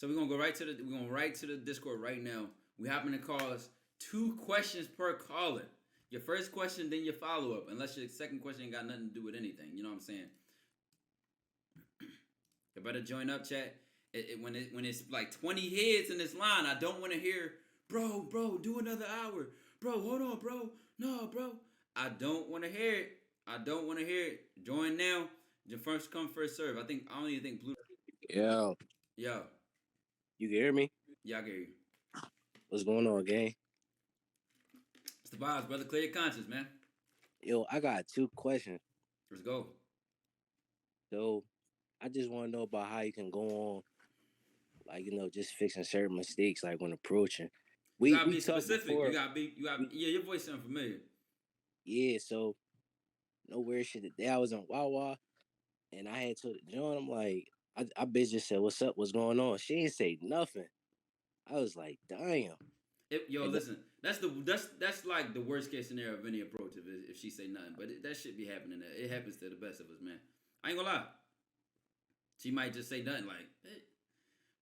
So we're gonna right to the Discord right now. We happen to call us 2 questions per caller. Your first question, then your follow up, unless your second question ain't got nothing to do with anything. You know what I'm saying? You better join up, chat. When it's like 20 heads in this line, I don't want to hear, bro, do another hour, bro. Hold on, bro. No, bro. I don't want to hear it. I don't want to hear it. Join now. Your first come, first serve. I don't even think blue. Yo, Yo, you can hear me? yeah, I get you. What's going on, gang? It's the vibes, brother. Clear your conscience, man. Yo, I got 2 questions. Let's go. So, I just want to know about how you can go on, like, just fixing certain mistakes, like when approaching. You We gotta we be talked specific. before. Yeah, your voice sounds familiar. Yeah, so no weird shit. Today I was on Wawa, and I had to John. I'm like, I bitch just said, "What's up? What's going on?" She didn't say nothing. I was like, "Damn." Yo, And listen, that's like the worst case scenario of any approach if she say nothing. But that shit be happening. It happens to the best of us, man. I ain't gonna lie. She might just say nothing like,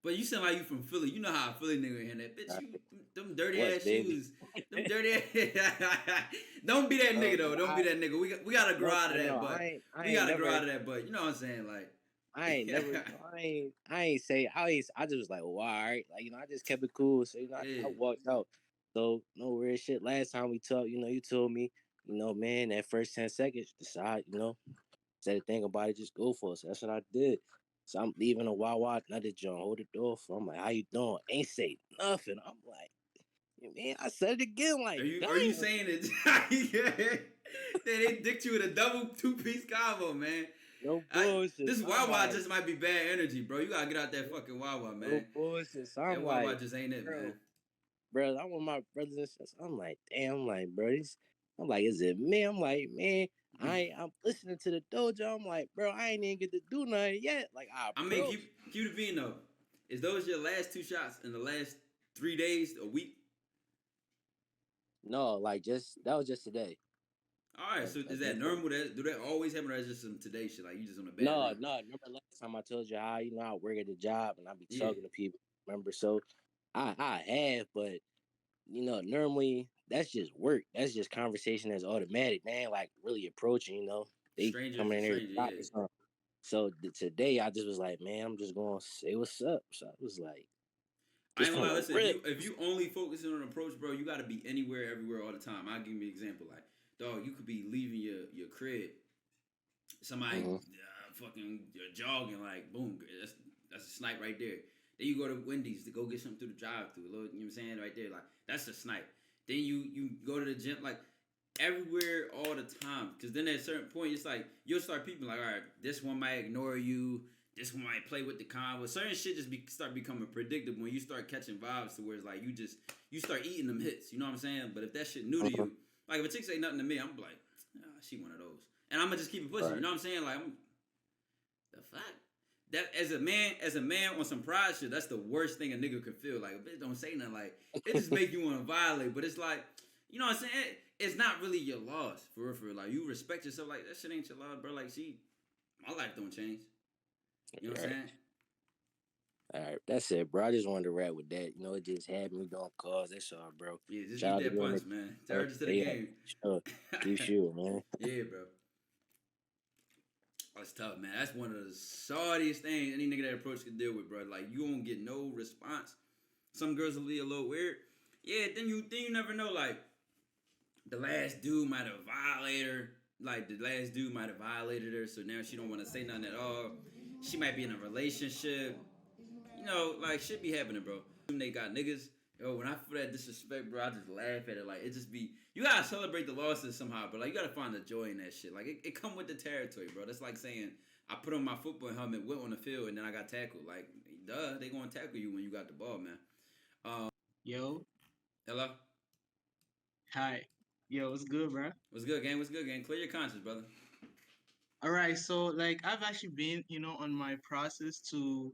but you sound like you from Philly. You know how a Philly nigga in that bitch. You them dirty what, ass baby? shoes. Them dirty ass. Don't be that nigga though. Don't be that nigga. We gotta grow out of that, No, but I we ain't gotta grow never. out of that. But you know what I'm saying, like. I ain't never, I ain't say, I just was like, well, all right. Like, I just kept it cool. So, Yeah. I walked out. So, no weird shit. Last time we talked, you told me, man, that first 10 seconds, decide, said a thing about it, just go for it. So that's what I did. So I'm leaving a Wawa, another joint, hold the door for. I'm like, how you doing? Ain't say nothing. I'm like, man, I said it again, like, Are you damn. saying that they dicked you with a double 2-piece combo, man? No bullshit. This So I'm Wawa like, just might be bad energy, bro. You gotta get out that fucking Wawa, no man. bullshit. So That I'm Wawa like, just ain't it, bro. man. Bro, I'm with my brothers and sisters. I'm like, damn, I'm like, bro, I'm like, is it me? I'm like, man, I'm listening to the dojo. I'm like, bro, I ain't even get to do nothing yet. Like, I I mean, approach. keep the bean though. Is those your last 2 shots in the last 3 days, a week? No, like that was just today. All right, so is that normal? Do that always happen, or is just some today shit? Like you just on a bad No, run? no. Remember last time I told you how I work at the job and I be Yeah. talking to people. Remember, so I have, but normally that's just work. That's just conversation that's automatic. They ain't like really approaching. They Strangers coming to in here to strangers, talk yeah. or something. So today I just was like, man, I'm just gonna say what's up. So I was like, I just ain't from gonna lie. the Listen, rip. if you only focusing on approach, bro, you gotta be anywhere, everywhere, all the time. I'll give you an example. Like, dog, you could be leaving your crib, somebody Mm-hmm. fucking you're jogging, like, boom, that's a snipe right there. Then you go to Wendy's to go get something through the drive-through. You know what I'm saying? Right there, like that's a snipe. Then you go to the gym, like everywhere all the time. Because then at a certain point, it's like you'll start peeping, like, all right, this one might ignore you. This one might play with the convo. Certain shit just start becoming predictable when you start catching vibes to where it's like you start eating them hits. You know what I'm saying? But if that shit new to Mm-hmm. you, like if a chick say nothing to me, I'm like, she one of those, and I'm gonna just keep it pushing. Right. You know what I'm saying? Like, the fuck. That as a man on some pride shit, that's the worst thing a nigga could feel. Like a bitch don't say nothing. Like it just make you want to violate. But it's like, you know what I'm saying? It's not really your loss for real. For real. Like you respect yourself. Like that shit ain't your loss, bro. Like my life don't change. You know what I'm saying? All right, that's it, bro. I just wanted to rap with that. It just had me doing calls. That's all, bro. Yeah, just Shout eat out to that you on punch, the man. Charge us to the yeah, game. sure. Keep shooting, man. Yeah, bro. That's tough, man. That's one of the sorriest things any nigga that approach can deal with, bro. Like you won't get no response. Some girls will be a little weird. Yeah, then you never know. Like the last dude might have violated her. Like the last dude might have violated her, so now she don't want to say nothing at all. She might be in a relationship. Like shit be happening, bro. They got niggas. Yo, when I feel that disrespect, bro, I just laugh at it. Like it just be you gotta celebrate the losses somehow, but like you gotta find the joy in that shit. Like it come with the territory, bro. That's like saying I put on my football helmet, went on the field, and then I got tackled. Like, duh, they gonna tackle you when you got the ball, man. Yo, Hello, hi. Yo, what's good, bro? what's good, gang? What's good, gang? Clear your conscience, brother. All right, so like I've actually been, on my process to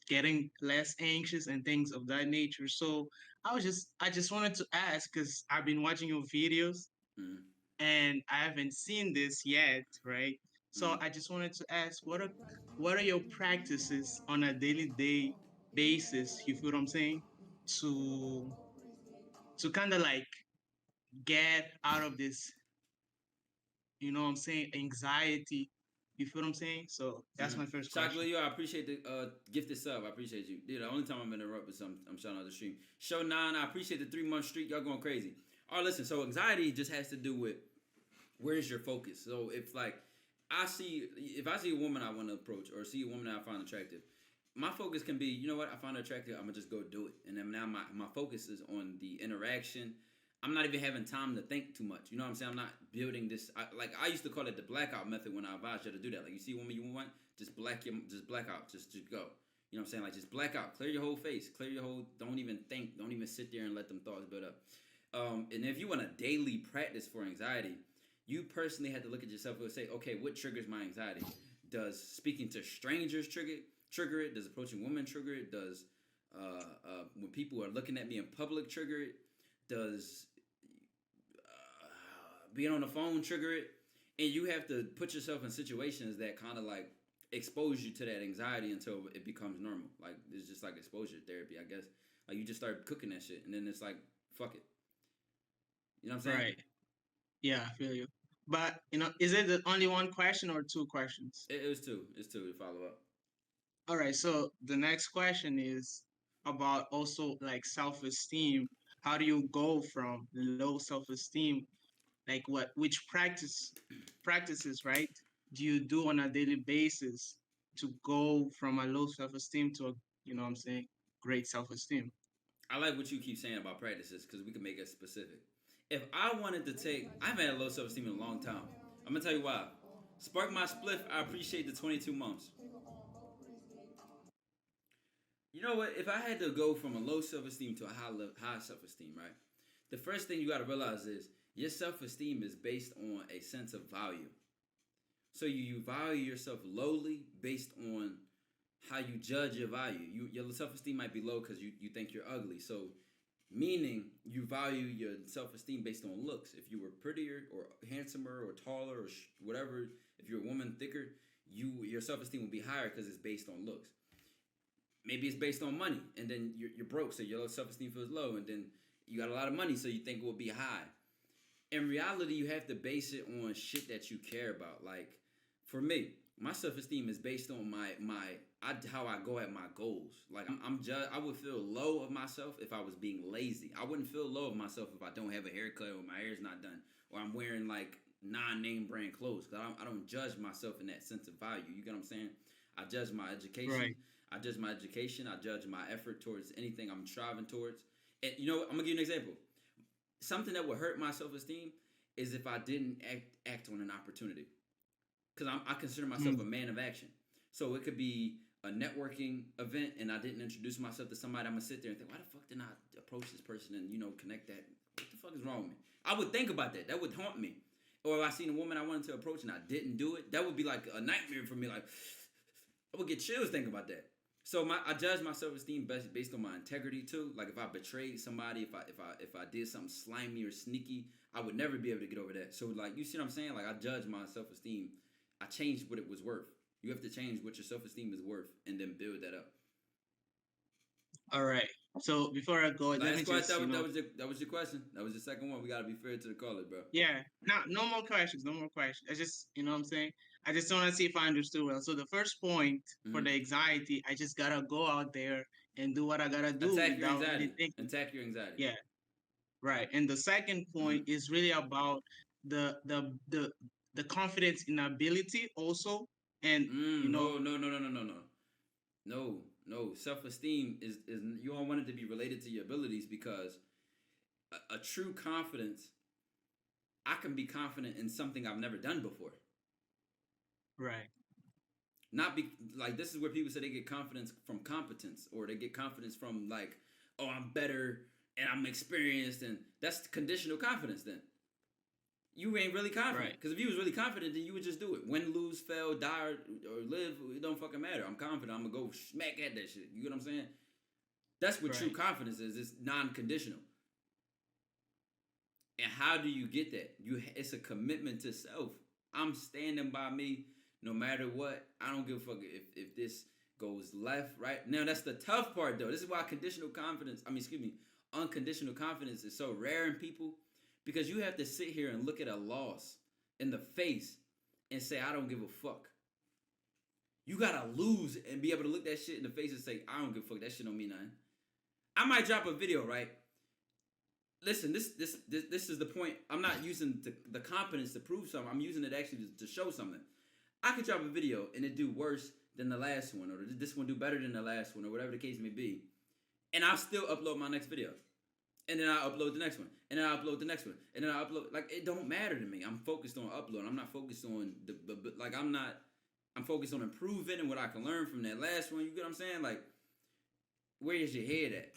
getting less anxious and things of that nature. So I just wanted to ask because I've been watching your videos Mm-hmm. and I haven't seen this yet, right? So I just wanted to ask, what are your practices on a daily day basis? You feel what I'm saying? To kind of like get out of this, what I'm saying, anxiety. You feel what I'm saying? So that's Mm-hmm. my first question. Chocolate, yo, I appreciate the gifted sub. I appreciate you. Dude, the only time I'm interrupted is I'm shouting out the stream. Show 9, I appreciate the 3-month streak. Y'all going crazy. All right, listen, so anxiety just has to do with where's your focus. So if like if I see a woman I want to approach or see a woman that I find attractive, my focus can be, you know what, I find her attractive, I'm gonna just go do it. And then now my focus is on the interaction. I'm not even having time to think too much. You know what I'm saying? I'm not building this. I used to call it the blackout method when I advised you to do that. Like you see a woman you want, just black out, just go. You know what I'm saying? Like just black out, clear your whole face, clear your whole. Don't even think. Don't even sit there and let them thoughts build up. And if you want a daily practice for anxiety, you personally have to look at yourself and say, okay, what triggers my anxiety? Does speaking to strangers trigger it? Does approaching women trigger it? Does when people are looking at me in public trigger it? Does being on the phone trigger it? And you have to put yourself in situations that kind of like expose you to that anxiety until it becomes normal. Like it's just like exposure therapy, I guess. Like you just start cooking that shit, and then it's like fuck it. You know what I'm saying? Right. Yeah, I feel you. But is it only one question or two questions? It was two. It's two to follow up. All right. So the next question is about also like self-esteem. How do you go from low self-esteem, like which practices, right, do you do on a daily basis to go from a low self-esteem to a, what I'm saying, great self-esteem? I like what you keep saying about practices because we can make it specific. If I wanted to take, I've had low self esteem in a long time. I'm gonna tell you why. Spark my spliff. I appreciate the 22 months. You know what? If I had to go from a low self esteem to a high self esteem, right? The first thing you got to realize is your self esteem is based on a sense of value. So you value yourself lowly based on how you judge your value. Your self esteem might be low because you think you're ugly. So meaning you value your self esteem based on looks. If you were prettier or handsomer or taller or whatever, if you're a woman thicker, your self esteem will be higher because it's based on looks. Maybe it's based on money, and then you're broke, so your self esteem feels low, and then you got a lot of money, so you think it will be high. In reality, you have to base it on shit that you care about. Like for me, my self esteem is based on how I go at my goals. Like I would feel low of myself if I was being lazy. I wouldn't feel low of myself if I don't have a haircut or my hair's not done or I'm wearing like non-name brand clothes. Cause I don't judge myself in that sense of value. You get what I'm saying? I judge my education. Right. I judge my education. I judge my effort towards anything I'm striving towards. And you know, I'm gonna give you an example. Something that would hurt my self esteem is if I didn't act on an opportunity. Because I consider myself a man of action. So it could be a networking event and I didn't introduce myself to somebody. I'm going to sit there and think, why the fuck didn't I approach this person and, connect that? What the fuck is wrong with me? I would think about that. That would haunt me. Or if I seen a woman I wanted to approach and I didn't do it, that would be like a nightmare for me. Like, I would get chills thinking about that. So I judge my self-esteem based on my integrity too. Like if I betrayed somebody, if I did something slimy or sneaky, I would never be able to get over that. So like, you see what I'm saying? Like I judge my self-esteem. I changed what it was worth. You have to change what your self-esteem is worth and then build that up. All right. So before I go, let me just, that was your question. That was the second one. We gotta be fair to the caller, bro. yeah. No more questions. No more questions. I just, what I'm saying. I just want to see if I understood well. So the first point for the anxiety, I just gotta go out there and do what I gotta do Attack your without anxiety. really thinking. Attack your anxiety. Yeah. Right. And the second point is really about the confidence in ability also, and No. Self-esteem is you don't want it to be related to your abilities because a true confidence, I can be confident in something I've never done before. Right. Not be like this is where people say they get confidence from competence or they get confidence from like, oh, I'm better and I'm experienced, and that's conditional confidence then. You ain't really confident. Because if you was really confident, then you would just do it. Win, lose, fail, die, or live, it don't fucking matter. I'm confident. I'm going to go smack at that shit. You get what I'm saying? That's what true confidence is. It's non-conditional. And how do you get that? It's a commitment to self. I'm standing by me. No matter what, I don't give a fuck if this goes left, right. Now that's the tough part though. This is why unconditional confidence is so rare in people, because you have to sit here and look at a loss in the face and say, I don't give a fuck. You gotta lose and be able to look that shit in the face and say, I don't give a fuck. That shit don't mean nothing. I might drop a video, right? Listen, this is the point. I'm not using the competence to prove something. I'm using it actually to show something. I could drop a video and it do worse than the last one, or this one do better than the last one, or whatever the case may be, and I'll still upload my next video, and then I'll upload the next one, and then I'll upload the next one, and then I'll upload. Like, it don't matter to me. I'm focused on uploading. I'm not focused on I'm focused on improving and what I can learn from that last one. You get what I'm saying? Like, where is your head at?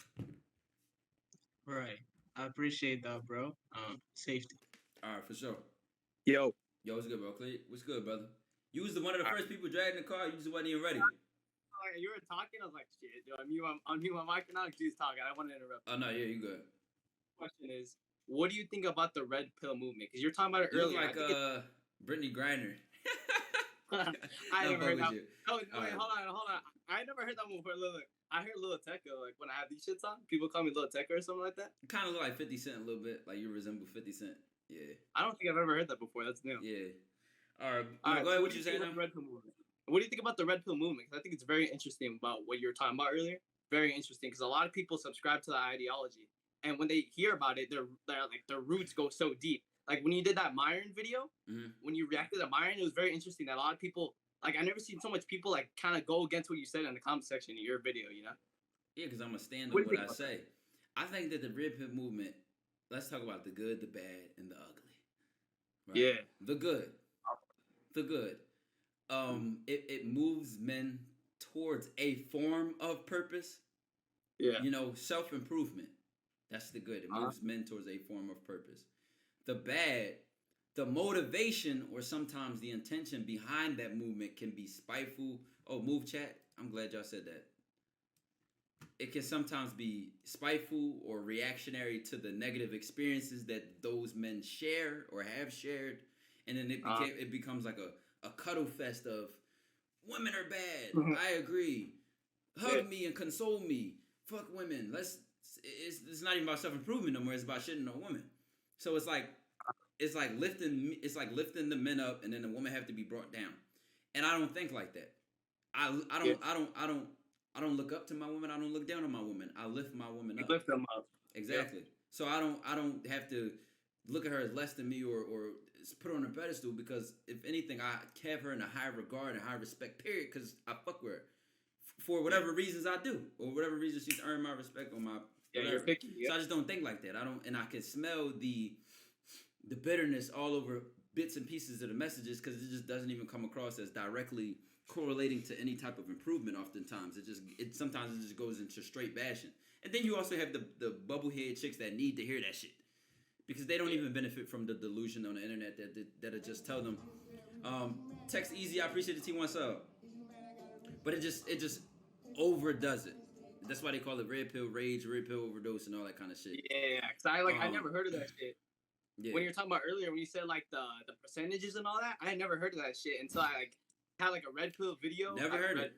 Right. I appreciate that, bro. Safety. All right, for sure. Yo, What's good, bro? Clay, what's good, brother? You was one of the first people dragging the car. You just wasn't even ready. You were talking. I was like, shit, yo, I'm mute my mic now. She's talking. I don't want to interrupt. Oh no, yeah, you good. Question is, what do you think about the red pill movement? Because you're talking about it You look earlier. like Brittany Griner. I never heard that. You. No, wait, hold on. I never heard that one before. Look, I heard Lil Tecca, like when I have these shits on, people call me Lil Tecca or something like that. You kind of look like 50 Cent a little bit. Like you resemble 50 Cent. Yeah. I don't think I've ever heard that before. That's new. Yeah. All right. All right, Go ahead. so What you saying now? Red pill movement. What do you think about the red pill movement? Because I think it's very interesting about what you were talking about earlier. Very interesting, because a lot of people subscribe to the ideology, and when they hear about it, their roots go so deep. Like when you did that Myron video, when you reacted to Myron, it was very interesting that a lot of people, like, I never seen so much people like kind of go against what you said in the comment section of your video, you know? Yeah, because I'm going to stand on What do you what I think say. I think that the red pill movement, let's talk about the good, the bad, and the ugly. Right? Yeah. The good. The good. It moves men towards a form of purpose. Yeah. You know, self-improvement. That's the good. It moves men towards a form of purpose. The bad, the motivation or sometimes the intention behind that movement can be spiteful. Oh, move chat. I'm glad y'all said that. It can sometimes be spiteful or reactionary to the negative experiences that those men share or have shared. And then it becomes like a cuddle fest of women are bad. I agree. Hug me and console me. Fuck women. It's not even about self-improvement no more. It's about shitting on women. So it's like lifting the men up, and then the woman have to be brought down. And I don't think like that. I don't look up to my woman. I don't look down on my woman. I lift my woman up. You lift them up. Exactly. Yeah. So I don't have to look at her as less than me or put her on a pedestal, because if anything, I have her in a high regard and high respect, period, because I fuck with her. For whatever reasons I do, or whatever reason she's earned my respect on my whatever. You're picky. Yeah. So I just don't think like that. I can smell the bitterness all over bits and pieces of the messages, because it just doesn't even come across as directly correlating to any type of improvement. Oftentimes, sometimes it just goes into straight bashing. And then you also have the bubblehead chicks that need to hear that shit, because they don't even benefit from the delusion on the internet that'll just tell them. Text easy. I appreciate the T1 sub, but it just overdoes it. That's why they call it red pill rage, red pill overdose, and all that kind of shit. Yeah, because I never heard of that shit. Yeah. When you were talking about earlier, when you said like the percentages and all that, I had never heard of that shit until I had like a red pill video. Never heard it.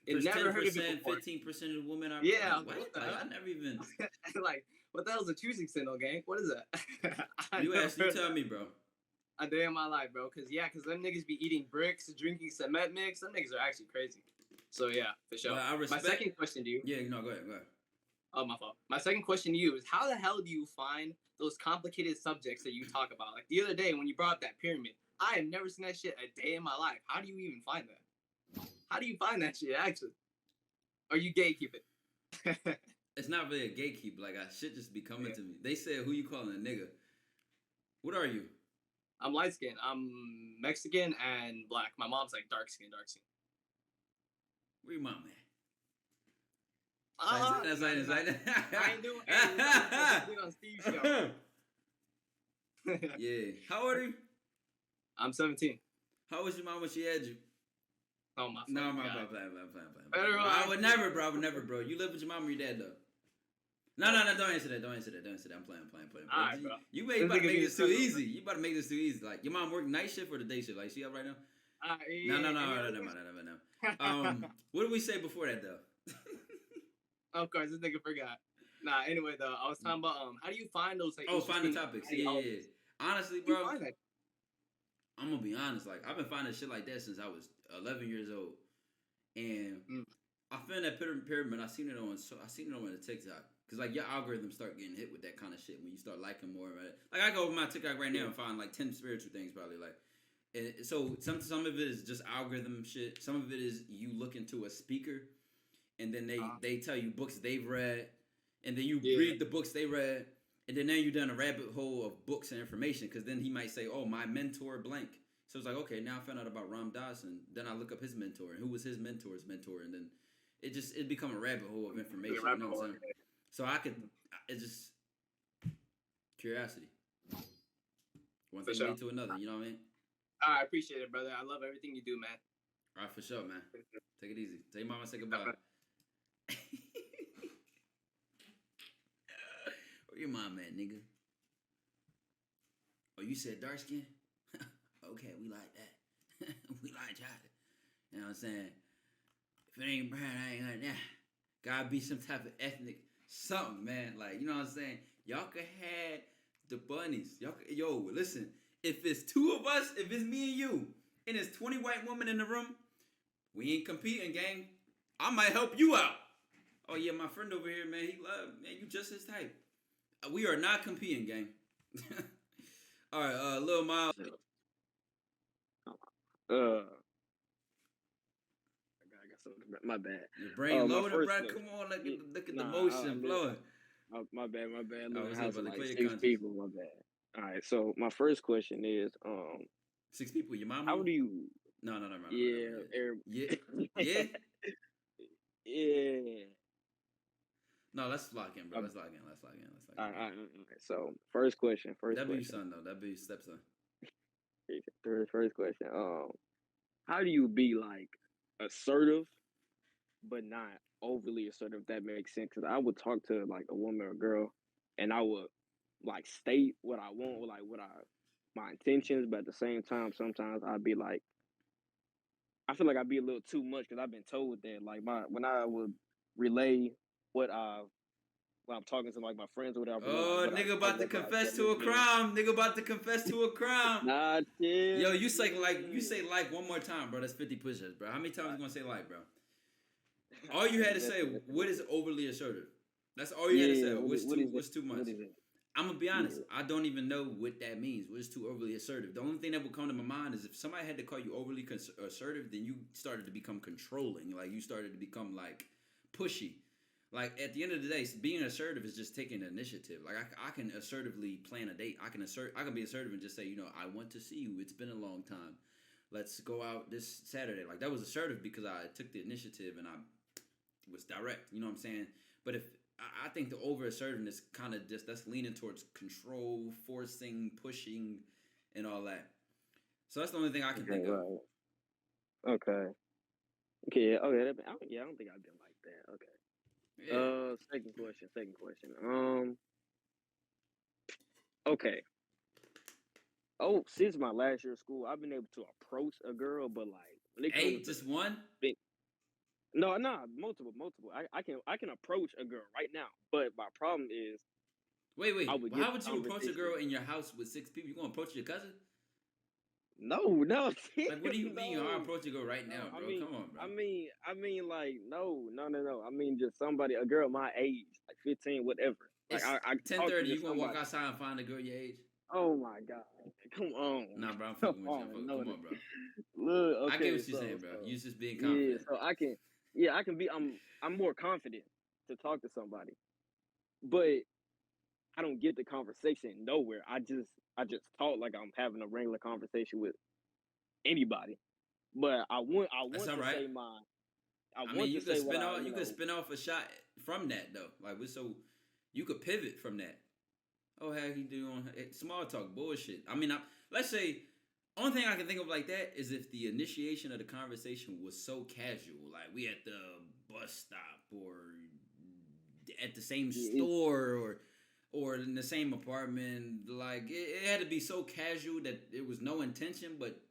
It never heard of it before. 15% of the women are. Yeah, what the hell? I never even. Like, what the hell is a choosing signal, gang? What is that? You tell me, bro. A day in my life, bro. Cause them niggas be eating bricks, drinking cement mix. Them niggas are actually crazy. So yeah, for sure. Well, I respect. My second question to you. Yeah, no, go ahead. Oh, my fault. My second question to you is, how the hell do you find those complicated subjects that you talk about? Like the other day when you brought up that pyramid, I have never seen that shit a day in my life. How do you even find that? How do you find that shit, actually? Or you gatekeep it? It's not really a gatekeep. Like, shit just be coming to me. They said, who you calling a nigga? What are you? I'm light skinned. I'm Mexican and black. My mom's like dark skin. Where your mom at? That's like I ain't doing anything on Steve's show. Yeah. How old are you? I'm 17. How was your mom when she had you? Oh, my No, God. my bad. I would never, bro. You live with your mom or your dad, though? No, don't answer that. I'm playing. All right, bro. You about to make this too easy. Like, your mom work night shift or the day shift? Like, she up right now? No. What did we say before that though? Of course, this nigga forgot. Nah. Anyway, though, I was talking about how do you find those like Find the interesting topics. Yeah. ideologies? Honestly, How do you bro, find that? I'm gonna be honest. Like I've been finding shit like that since I was 11 years old, and I found that pyramid. I seen it on the TikTok. Cause like your algorithms start getting hit with that kind of shit when you start liking more, right? Like I go over my TikTok right now and find like 10 spiritual things probably like. And so some of it is just algorithm shit. Some of it is you look into a speaker, and then they tell you books they've read, and then you read the books they read, and then now you're down a rabbit hole of books and information. Because then he might say, "Oh, my mentor blank." So it's like, okay, now I found out about Ram Dass, and then I look up his mentor and who was his mentor's mentor, and then it become a rabbit hole of information. You know what I'm saying? So it's just curiosity. One thing lead to another. You know what I mean? I appreciate it, brother. I love everything you do, man. All right, for sure, man. Take it easy. Tell your mama say goodbye. Where your mom at, nigga? Oh, you said dark skin? Okay, we like that. We like chocolate. You know what I'm saying? If it ain't brown, I ain't like that. Gotta be some type of ethnic something, man. Like, you know what I'm saying? Y'all could have the bunnies. Yo, listen. If it's two of us, if it's me and you, and there's 20 white women in the room, we ain't competing, gang. I might help you out. Oh, yeah, my friend over here, man, you just his type. We are not competing, gang. All right, Lil Miles. I got something. My bad. Your brain loaded, bro. Come on, look at the motion flowing. My bad. I was about to like clear your 6 conscience. people. My bad. All right. So my first question is, 6 people. Your mama? how do you? No. Yeah. Yeah. Yeah. No, let's lock in, bro. Let's lock in. All right. So first question. That'd be your son, though. That'd be your stepson. First question. How do you be like assertive, but not overly assertive? If that makes sense. Because I would talk to like a woman or girl, and I would like state what I want, like my intentions, but at the same time, sometimes I'd be like, I feel like I'd be a little too much because I've been told that like when I would relay what I'm talking to like my friends or whatever. Oh, nigga about to confess to a crime. Nigga about to confess to a crime. Nah, chill. Yo, you say like one more time, bro. That's 50 push-ups, bro. How many times you gonna say like, bro? All you had to say, what is overly assertive? That's all you had to say. What's too much? I'm gonna be honest. I don't even know what that means. What is too overly assertive? The only thing that would come to my mind is if somebody had to call you overly assertive, then you started to become controlling. Like you started to become like pushy. Like at the end of the day, being assertive is just taking initiative. Like I can assertively plan a date. I can be assertive and just say, I want to see you. It's been a long time. Let's go out this Saturday. Like that was assertive because I took the initiative and I was direct. You know what I'm saying? But if I think the over assertiveness kind of that's leaning towards control, forcing, pushing, and all that. So that's the only thing I can think of. Okay. I don't think I've been like that. Okay. Yeah. Second question. Okay. Oh, since my last year of school, I've been able to approach a girl, but like when it comes just one? No, multiple. I can approach a girl right now, but my problem is. Wait. How would you approach a girl in your house with 6 people? You gonna approach your cousin? No. Like, what do you mean? I'll approach a girl right now, bro. Come on, bro. I mean, like, no. I mean, just a girl my age, like 15, whatever. Like, I 10:30. You gonna walk outside and find a girl your age? Oh my God! Come on. Nah, bro. I'm fucking with you. Come on, bro. Look, okay, I get what you're saying, bro. You just being confident. Yeah, I can be. I'm more confident to talk to somebody, but I don't get the conversation nowhere. I just talk like I'm having a regular conversation with anybody. But I want to say my. I mean, you could spin off a shot from that though. Like, so you could pivot from that. Oh, how he doing? Small talk bullshit. I mean, let's say. Only thing I can think of like that is if the initiation of the conversation was so casual, like we at the bus stop or at the same store or in the same apartment. Like it had to be so casual that there was no intention. But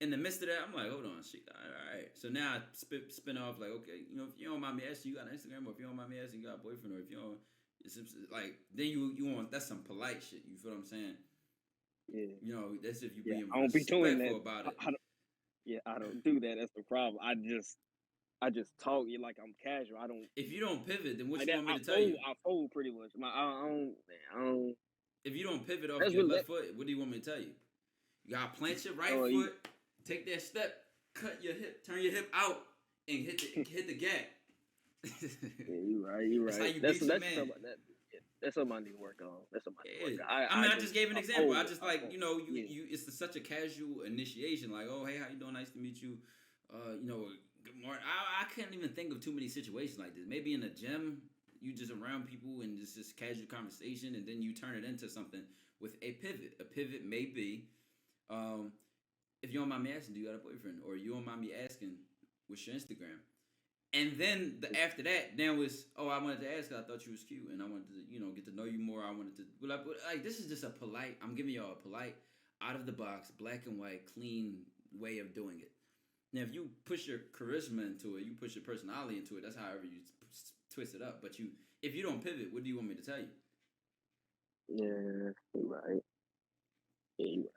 in the midst of that, I'm like, hold on, shit, all right. So now I spin off like, okay, you know, if you don't mind me asking, you got an Instagram, or if you don't mind me asking, you got a boyfriend, or if you don't, it's like then you want that's some polite shit. You feel what I'm saying? Yeah. You know, that's if you Yeah, being I don't be doing respectful that. about it. I don't do that. That's the problem. I just talk you like I'm casual. I don't If you don't pivot, then what like you that. want me to tell you? I fold pretty much. I don't. If you don't pivot off That's your what left foot, what do you want me to tell you? You gotta plant your right Oh, foot, take that step, cut your hip, turn your hip out, and hit the gap. Yeah, you right. You That's right. how you beat your man. That's something I need to work on. That's something I need to work Yeah. on. I just gave an example. I just fold. like, you know, you it's such a casual initiation. Like, oh, hey, how you doing? Nice to meet you. You know, good morning. I can't even think of too many situations like this. Maybe in a gym, you just around people and just casual conversation, and then you turn it into something with a pivot. A pivot may be, if you don't mind me asking, do you got a boyfriend? Or you don't mind me asking, what's your Instagram? And then after that, then was, oh, I wanted to ask, I thought you was cute, and I wanted to, you know, get to know you more. I wanted to, like this is just a polite. I'm giving y'all a polite, out of the box, black and white, clean way of doing it. Now, if you push your charisma into it, you push your personality into it. That's however you twist it up. But if you don't pivot, what do you want me to tell you? Yeah, you right. Yeah, you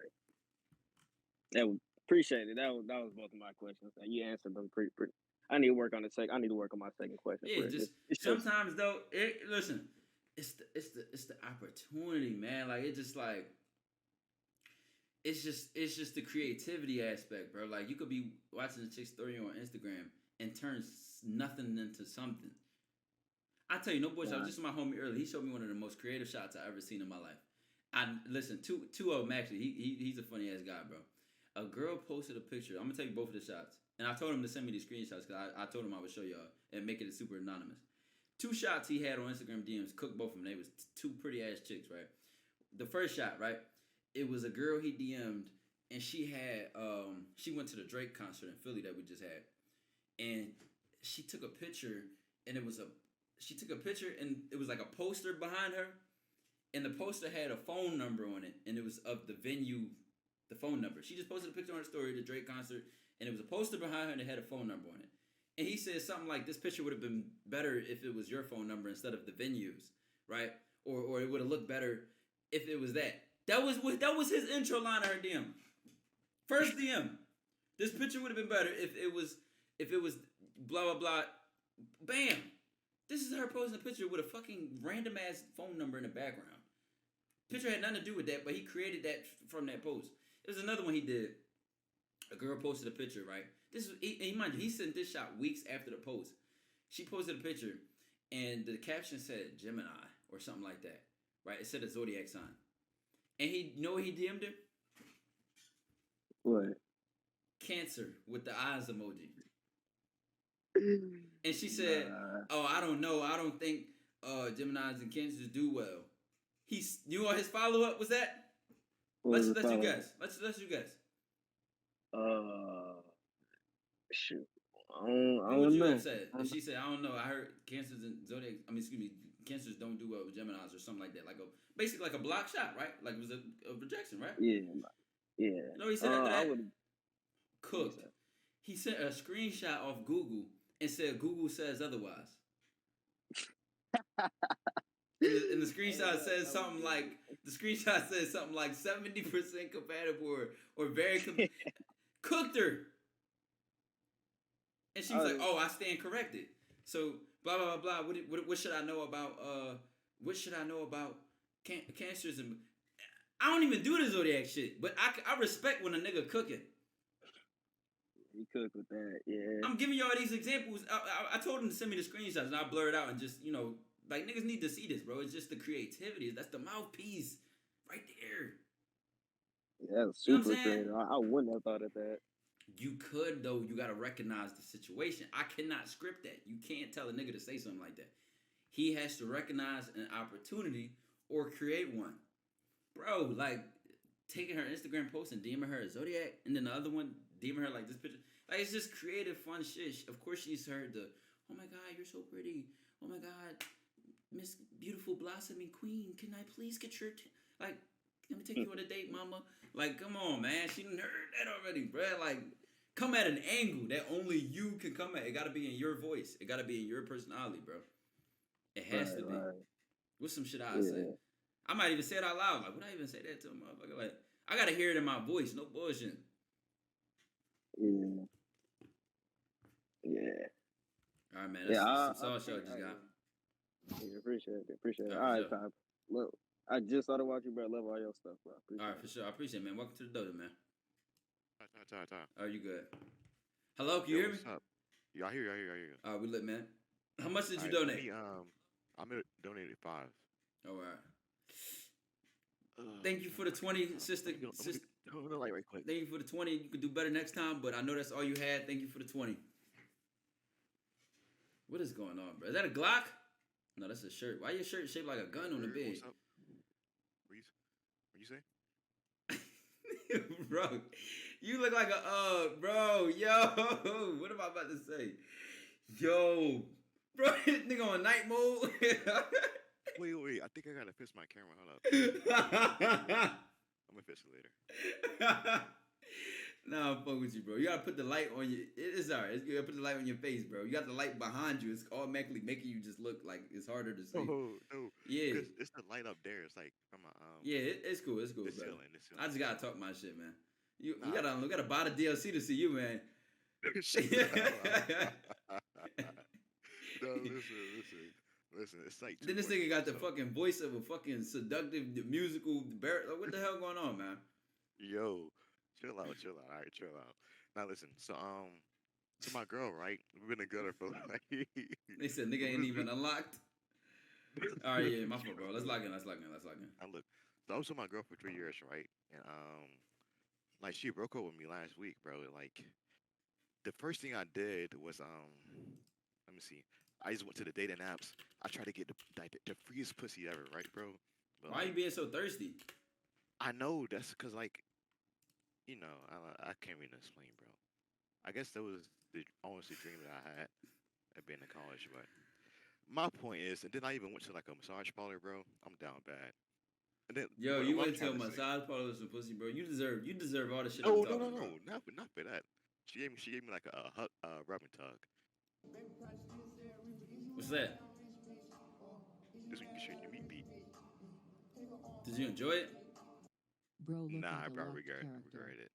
right. Appreciate it. That was both of my questions. And you answered them pretty. I need to work on I need to work on my second question. Yeah, just sometimes though. Listen, it's the opportunity, man. Like it's just like. It's just the creativity aspect, bro. Like you could be watching a chick's story on Instagram and turn nothing into something. I tell you, no bullshit. I was just with my homie earlier. He showed me one of the most creative shots I ever seen in my life. I listen, two of them actually. He's a funny ass guy, bro. A girl posted a picture. I'm gonna tell you both of the shots, and I told him to send me the screenshots because I told him I would show y'all and make it super anonymous. Two shots he had on Instagram DMs. Cooked both of them. They was two pretty ass chicks, right? The first shot, right? It was a girl he DM'd, and she had she went to the Drake concert in Philly that we just had, and she took a picture, and it was like a poster behind her, and the poster had a phone number on it, and it was of the venue, the phone number. She just posted a picture on her story, the Drake concert, and it was a poster behind her, and it had a phone number on it. And he said something like, "This picture would have been better if it was your phone number instead of the venues, right? Or it would have looked better if it was that." That was his intro line of her DM. First DM. This picture would have been better if it was blah blah blah. Bam. This is her posting a picture with a fucking random ass phone number in the background. Picture had nothing to do with that, but he created that from that post. There's another one he did. A girl posted a picture, right? This is he sent this shot weeks after the post. She posted a picture, and the caption said Gemini or something like that, right? It said a zodiac sign. And he DM'd her? What? Cancer with the eyes emoji. And she said, "Oh, I don't know. I don't think Geminis and Cancers do well." You know what his follow up was that? Let's you guess. Let's you guess. Shoot. I What don't would you know. have said? If she said, "I don't know. I heard Cancers and Zodiac. Cancers don't do well with Geminis or something like that." Basically like a block shot, right? Like it was a rejection, right? Yeah. You know what he said after that? Cooked. That? He sent a screenshot off Google and said Google says otherwise. and the screenshot says something like 70% compatible or very cooked her. And she was like, "Oh, I stand corrected." So blah blah blah blah. What should I know about Cancers? And I don't even do the zodiac shit, but I respect when a nigga cooking. He cooked with that, yeah. I'm giving y'all these examples. I told him to send me the screenshots, and I blur it out and just, you know, like niggas need to see this, bro. It's just the creativity. That's the mouthpiece right there. Yeah, that's super creative. I wouldn't have thought of that. You could, though. You got to recognize the situation. I cannot script that. You can't tell a nigga to say something like that. He has to recognize an opportunity or create one. Bro, like, taking her Instagram post and DMing her a Zodiac, and then the other one DMing her like this picture. Like, it's just creative, fun shit. Of course she's heard the, "Oh my God, you're so pretty. Oh my God, Miss Beautiful Blossoming Queen, can I please get your..." Like, let me take you on a date, mama. Like, come on, man. She done heard that already, bro. Like, come at an angle that only you can come at. It gotta be in your voice. It gotta be in your personality, bro. It has to be. Right. What's some shit I say? I might even say it out loud. Like, would I even say that to a motherfucker? Like, I gotta hear it in my voice. No bullshit. Yeah. Yeah. All right, man. That's some sauce y'all just got. Yeah, appreciate it. All All right, right, Ty. Look, I just started watching, bro. I love all your stuff, bro. All right, for sure. I appreciate it, man. Welcome to the DOJO, man. Ty. Are you good? Hello, can you hear me? What's up? Yeah, I hear you. All right, we lit, man. How much did you Alright, donate? I'm gonna donate 5. All right. Thank you for the 20, sister. Hold on, right quick. Thank you for the 20. You could do better next time, but I know that's all you had. Thank you for the 20. What is going on, bro? Is that a Glock? No, that's a shirt. Why your shirt shaped like a gun on the bed? What's up? What you say? Bro, you look like a, bro, yo. What am I about to say? Yo, bro, this nigga on night mode. Wait. I think I gotta fix my camera. Hold up. I'm gonna fix it later. Nah, I'm fuck with you, bro. You gotta put the light on you. It's alright. You gotta put the light on your face, bro. You got the light behind you. It's automatically making you just look like it's harder to see. No. Yeah. It's the light up there. It's like from my Yeah, it's cool. It's cool, It's bro. ceiling. I just gotta talk my shit, man. You gotta buy the DLC to see you, man. No, listen. It's like Then this nigga got the fucking voice of a fucking seductive musical what the hell going on, man? Yo, chill out. All right, chill out. Now listen. So my girl, right? We've been together for like. They said nigga ain't even unlocked. All right, yeah, my fault, bro. Let's lock in. Now look, so I was with my girl for 3 years, right? And like she broke up with me last week, bro. Like the first thing I did was let me see. I just went to the dating apps. I tried to get the freest pussy ever, right, bro? But, why are you being so thirsty? I know that's because like, you know, I can't even explain, bro. I guess that was the honestly dream that I had of being in college, but my point is, and then I even went to like a massage parlor, bro. I'm down bad. And then Yo, what you I'm went to a trying say- massage parlor with some pussy, bro. You deserve all the shit. No, I'm talking about. not for that. She gave me like a rub and tug. What's that? This week you shoot your meat beat. Did you enjoy it? Bro, look Nah, like a bro, I locked regret character. it.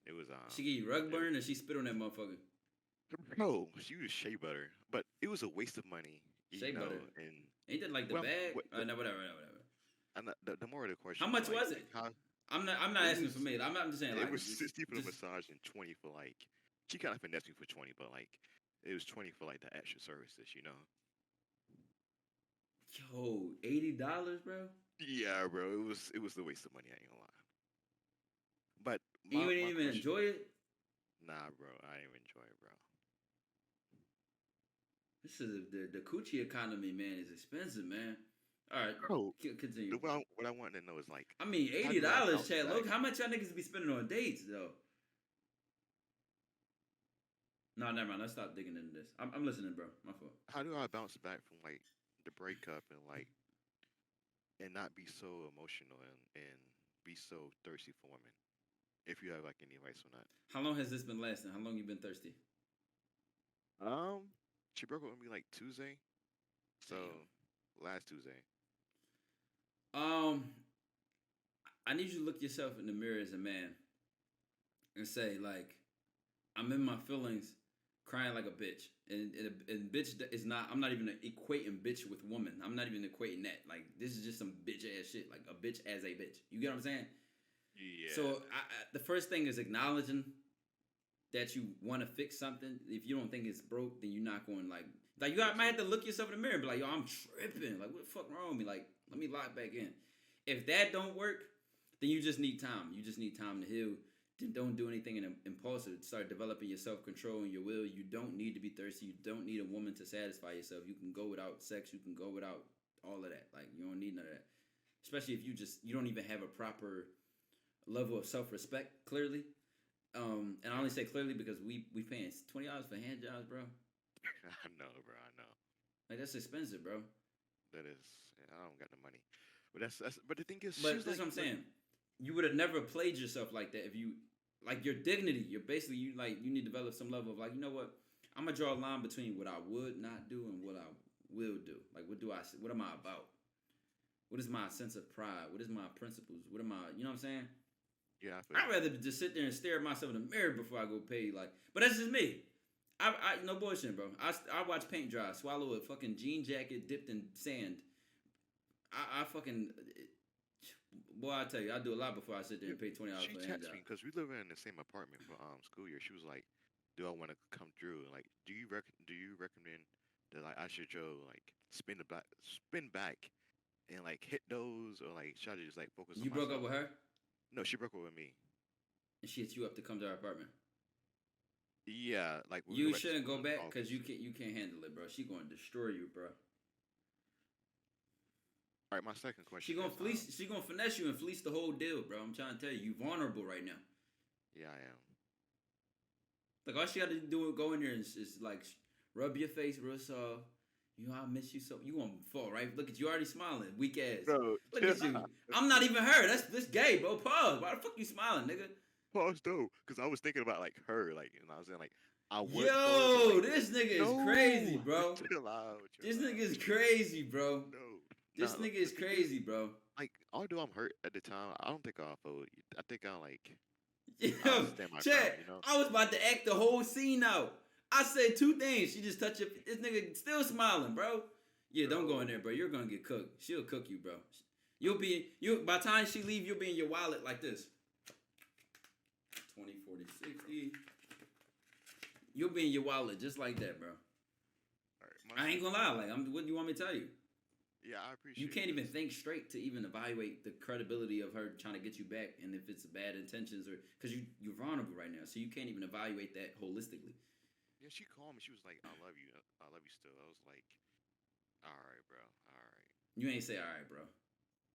It was She give you rug burn or she spit on that motherfucker? Bro, she used shea butter, but it was a waste of money. Shea butter. And Ain't that like the Well, bag? what- No, whatever. and the more of the question. How much like, was it? I'm not It asking was- for me. I'm just saying like It was 60 for the just- massage and 20 for like. She kind of finessed me for 20, but like it was 20 for like the extra services, you know. Yo, $80, bro. Yeah, bro, it was the waste of money. I ain't gonna lie. But You didn't even question- enjoy it. Nah, bro, I didn't even enjoy it, bro. This is the coochie economy, man. Is expensive, man. All right, Bro, continue. what I wanted to know is like, I mean, how do I $80, bounce Chad. back? Look, how much y'all niggas be spending on dates, though? No, never mind. Let's stop digging into this. I'm listening, bro. My fault. how do I bounce back from like the breakup and like and not be so emotional and be so thirsty for women? If you have like any advice on that. How long has this been lasting? How long you been thirsty? She broke up with me like Tuesday. So last Tuesday. I need you to look yourself in the mirror as a man and say, like, I'm in my feelings, crying like a bitch, and bitch is not. I'm not even equating bitch with woman. I'm not even equating that. Like, this is just some bitch ass shit. Like a bitch as a bitch. You get what I'm saying? Yeah. So the first thing is acknowledging that you want to fix something. If you don't think it's broke, then you're not going like you might have to look yourself in the mirror and be like, yo, I'm tripping. Like, what the fuck wrong with me? Like, let me lock back in. If that don't work, then you just need time. You just need time to heal. Then don't do anything impulsive. Start developing your self-control and your will. You don't need to be thirsty. You don't need a woman to satisfy yourself. You can go without sex. You can go without all of that. Like, you don't need none of that. Especially if you don't even have a proper level of self-respect, clearly. And I only say clearly because we paying $20 for hand jobs, bro. I know, bro. I know. Like, that's expensive, bro. That is. I don't got the money. But that's but the thing is, But she's this is like, what I'm saying. You would have never played yourself like that if you like your dignity. You're basically you need to develop some level of like, you know what? I'm gonna draw a line between what I would not do and what I will do. Like what am I about? What is my sense of pride? What is my principles? What am I, you know what I'm saying? yeah, I feel I'd rather just sit there and stare at myself in the mirror before I go pay. Like, but that's just me. I no bullshit, bro. I watch paint dry, swallow a fucking jean jacket dipped in sand. I fucking boy, I tell you, I do a lot before I sit there and pay $20 she for a hand texted job. me because we live in the same apartment for school year. She was like, "Do I want to come through? Like, do you recommend that like I should like spin back, and like hit those, or like should I just like focus on You broke up myself?" with her, No, she broke up with me. and she hit you up to come to our apartment. Yeah, like when we You back to shouldn't school go in back because August. you can't handle it, bro. She gonna destroy you, bro. All right, my second question. She gonna is, fleece. She gonna finesse you and fleece the whole deal, bro. I'm trying to tell you, you vulnerable right now. Yeah, I am. Like all she got to do is go in there and just like rub your face real soft. You know I miss you so. You gonna fall right? Look at you already smiling, weak ass. Bro, Look at you. I'm not even her. That's gay, bro. Pause. Why the fuck you smiling, nigga? pause though, because I was thinking about like her, like, and I was saying like I would. Yo, go, but, like, this nigga is no, crazy, bro. Chill out. This Chill out. nigga is crazy, bro. No. This Nah, nigga is the thing crazy, bro. Like, although I'm hurt at the time, I don't think I'll fold. I think I'll like Yo, stand my ground. Chad, You know. I was about to act the whole scene out. I said two things. She just touched your. This nigga still smiling, bro. Yeah, don't go in there, bro. You're gonna get cooked. She'll cook you, bro. By the time she leave, you'll be in your wallet like this. 20, 40, 60. You'll be in your wallet just like that, bro. All right, I ain't gonna lie. Like, what do you want me to tell you? Yeah, I appreciate. You can't even this. think straight to even evaluate the credibility of her trying to get you back, and if it's bad intentions or because you're vulnerable right now, so you can't even evaluate that holistically. Yeah, she called me. She was like, "I love you. I love you still." I was like, "All right, bro. All right." You ain't say all right, bro.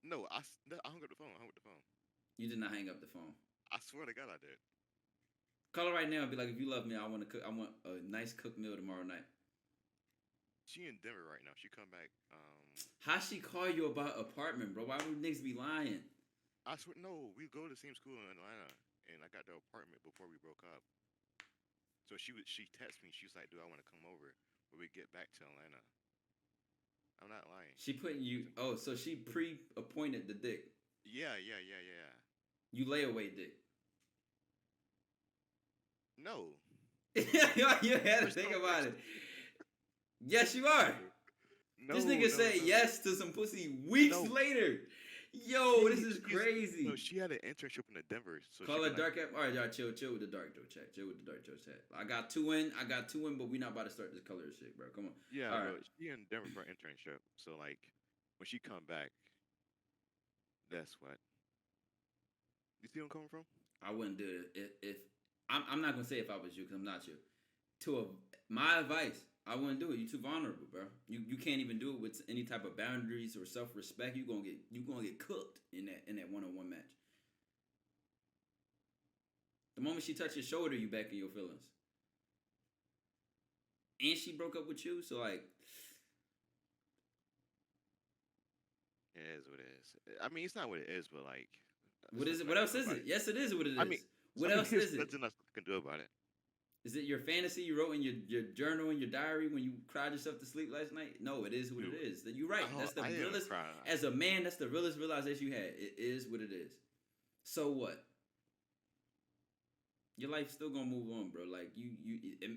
No, no, I hung up the phone. I hung up the phone. You did not hang up the phone. I swear to God, I did. Call her right now and be like, if you love me, I want to cook. I want a nice cooked meal tomorrow night. She in Denver right now. She come back. How she call you about apartment, bro? Why would niggas be lying? I swear, no, we go to the same school in Atlanta, and I got the apartment before we broke up. So she texted me. She was like, "Do I want to come over when we get back to Atlanta?" I'm not lying. She putting you. Oh, so she pre-appointed the dick. Yeah. You layaway dick. No. You had to think about it. Yes, you are. No, This nigga no, said no. yes to some pussy weeks No. later. Yo, this is crazy. No, she had an internship in Denver. So Call she her was dark app. All right, y'all, chill with the dark Joe chat. Chill with the dark Joe chat. I got two in, but we not about to start this color shit, bro. Come on. Yeah, All bro. right. She in Denver for an internship. So like, when she come back, that's what. You see where I'm coming from? I wouldn't do it if I'm not gonna say if I was you because I'm not you. My advice, I wouldn't do it. You too vulnerable, bro. You can't even do it with any type of boundaries or self respect. You gonna get cooked in that one-on-one match. The moment she touched your shoulder, you back in your feelings. And she broke up with you, so like. It is what it is. I mean, it's not what it is, but like. What is it? What else is it? Yes, it is what it is. I mean, what else is it? There's nothing I can do about it. Is it your fantasy you wrote in your journal in your diary when you cried yourself to sleep last night? No, it is what it is. You're right. That's the realest. As a man, that's the realest realization you had. It is what it is. So what? Your life's still gonna move on, bro. Like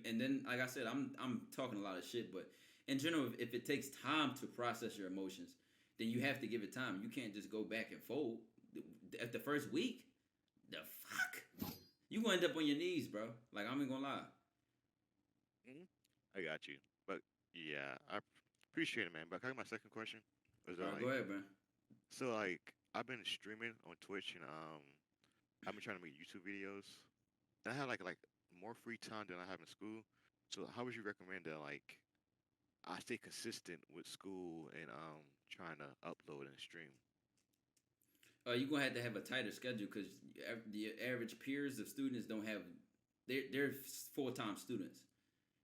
and then like I said, I'm talking a lot of shit, but in general, if it takes time to process your emotions, then you have to give it time. You can't just go back and fold. At the first week, the fuck? You gonna end up on your knees, bro. Like, I'm ain't gonna lie. I got you. But, yeah, I appreciate it, man. But can I get my second question? Go ahead, man. So, like, I've been streaming on Twitch, and I've been trying to make YouTube videos. And I have, like more free time than I have in school. So, how would you recommend that, like, I stay consistent with school and trying to upload and stream? You're gonna have to have a tighter schedule because the average peers of students don't have. They're full-time students.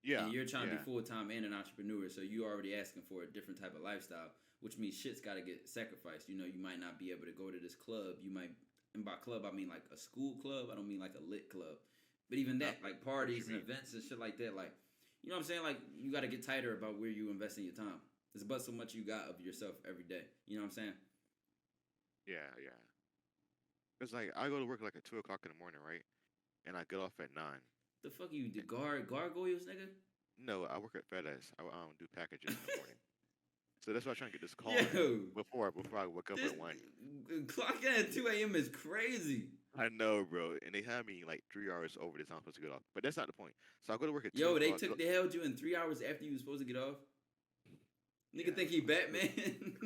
Yeah. And you're trying to Yeah. be full time and an entrepreneur, so you already asking for a different type of lifestyle, which means shit's got to get sacrificed. You know, you might not be able to go to this club. You might, and by club I mean like a school club. I don't mean like a lit club, but even that, like parties and events and shit like that. Like, you know what I'm saying? Like, you got to get tighter about where you invest in your time. There's but so much you got of yourself every day. You know what I'm saying? Yeah. Yeah. It's like I go to work like at 2 o'clock in the morning, right? And I get off at 9. The fuck you the gargoyles, nigga? No, I work at FedEx. I do packages in the morning. So that's why I'm trying to get this call Yo. in before I wake up This at 1. clocking at 2 a.m. is crazy. I know, bro. And they have me like 3 hours over the time I'm supposed to get off. But that's not the point. So I go to work at 2 Yo, o'clock. they held you in 3 hours after you was supposed to get off. Nigga Yeah. think he Batman.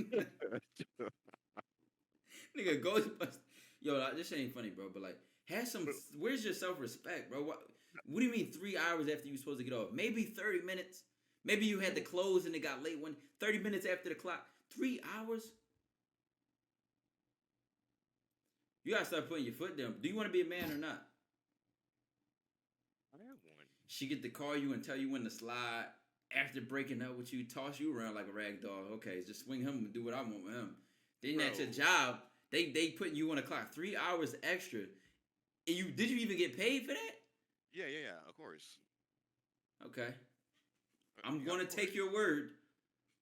Nigga Ghostbusters. Yo, this ain't funny, bro. But like, have some. Where's your self respect, bro? What do you mean 3 hours after you was supposed to get off? Maybe 30 minutes. Maybe you had to close and it got late 30 minutes after the clock. 3 hours. You gotta start putting your foot down. Do you want to be a man or not? I have one. She get to call you and tell you when to slide. After breaking up with you, toss you around like a rag doll. Okay, just swing him and do what I want with him. Then at your job, they putting you on the clock 3 hours extra. And did you even get paid for that? Yeah, of course. Okay. Yeah, I'm of gonna course. take your word.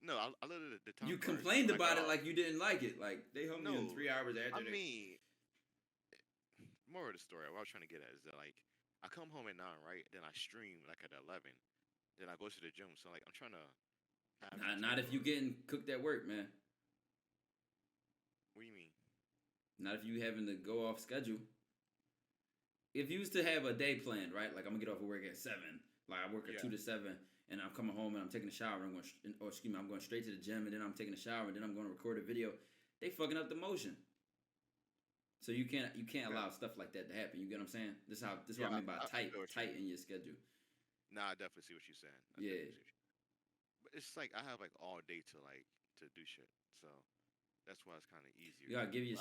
No, I let it at the time. You first. complained I about got it off. like you didn't like it. Like they hung me in No, 3 hours after I that. mean, more of the story. What I was trying to get at is that like I come home at 9, right? Then I stream like at 11. Then I go to the gym. So like I'm trying to have Not if you getting cooked at work, man. What do you mean? Not if you having to go off schedule. If you used to have a day planned, right? Like I'm gonna get off of work at 7. Like I work at 2 to 7, and I'm coming home and I'm taking a shower. I'm going straight to the gym, and then I'm taking a shower, and then I'm going to record a video. They fucking up the motion. So you can't allow stuff like that to happen. You get what I'm saying? This is what I mean by tight in your schedule. Nah, I definitely see what you're saying. Yeah. But it's like I have like all day to do shit. So that's why it's kind of easier. You gotta give you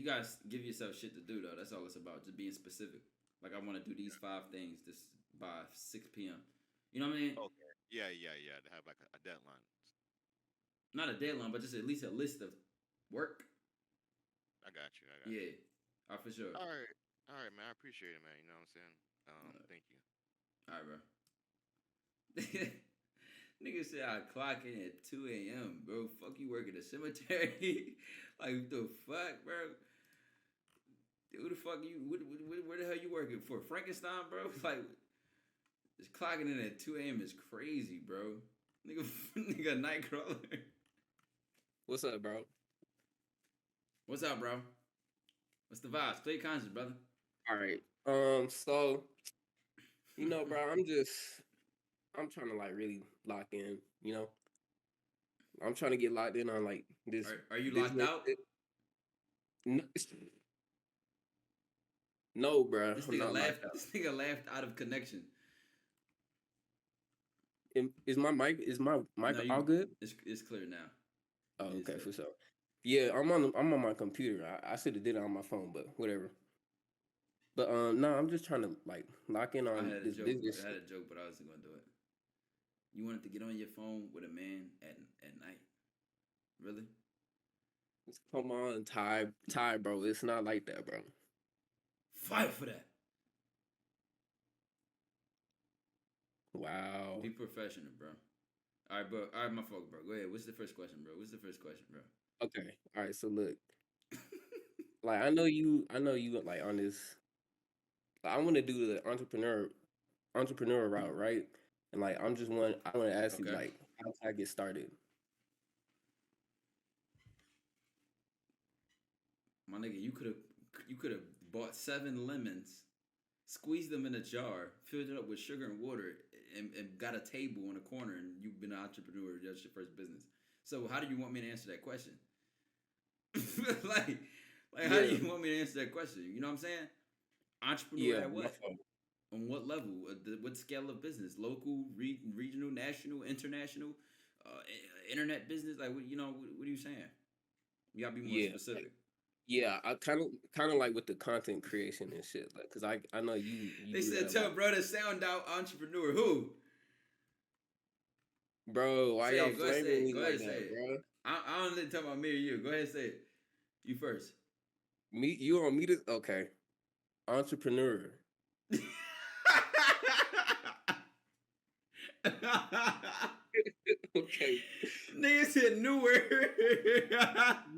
gotta give yourself shit to do though. That's all it's about. Just being specific. Like I want to do these 5 things this by 6 p.m. You know what I mean? Okay. Yeah. To have like a deadline. Not a deadline, but just at least a list of work. I got you. Yeah, for sure. All right, man. I appreciate it, man. You know what I'm saying? Thank you. All right, bro. Nigga said I clock in at 2 a.m., bro. Fuck you work at a cemetery. Like, what the fuck, bro? Who the fuck you? Where the hell you working for? Frankenstein, bro? Like, just clocking in at 2 a.m. is crazy, bro. Nigga, Nightcrawler. What's up, bro? What's up, bro? What's the vibes? Play conscious, brother. All right. So, you know, bro, I'm trying to like really lock in, you know. I'm trying to get locked in on like this. Are you this locked out? No, bro. This I'm nigga not laughed. locked out. This nigga laughed out of connection. Is my mic No, all good? It's clear now. Oh, It is okay, clear. for sure. Yeah, I'm on my computer. I should have did it on my phone, but whatever. But no, I'm just trying to like lock in I on had a this joke. business. I had a joke, but I wasn't gonna do it. You wanted to get on your phone with a man at night? Really? Come on, Ty, bro. It's not like that, bro. Fight for that. Wow. Be professional, bro. All right, bro. All right, my fault, bro. Go ahead. What's the first question, bro? Bro? Okay. All right. So look, like I know you like on this. I want to do the entrepreneur route, right? And like I want to ask you Okay. like how can I get started? My nigga, you could have bought 7 lemons, squeezed them in a jar, filled it up with sugar and water, and got a table in a corner, and you've been an entrepreneur. That's your first business. So how do you want me to answer that question? like how do you want me to answer that question? You know what I'm saying? Entrepreneur at my what? fault. On what level? What scale of business? Local, regional, national, international, internet business? Like, what are you saying? You gotta be more specific. Yeah, I kind of like with the content creation and shit, like, cause I know you. They do said, that, tell like- brother sound out entrepreneur. Who? Bro, why Say y'all it. Go ahead, say flaming it. me Go like ahead, say that, it. bro? I don't let talk about me or you. Go ahead, say it. You first. Me, you want me to? Okay, entrepreneur. Okay, Nigga said newer.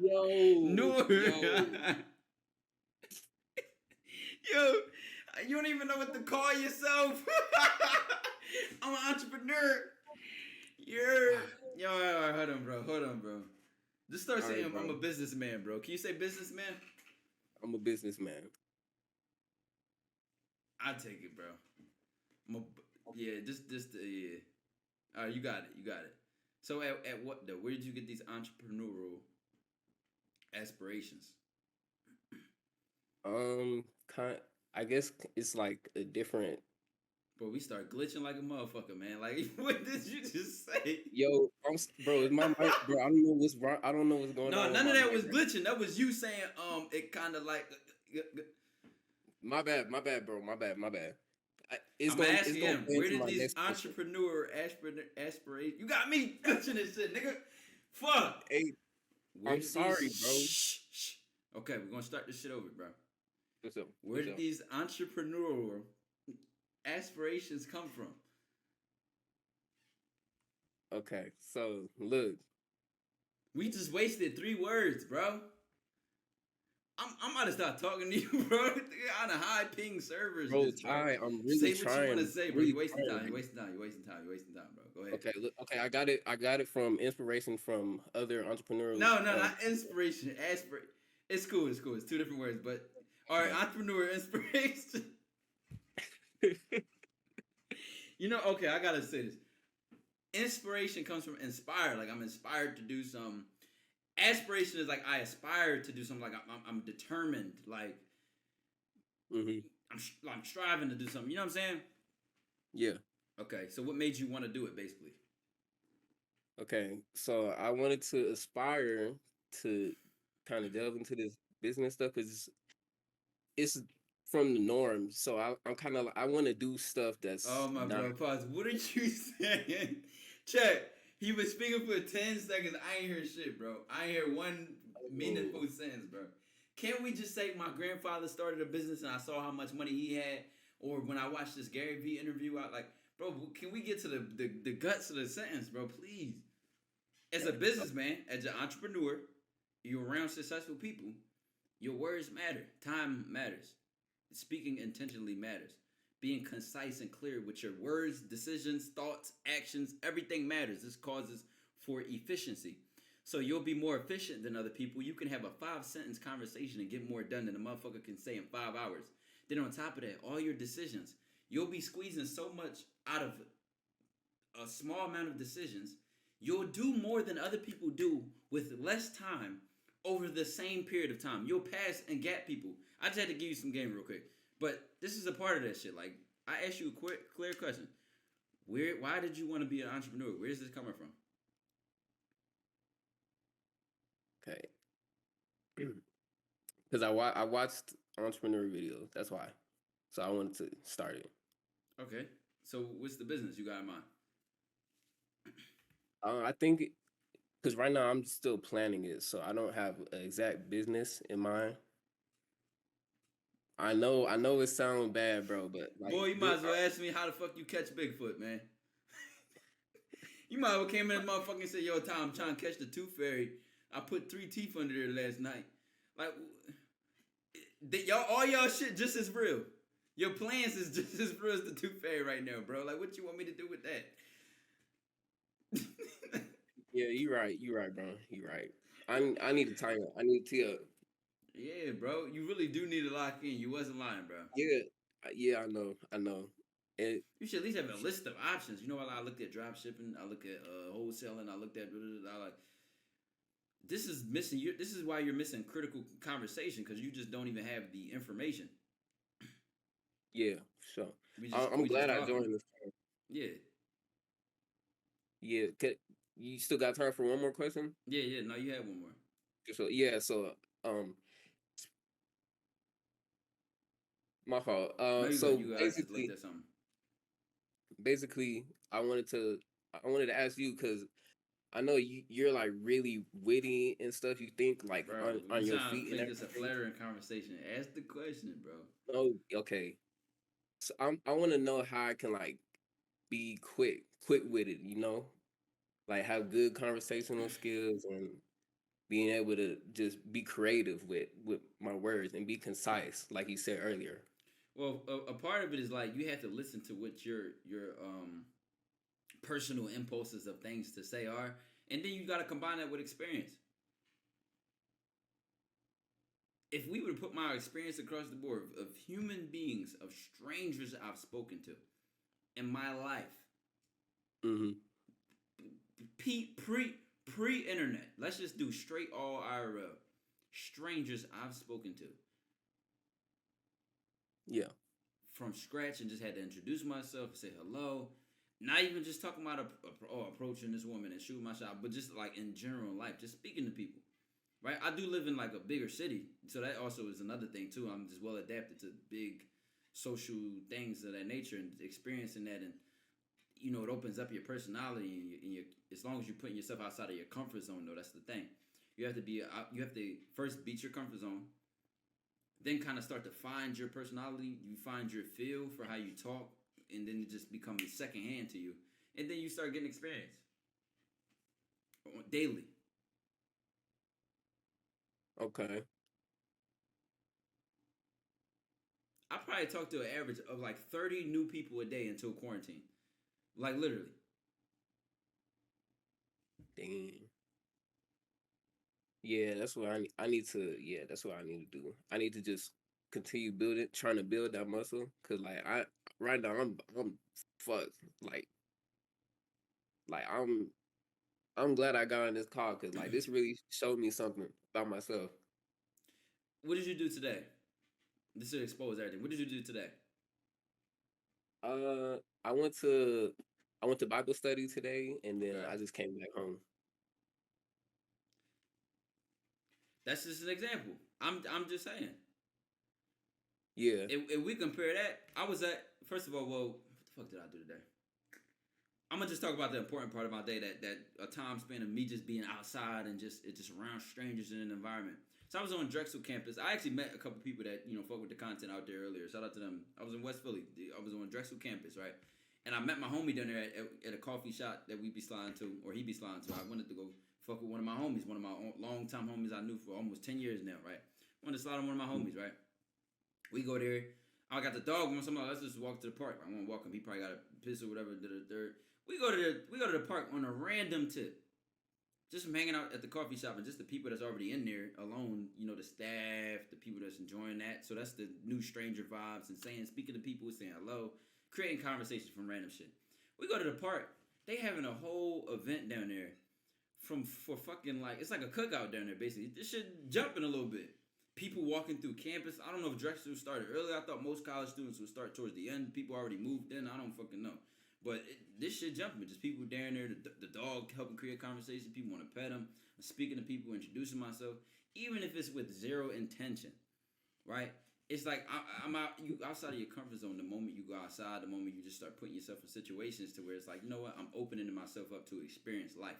yo, Newer. Yo, you don't even know what to call yourself. I'm an entrepreneur. You're yo, hold on, bro. Hold on, bro. Just start All saying right, I'm a bro. businessman, bro. Can you say businessman? I'm a businessman. I take it, bro. Yeah, just yeah. All right, you got it. You got it. So at what though? Where did you get these entrepreneurial aspirations? Kind. I guess it's like a different. Bro, we start glitching like a motherfucker, man. Like, what did you just say? Yo, bro, is my mic, bro? I don't know what's wrong. I don't know what's going No, on. none with of my that was mic right glitching. That was you saying, it kind of like. now. My bad, bro. My bad. I'm asking him, play where into did my these next question. entrepreneur aspirations? You got me glitching this shit, nigga. Fuck. Hey, Where I'm did sorry, these, bro. Shh. Okay, we're gonna start this shit over, bro. What's up? Where What's did up? these entrepreneurial aspirations come from? Okay, so look, We just wasted 3 words, bro. I'm about to start talking to you, bro. On a high ping servers, bro, this, bro. Ty, I'm really Say what you want to trying. say, I'm bro. really You wasting trying time. right You now. wasting time. You wasting time. You wasting time, bro. Go ahead. Okay, look, okay, I got it from inspiration from other entrepreneurs. No, not inspiration. Aspirate. It's cool. It's cool. It's 2 different words, but all right, Okay. entrepreneur inspiration. You know, okay, I gotta say this. Inspiration comes from inspire. Like I'm inspired to do some. Aspiration is like I aspire to do something. Like I'm determined. Like Mhm. I'm striving to do something. You know what I'm saying? Yeah. Okay, so what made you want to do it, basically? Okay, so I wanted to aspire to kind of delve into this business stuff because it's from the norm. So I'm kind of I want to do stuff that's Oh my not. bro, pause. What are you saying? Check. He was speaking for 10 seconds. I ain't hear shit, bro. I ain't hear one meaningful sentence, bro. Can't we just say my grandfather started a business and I saw how much money he had? Or when I watched this Gary Vee interview, I like, bro, can we get to the guts of the sentence, bro? Please. As a businessman, as an entrepreneur, you're around successful people. Your words matter. Time matters. Speaking intentionally matters. Being concise and clear with your words, decisions, thoughts, actions, everything matters. This causes for efficiency. So you'll be more efficient than other people. You can have a 5-sentence conversation and get more done than a motherfucker can say in 5 hours. Then on top of that, all your decisions, you'll be squeezing so much out of a small amount of decisions. You'll do more than other people do with less time over the same period of time. You'll pass and gap people. I just had to give you some game real quick. But this is a part of that shit. Like, I asked you a quick, clear question. Why did you want to be an entrepreneur? Where is this coming from? Okay. Because I watched entrepreneur videos. That's why. So I wanted to start it. Okay. So what's the business you got in mind? I think because right now I'm still planning it, so I don't have an exact business in mind. I know it sounds bad, bro, but like, Boy, you might as well ask me how the fuck you catch Bigfoot, man. You might as well came in this motherfucker and said, yo, Tom, I'm trying to catch the tooth fairy. I put 3 teeth under there last night. Like, y'all, all y'all shit just as real. Your plans is just as real as the tooth fairy right now, bro. Like, what you want me to do with that? Yeah, you're right, bro. You're right. I need to time it. I need to. Yeah, bro. You really do need to lock in. You wasn't lying, bro. Yeah, I know. You should at least have a list of options. You know, I looked at drop shipping, I looked at wholesaling, I looked at I like. This is missing. This is why you're missing critical conversation because you just don't even have the information. Yeah, sure. I'm We glad just I talking. joined this. Yeah. Yeah, you still got time for one more question? Yeah. No, you had one more. So my fault. No, So you got. I just looked at something. basically, I wanted to I wanted to ask you because I know you're like really witty and stuff. You think like Bro, on we your trying to feet and make this a everything. flattering conversation. Ask the question, bro. Oh, okay. So I want to know how I can like be quick witted. You know, like have good conversational skills and being able to just be creative with my words and be concise, like you said earlier. Well, a part of it is like you have to listen to what your personal impulses of things to say are, and then you got to combine that with experience. If we were to put my experience across the board of human beings, of strangers I've spoken to in my life, Mm-hmm. pre internet, let's just do straight all IRL. Strangers I've spoken to Yeah. from scratch and just had to introduce myself and say hello. Not even just talking about approaching this woman and shooting my shot, but just like in general life, just speaking to people. Right? I do live in like a bigger city, so that also is another thing too. I'm just well adapted to big social things of that nature and experiencing that, and it opens up your personality and your as long as you're putting yourself outside of your comfort zone, though. That's the thing. You have to first beat your comfort zone, then kind of start to find your personality. You find your feel for how you talk, and then it just becomes secondhand to you, and then you start getting experience daily. Okay. I probably talk to an average of like 30 new people a day until quarantine. Like literally. Dang. Yeah, that's what I need to. Yeah, that's what I need to do. I need to just continue building, trying to build that muscle. Cause like I right now I'm fucked. Like I'm glad I got on this call because like this really showed me something about myself. What did you do today? This will expose everything. What did you do today? Uh, I went to I went to Bible study today, and then Okay. I just came back home. That's just an example. I'm just saying. Yeah. If we compare that, I was at first of all, well, what the fuck did I do today? I'm gonna just talk about the important part of my day, that a time spent of me just being outside and just around strangers in an environment. So I was on Drexel campus. I actually met a couple people that fuck with the content out there earlier. Shout out to them. I was in West Philly. I was on Drexel campus, right? And I met my homie down there at a coffee shop that we be sliding to, or he be sliding to. I wanted to go fuck with one of my homies, one of my long-time homies I knew for almost 10 years now, right? I wanted to slide on one of my homies, right? We go there. I got the dog with somebody. Let's just walk to the park. I want to walk him. He probably got a piss or whatever. We go to the park on a random tip. Just from hanging out at the coffee shop and just the people that's already in there alone, the staff, the people that's enjoying that. So that's the new stranger vibes and speaking to people, saying hello, creating conversations from random shit. We go to the park. They having a whole event down there for fucking like, it's like a cookout down there basically. This shit jumping a little bit. People walking through campus. I don't know if Drexel started early. I thought most college students would start towards the end. People already moved in. I don't fucking know. But this shit jumping. Just people down there, the dog helping create conversation. People want to pet him. I'm speaking to people, introducing myself. Even if it's with zero intention, right? It's like I'm out. You outside of your comfort zone. The moment you go outside, the moment you just start putting yourself in situations to where it's like, you know what? I'm opening myself up to experience life.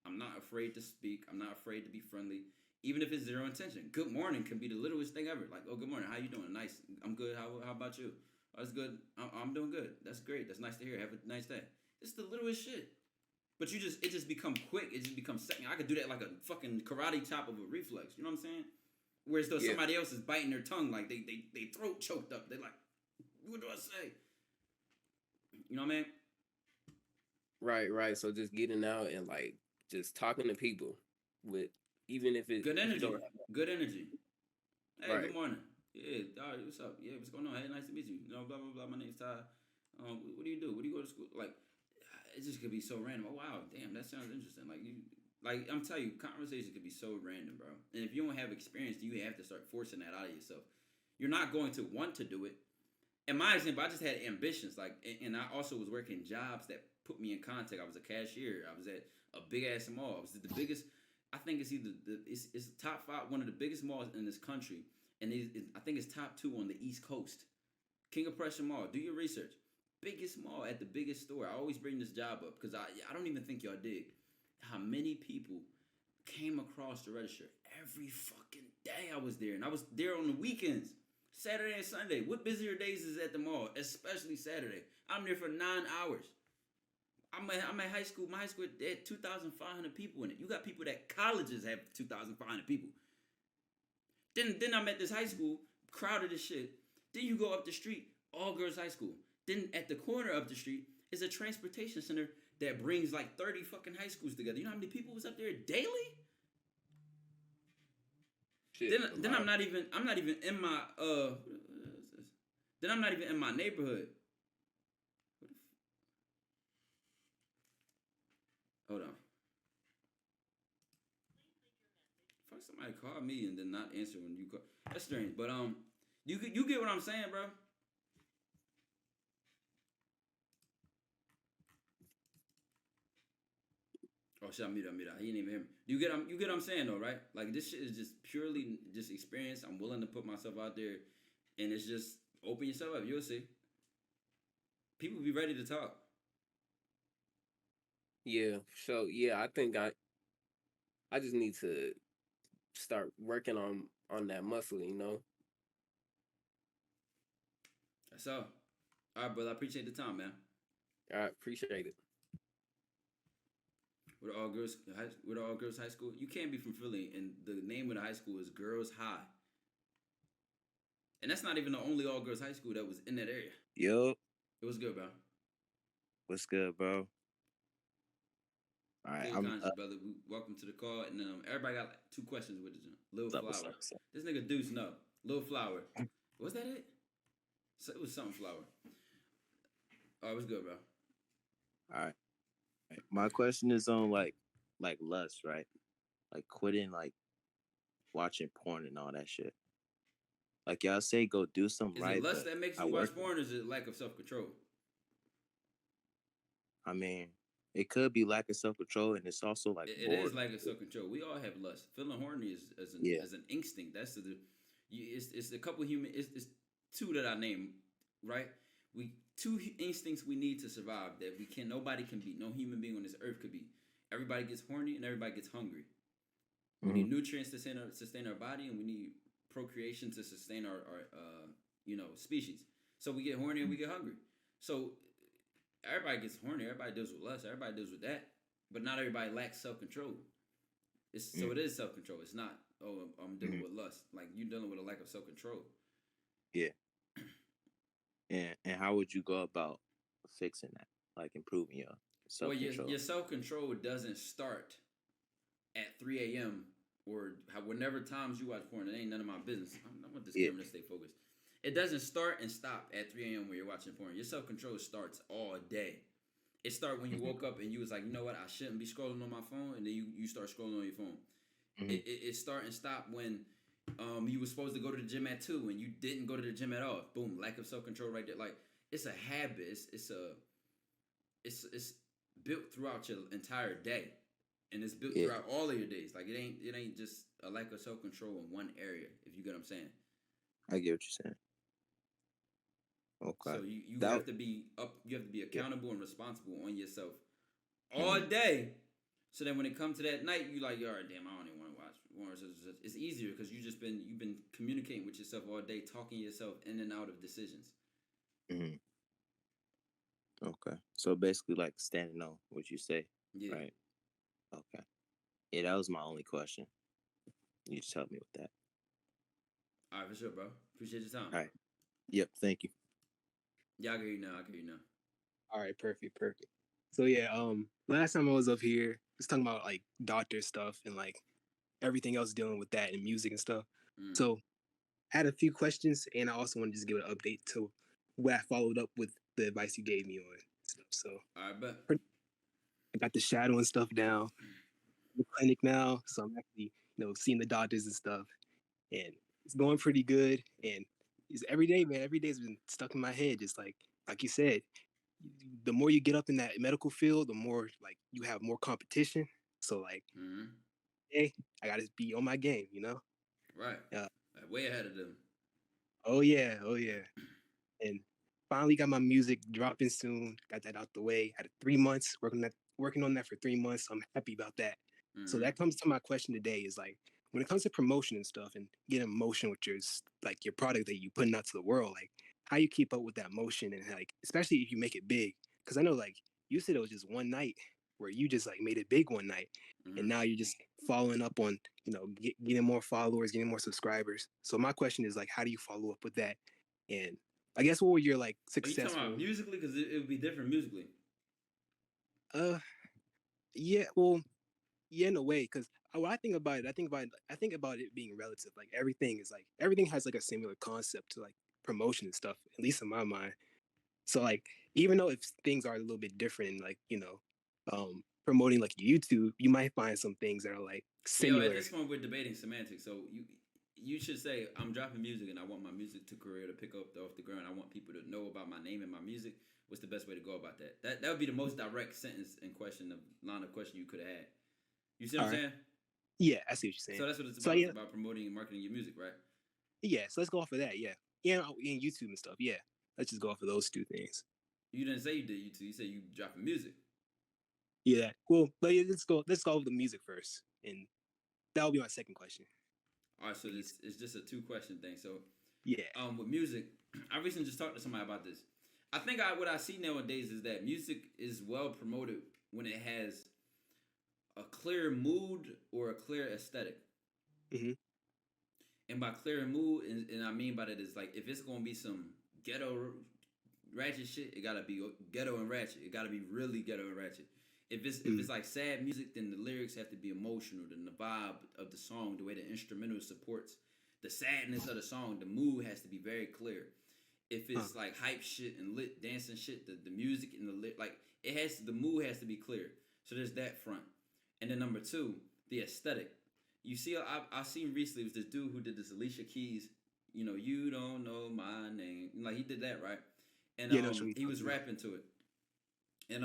I'm not afraid to speak. I'm not afraid to be friendly. Even if it's zero intention. Good morning can be the littlest thing ever. Like, oh, good morning. How you doing? Nice. I'm good. How about you? Oh, that's good. I'm doing good. That's great. That's nice to hear. Have a nice day. It's the littlest shit. But it just become quick. It just becomes second. I could do that like a fucking karate chop of a reflex. You know what I'm saying? Whereas though somebody else is biting their tongue, like they throat choked up. They're like, what do I say? You know what I mean? Right. So just getting out and like just talking to people with even if it Good energy. Good energy. Hey, Right. good morning. Yeah, all right, what's up? Yeah, what's going on? Hey, nice to meet you. Blah blah blah. My name's Ty. What do you do? What do you go to school? Like, it just could be so random. Oh wow, damn, that sounds interesting. Like I'm telling you, conversations could be so random, bro. And if you don't have experience, you have to start forcing that out of yourself. You're not going to want to do it. In my example, I just had ambitions, and I also was working jobs that put me in contact. I was a cashier. I was at a big ass mall. I was at the biggest. I think it's either it's top 5, one of the biggest malls in this country, and I think it's top 2 on the East Coast. King of Prussia Mall. Do your research. biggest mall at the biggest store. I always bring this job up because I don't even think y'all dig how many people came across the register every fucking day. I was there, and I was there on the weekends, Saturday and Sunday. What busier days is at the mall, especially Saturday? I'm there for 9 hours. I'm at high school. My high school had 2,500 people in it. You got people that colleges have 2,500 people. Then I'm at this high school, crowded as shit. Then you go up the street, all girls high school. Then at the corner of the street is a transportation center that brings like 30 fucking high schools together. You know how many people was up there daily? Shit, Then I'm not even in my then I'm not even in my neighborhood. Hold on. Fuck, somebody called me and then not answer when you call. That's strange. But you get what I'm saying, bro? Oh shit, mute up. He didn't even hear me. You get what I'm saying though, right? Like this shit is just purely just experience. I'm willing to put myself out there, and it's just open yourself up. You'll see. People be ready to talk. Yeah, so yeah, I think I just need to start working on that muscle, you know. That's all. All right, brother. I appreciate the time, man. I appreciate it. With all girls high school. You can't be from Philly, and the name of the high school is Girls High. And that's not even the only all girls high school that was in that area. Yo, It was good, bro. what's good, bro? All right, Good I'm conscious, brother. Welcome to the call. And everybody got like 2 questions with it. Lil Flower. what's up? This nigga Deuce no. Lil Flower. Was that it? So it was something Flower. Oh, it was good, bro. All right. My question is on like lust, right? Like quitting like watching porn and all that shit. Like y'all say, go do something Is right. it lust but that makes I you watch work- porn, or is it lack of self-control? I mean, it could be lack of self control, and it's also like It is lack of self-control. We all have lust. Feeling horny is an instinct. That's it's a couple human. It's 2 that I name, right? We 2 instincts we need to survive that nobody can beat. No human being on this earth could beat. Everybody gets horny and everybody gets hungry. We need nutrients to sustain our body, and we need procreation to sustain our species. So we get horny and we get hungry. So everybody gets horny. Everybody deals with lust. Everybody deals with that. But not everybody lacks self-control. So it is self-control. It's not, I'm dealing with lust. Like, you're dealing with a lack of self-control. Yeah. And how would you go about fixing that? Like improving your self control? Well, your self-control doesn't start at 3 a.m. or whenever times you watch porn. It ain't none of my business. I want this camera to stay focused. It doesn't start and stop at 3 a.m. when you're watching porn. Your self-control starts all day. It started when you woke up and you was like, you know what, I shouldn't be scrolling on my phone, and then you start scrolling on your phone. It start and stop when you were supposed to go to the gym at 2 and you didn't go to the gym at all. Boom, lack of self-control right there. Like, it's a habit. It's built throughout your entire day, and it's built throughout all of your days. Like, it ain't just a lack of self-control in one area, if you get what I'm saying. I get what you're saying. Okay. So you have to be you have to be accountable and responsible on yourself all day. So then when it comes to that night, you like, all right, damn, I don't even want to watch. It's easier because you've been communicating with yourself all day, talking yourself in and out of decisions. Okay. So basically like standing on what you say. Yeah. Right. Okay. Yeah, that was my only question. You just helped me with that. All right, for sure, bro. Appreciate your time. All right. Yep. Thank you. Yeah, I can hear you now. All right, perfect. So yeah, last time I was up here, I was talking about like doctor stuff and like everything else dealing with that and music and stuff. So I had a few questions, and I also want to just give an update to what I followed up with the advice you gave me on stuff. So all right, bet. I got the shadow and stuff down. The clinic now, so I'm actually seeing the doctors and stuff, and it's going pretty good. And it's every day, man. Every day's been stuck in my head, just like you said. The more you get up in that medical field, the more like you have more competition. So like, hey, I gotta be on my game, Right. Way ahead of them. Oh yeah. And finally got my music dropping soon. Got that out the way. Had 3 months working on that for 3 months. So I'm happy about that. So Mhm. that comes to my question today is like when it comes to promotion and stuff and getting motion with like your product that you putting out to the world, like how you keep up with that motion and like especially if you make it big. Because I know like you said it was just one night where you just like made it big one night, and Mhm. now you're just following up on getting more followers, getting more subscribers. So my question is like, how do you follow up with that? And I guess what were your like Are you talking about successful? musically? Because it would be different musically. Uh, yeah, well, yeah, in a way, because when I think about it, I think about it being relative. Like everything has like a similar concept to like promotion and stuff, at least in my mind. So like even though if things are a little bit different, like promoting like YouTube, you might find some things that are like Yo, at similar. this point, we're debating semantics. So you should say, I'm dropping music and I want my music to career to pick up off the ground. I want people to know about my name and my music. What's the best way to go about that? That would be the most direct sentence and line of question you could have had. You see what I'm All right. saying? Yeah, I see what you're saying. So that's what it's So about. yeah, It's about promoting and marketing your music, right? yeah. So let's go off of that. Yeah, yeah, in YouTube and stuff. Yeah, let's just go off of those two things. You didn't say you did YouTube. You said you dropping music. Yeah. Well, but yeah, let's go with the music first, and that'll be my second question. All right, so this is just a 2-question thing. So Yeah. with music, I recently just talked to somebody about this. I think what I see nowadays is that music is well promoted when it has a clear mood or a clear aesthetic. Mhm. And by clear mood, and I mean by that is like if it's gonna be some ghetto ratchet shit, it gotta be ghetto and ratchet. It gotta be really ghetto and ratchet. If it's like sad music, then the lyrics have to be emotional. Then the vibe of the song, the way the instrumental supports the sadness of the song, the mood has to be very clear. If it's like hype shit and lit dancing shit, the music and the mood has to be clear. So there's that front. And then number 2, the aesthetic. You see, I seen recently it was this dude who did this Alicia Keys, you don't know my name. Like he did that, right? And Yeah, that's what he was rapping to it. And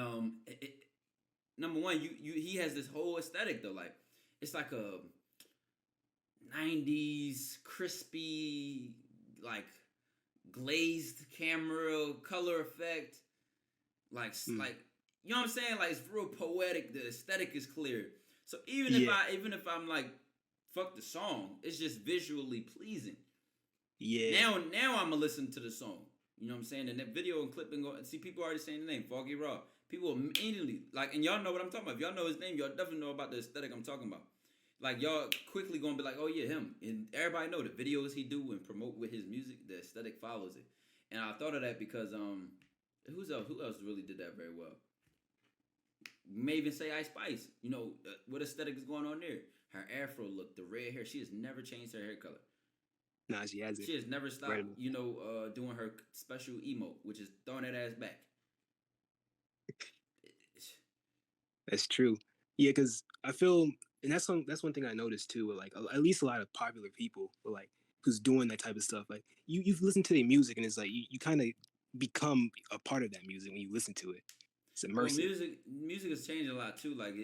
number 1, he has this whole aesthetic though. Like it's like a 90s crispy, like glazed camera color effect, like you know what I'm saying? Like it's real poetic. The aesthetic is clear. So even if I'm like fuck the song, it's just visually pleasing. Yeah. Now I'm gonna listen to the song. You know what I'm saying? And that video and clip and go see people already saying the name Foggy Raw. People immediately and y'all know what I'm talking about. If y'all know his name, y'all definitely know about the aesthetic I'm talking about. Like y'all quickly gonna be like, oh yeah, him. And everybody know the videos he do and promote with his music, the aesthetic follows it. And I thought of that because who else really did that very well? You may even say Ice Spice. What aesthetic is going on there? Her afro look, the red hair. She has never changed her hair color. Nah, she hasn't. She has never stopped, Right. doing her special emote, which is throwing that ass back. That's true. Yeah, because I feel, and that's one thing I noticed too. With like at least a lot of popular people, like who's doing that type of stuff. Like you've listened to their music, and it's like you kind of become a part of that music when you listen to it. It's immersive. Well, music has changed a lot too. Like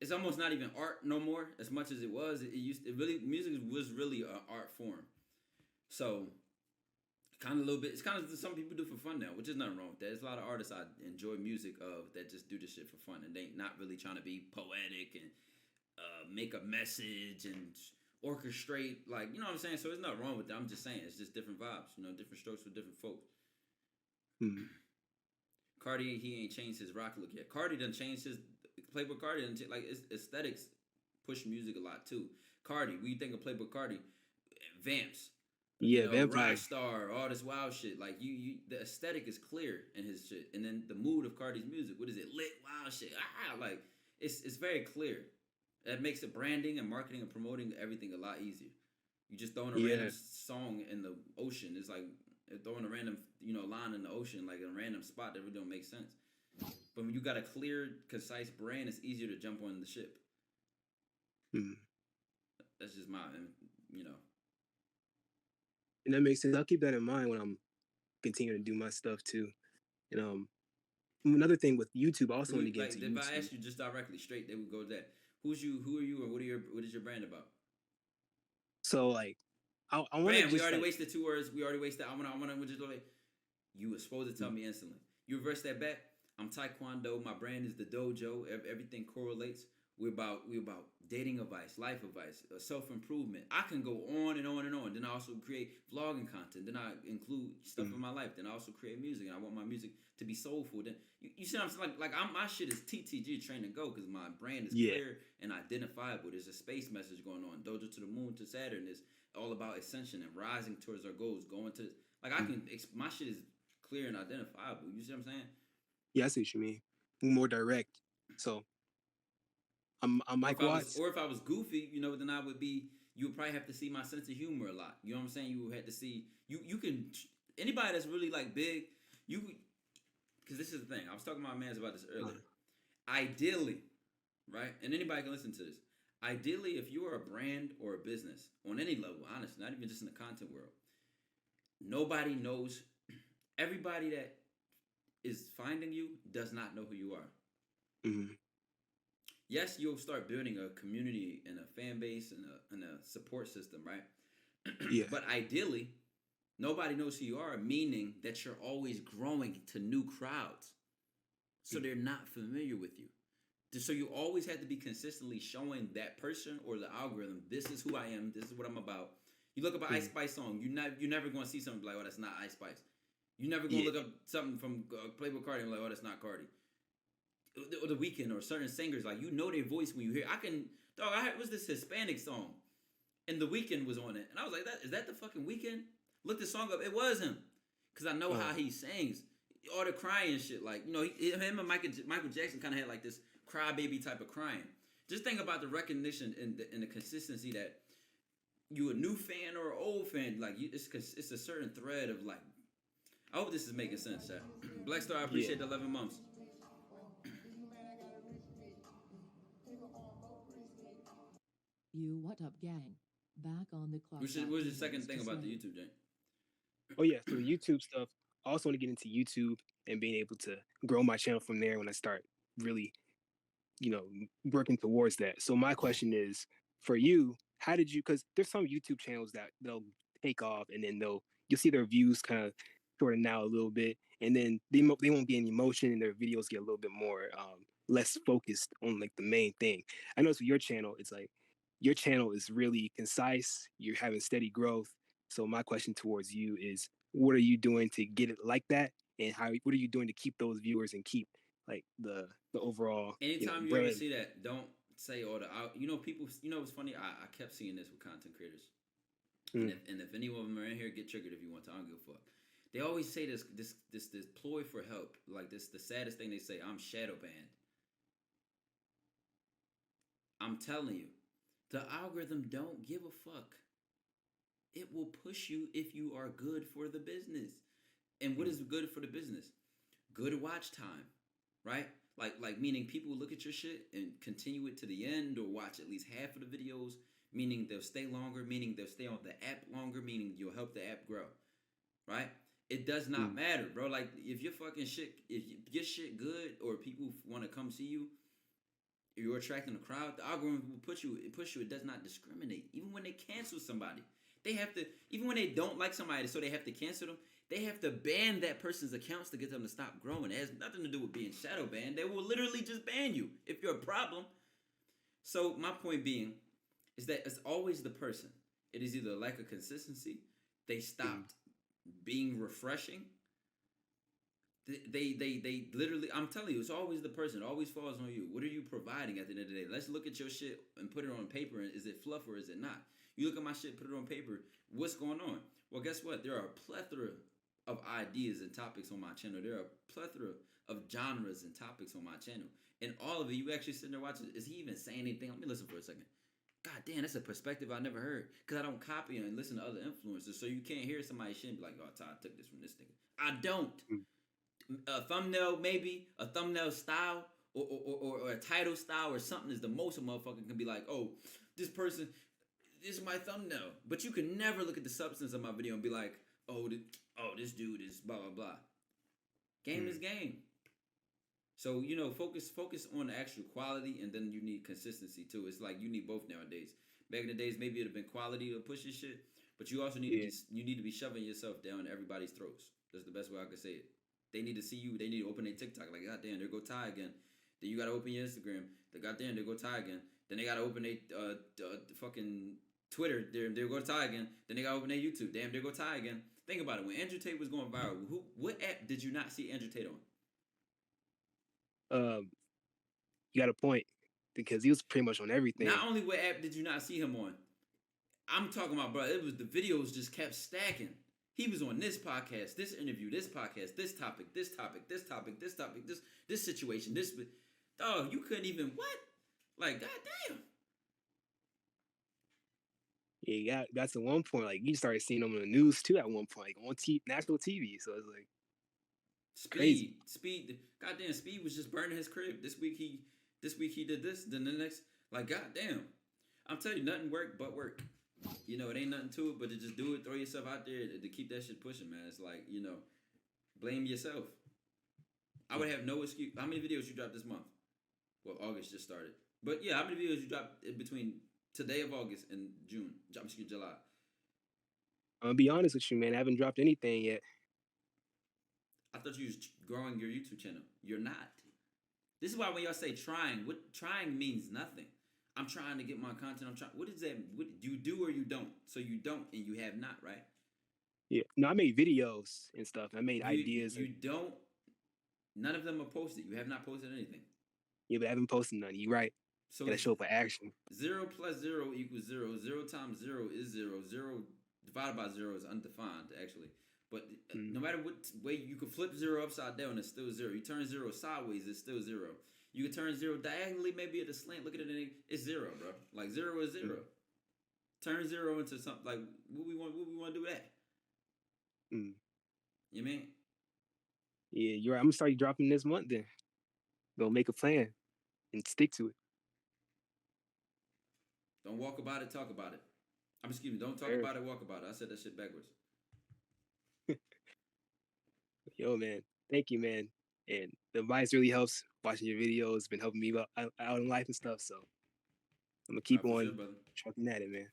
it's almost not even art no more as much as it was. Music was really an art form. So kind of a little bit. It's kind of some people do for fun now, which is nothing wrong with that. There's a lot of artists I enjoy music of that just do this shit for fun and they not really trying to be poetic and make a message and orchestrate, like, you know what I'm saying. So there's nothing wrong with that. I'm just saying it's just different vibes, different strokes for different folks. Cardi, he ain't changed his rock look yet. Cardi done changed his Playboy Cardi done like his aesthetics push music a lot too. Cardi, when you think of Playboy Cardi, Vamps, Vampire Rockstar, all this wild shit. Like the aesthetic is clear in his shit, and then the mood of Cardi's music. What is it? Lit, wild shit. Like it's very clear. That makes it branding and marketing and promoting everything a lot easier. You just throwing a random song in the ocean. It's like throwing a random line in the ocean, like in a random spot that really don't make sense. But when you got a clear, concise brand, it's easier to jump on the ship. That's just And that makes sense. I'll keep that in mind when I'm continuing to do my stuff too. And another thing with YouTube, I also want to get into if YouTube. I asked you just directly straight, they would go to that. Who are you, and what is your brand about? So like, I want to Bam, we just already like, wasted 2 words. We already wasted. I wanna just like, you were supposed to tell me instantly. You reverse that back. I'm TyKwonDoe. My brand is the DOJO. Everything correlates. We about dating advice, life advice, self improvement. I can go on and on and on. Then I also create vlogging content. Then I include stuff in my life. Then I also create music, and I want my music to be soulful. Then you see what I'm saying? Like my shit is TTG train to go because my brand is Yeah. clear and identifiable. There's a space message going on. Dojo to the moon to Saturn is all about ascension and rising towards our goals. Going to like I can my shit is clear and identifiable. You see what I'm saying? yeah, I see what you mean. More direct. So I'm Mike Watts. Or if I was goofy, you know, then I would be. You would probably have to see my sense of humor a lot. You know what I'm saying? You would have to see you can anybody that's really like big. Because this is the thing. I was talking to my mans about this earlier. Ideally, right? And anybody can listen to this. Ideally, if you are a brand or a business on any level, honestly, not even just in the content world, nobody knows. Everybody that is finding you does not know who you are. Mm-hmm. Yes, you'll start building a community and a fan base and a support system, right? Yeah. But ideally, nobody knows who you are, meaning that you're always growing to new crowds. So they're not familiar with you. So you always have to be consistently showing that person or the algorithm, this is who I am, this is what I'm about. You look up an Ice Spice song, you're never going to see something like, oh, that's not Ice Spice. You're never going to look up something from Playboy Cardi and be like, oh, that's not Cardi. Or The Weeknd or certain singers, like, you know their voice when you hear. I heard, was this Hispanic song, and The Weeknd was on it, and I was like, is that the fucking Weeknd? Look the song up, it was him, because I know how he sings, all the crying shit, like, you know, him and Michael Jackson kind of had like this crybaby type of crying. Just think about the recognition and the consistency that you a new fan or an old fan, like, it's a certain thread of like. I hope this is making sense, chat. Black Star, I appreciate the 11 months. What up, gang? Back on the clock. What was your second thing about the YouTube, Jane? Oh yeah, so the YouTube stuff. I also want to get into YouTube and being able to grow my channel from there when I start really, working towards that. So my question is, for you, how did you? Because there's some YouTube channels that they'll take off and then you'll see their views kind of shorten out a little bit, and then they won't get any emotion and their videos get a little bit more less focused on like the main thing. I noticed with your channel, it's like your channel is really concise. You're having steady growth. So my question towards you is, what are you doing to get it like that? And what are you doing to keep those viewers and keep like the overall Anytime you brand? ever see that, don't say all the people. You know what's funny? I kept seeing this with content creators, and if any of them are in here, get triggered if you want to. I don't give a fuck. They always say this ploy for help, like this. The saddest thing they say, I'm shadow banned. I'm telling you, the algorithm don't give a fuck. It will push you if you are good for the business. And what is good for the business? Good watch time, right? Like meaning people look at your shit and continue it to the end or watch at least half of the videos, meaning they'll stay longer, meaning they'll stay on the app longer, meaning you'll help the app grow, right? It does not matter, bro. Like if your fucking shit, if your shit good or people want to come see you, you're attracting a crowd, the algorithm will push you. It does not discriminate. Even when they cancel somebody, they have to. Even when they don't like somebody, so they have to cancel them. They have to ban that person's accounts to get them to stop growing. It has nothing to do with being shadow banned. They will literally just ban you if you're a problem. So my point being is that it's always the person. It is either lack of consistency. They stopped being refreshing. They literally, I'm telling you, it's always the person. It always falls on you. What are you providing at the end of the day? Let's look at your shit and put it on paper. Is it fluff or is it not? You look at my shit, put it on paper. What's going on? Well, guess what? There are a plethora of ideas and topics on my channel. There are a plethora of genres and topics on my channel. And all of it, you actually sitting there watching, is he even saying anything? Let me listen for a second. God damn, that's a perspective I never heard. Because I don't copy and listen to other influencers. So you can't hear somebody shit and be like, oh, Todd took this from this nigga. I don't. A thumbnail, maybe, a thumbnail style, or a title style or something is the most a motherfucker can be like, oh, this person, this is my thumbnail. But you can never look at the substance of my video and be like, oh, this dude is blah, blah, blah. Game is game. So focus on the actual quality, and then you need consistency too. It's like you need both nowadays. Back in the days, maybe it'd have been quality to push your shit, but you also need to be shoving yourself down everybody's throats. That's the best way I could say it. They need to see you. They need to open their TikTok. Like, goddamn, there go Ty again. Then you gotta open your Instagram. Goddamn, there go Ty again. Then they gotta open their fucking Twitter. There go Ty again. Then they gotta open their YouTube. Damn, there go Ty again. Think about it. When Andrew Tate was going viral, what app did you not see Andrew Tate on? You got a point because he was pretty much on everything. Not only what app did you not see him on, I'm talking about, bro. It was the videos just kept stacking. He was on this podcast, this interview, this podcast, this topic, this topic, this topic, this topic, this situation, this. Dog, you couldn't even what? Like, goddamn. Yeah, that's at one point. Like, you started seeing him on the news too. At one point, like on national TV. So it's like Speed. Goddamn, Speed was just burning his crib. This week he did this. Then the next, like, goddamn. I'm telling you, nothing worked but work. It ain't nothing to it but to just do it, throw yourself out there to keep that shit pushing, man. It's like, blame yourself. I would have no excuse. How many videos you dropped this month? Well, August just started. But yeah, how many videos you dropped in between today of August and July? I'm gonna be honest with you, man. I haven't dropped anything yet. I thought you was growing your YouTube channel. You're not. This is why when y'all say trying, what trying means nothing. I'm trying to get my content. What is that? What you do or you don't? So you don't and you have not, right? Yeah. No, I made videos and stuff. I made ideas. You don't. None of them are posted. You have not posted anything. Yeah, but I haven't posted none. You're right. So gotta show up for action. 0 plus 0 equals 0. 0 times 0 is 0. 0 divided by 0 is undefined, actually. But no matter what way you can flip 0 upside down, it's still 0. You turn 0 sideways, it's still 0. You can turn 0 diagonally, maybe at a slant. Look at it, it's 0, bro. Like 0 is 0. Turn 0 into something like what we want to do with that. You mean? Yeah, you're right. I'm gonna start dropping this month then. Gonna make a plan and stick to it. Don't walk about it, talk about it. Excuse me, don't talk about it, walk about it. I said that shit backwards. Yo, man. Thank you, man. And the advice really helps. Watching your videos has been helping me out in life and stuff. So I'm gonna keep on trucking at it, man.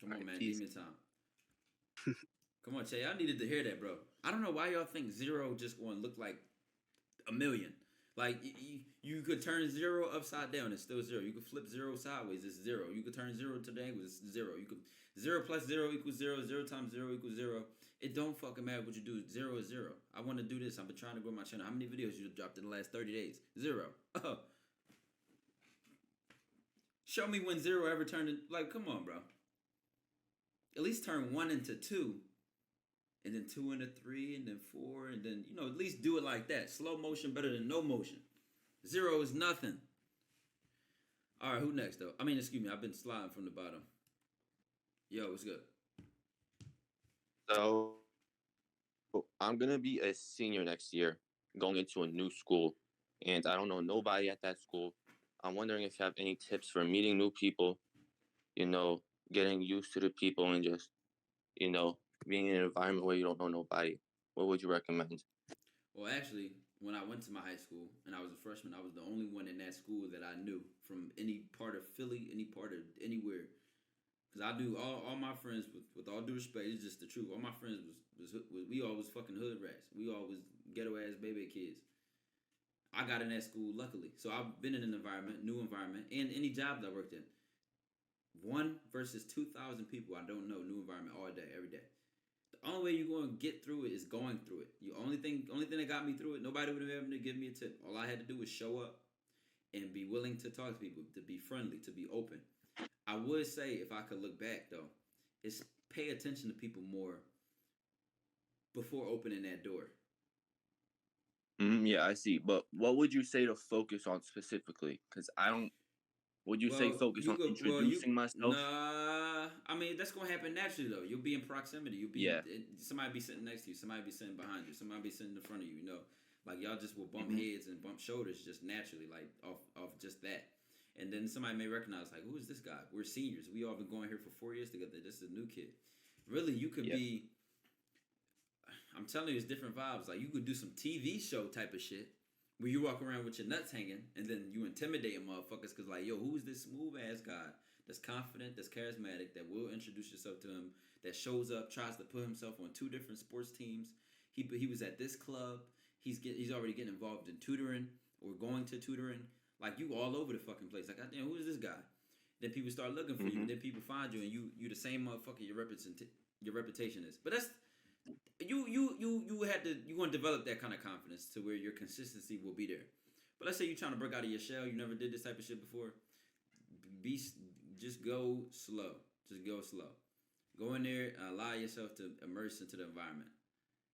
Come on, man. Give me time. Come on, Che. I needed to hear that, bro. I don't know why y'all think 0 just going to look like a million. Like, you could turn 0 upside down, it's still 0. You could flip 0 sideways, it's 0. You could turn 0 to the angle, it's 0. You could 0 plus 0 equals 0. 0 times 0 equals 0. It don't fucking matter what you do. 0 is 0. I want to do this. I've been trying to grow my channel. How many videos you dropped in the last 30 days? 0. Oh. Show me when 0 ever turned in. Like, come on, bro. At least turn 1 into 2. And then 2 into 3. And then 4. And then, at least do it like that. Slow motion better than no motion. 0 is nothing. All right, who next, though? Excuse me. I've been sliding from the bottom. Yo, what's good? So I'm going to be a senior next year, going into a new school, and I don't know nobody at that school. I'm wondering if you have any tips for meeting new people, getting used to the people and just, being in an environment where you don't know nobody. What would you recommend? Well, actually, when I went to my high school and I was a freshman, I was the only one in that school that I knew from any part of Philly, any part of anywhere. Because I do all my friends, with all due respect, it's just the truth. All my friends was we all was fucking hood rats. We all was ghetto ass baby kids. I got in that school luckily, so I've been in an environment, new environment, and any jobs I worked in. 1 versus 2,000 people I don't know, new environment all day, every day. The only way you're going to get through it is going through it. The only thing that got me through it, nobody would have been able to give me a tip. All I had to do was show up and be willing to talk to people, to be friendly, to be open. I would say, if I could look back, though, is pay attention to people more before opening that door. Yeah, I see. But what would you say to focus on specifically? Because would you say focus on introducing myself? Nah, that's going to happen naturally, though. You'll be in proximity. Somebody be sitting next to you. Somebody be sitting behind you. Somebody be sitting in front of you, Like, y'all just will bump heads and bump shoulders just naturally, like, off just that. And then somebody may recognize, like, who is this guy? We're seniors. We all been going here for 4 years together. This is a new kid. Really, you could be, I'm telling you, it's different vibes. Like, you could do some TV show type of shit. where you walk around with your nuts hanging and then you intimidating motherfuckers because like, yo, who's this smooth ass guy that's confident, that's charismatic, that will introduce yourself to him, that shows up, tries to put himself on 2 different sports teams. He was at this club. He's already getting involved in tutoring or going to tutoring. Like you all over the fucking place. Like, goddamn, who is this guy? Then people start looking for you. And then people find you, and you the same motherfucker your reputation is. But that's you gonna develop that kind of confidence to where your consistency will be there. But let's say you're trying to break out of your shell. You never did this type of shit before. Just go slow. Just go slow. Go in there and allow yourself to immerse into the environment.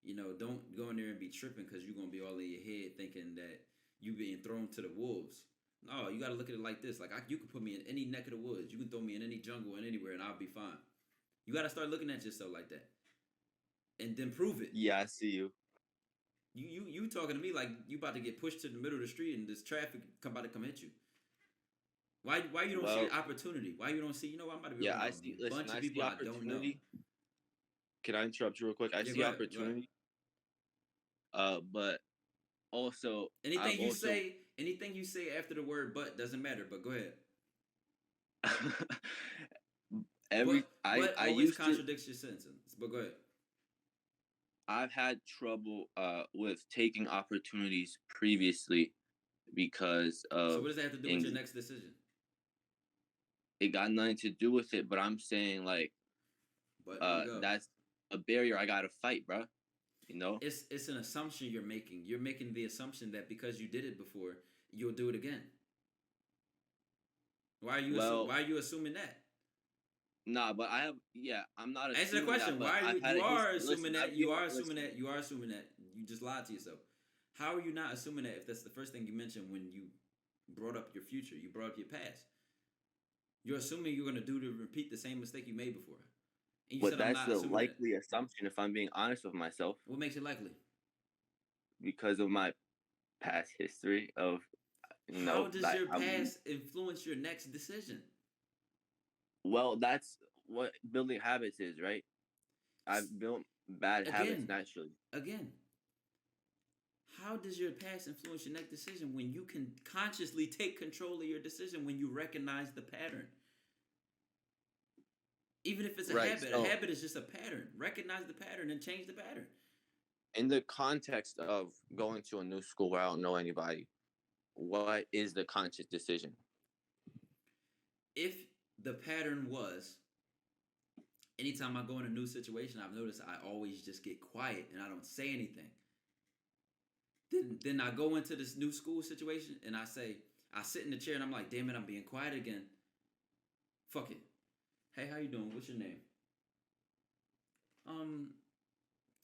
You know, don't go in there and be tripping because you're gonna be all in your head thinking that you being thrown to the wolves. No, you gotta look at it like this. Like you can put me in any neck of the woods. You can throw me in any jungle and anywhere, and I'll be fine. You gotta start looking at yourself like that, and then prove it. Yeah, I see you. You talking to me like you about to get pushed to the middle of the street and this traffic about to come hit you. Why you don't see an opportunity? Why you don't see? You know, I'm about to be I see. a bunch of people I don't know. Can I interrupt you real quick? I see opportunity. But also anything you say after the word "but" doesn't matter. But go ahead. I always contradicts your sentence. But go ahead. I've had trouble with taking opportunities previously because of. So what does that have to do with your next decision? It got nothing to do with it, but I'm saying like, that's a barrier I gotta fight, bro. You know, it's an assumption you're making. You're making the assumption that because you did it before, you'll do it again. Why are you assuming that? Nah, but I'm not. Answer the question. You are assuming that. You are assuming that. You just lied to yourself. How are you not assuming that if that's the first thing you mentioned when you brought up your future? You brought up your past. You're assuming you're going to repeat the same mistake you made before. And you but that's the likely assumption if I'm being honest with myself. What makes it likely? Because of my past history of, How does your past influence your next decision? Well, that's what building habits is, right? I've built bad habits naturally. Again, how does your past influence your next decision when you can consciously take control of your decision when you recognize the pattern? Even if it's a habit, a habit is just a pattern. Recognize the pattern and change the pattern. In the context of going to a new school where I don't know anybody, what is the conscious decision? If the pattern was, anytime I go in a new situation, I've noticed I always just get quiet and I don't say anything. Then I go into this new school situation and I sit in the chair and I'm like, damn it, I'm being quiet again. Fuck it. Hey, how you doing? What's your name?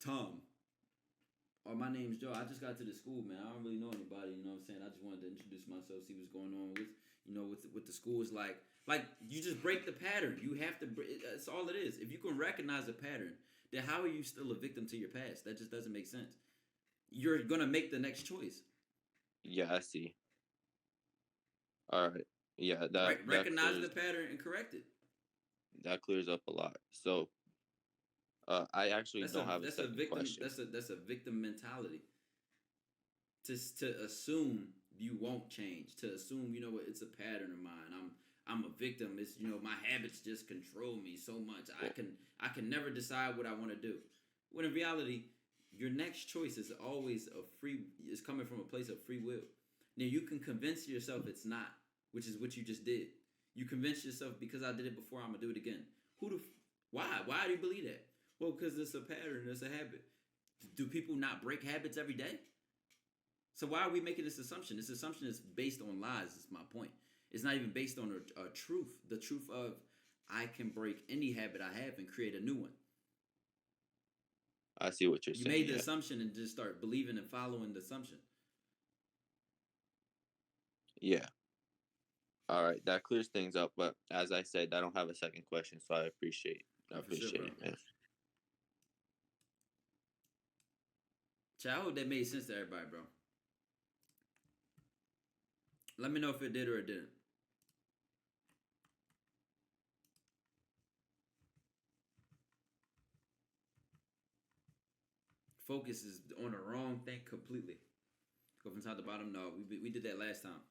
Tom. Or my name's Joe. I just got to the school, man. I don't really know anybody, you know what I'm saying? I just wanted to introduce myself, see what's going on with the school is like. Like, you just break the pattern. You have to, that's all it is. If you can recognize a pattern, then how are you still a victim to your past? That just doesn't make sense. You're going to make the next choice. Yeah, I see. All right. Yeah, that recognize the pattern and correct it. That clears up a lot. So, I actually don't have a second question. That's a victim mentality. To assume you won't change. To assume, you know what, it's a pattern of mine. I'm a victim. It's, you know, my habits just control me so much. I can never decide what I want to do. When in reality, your next choice is always is coming from a place of free will. Now you can convince yourself it's not, which is what you just did. You convince yourself because I did it before, I'm gonna do it again. Why? Why do you believe that? Well, because it's a pattern, it's a habit. Do people not break habits every day? So why are we making this assumption? This assumption is based on lies, is my point. It's not even based on a truth. The truth of I can break any habit I have and create a new one. I see what you're saying. You made the assumption and just start believing and following the assumption. Yeah. All right, that clears things up. But as I said, I don't have a second question, so I appreciate it, man. I hope that made sense to everybody, bro. Let me know if it did or it didn't. Focus is on the wrong thing completely. Go from top to bottom. No, we did that last time.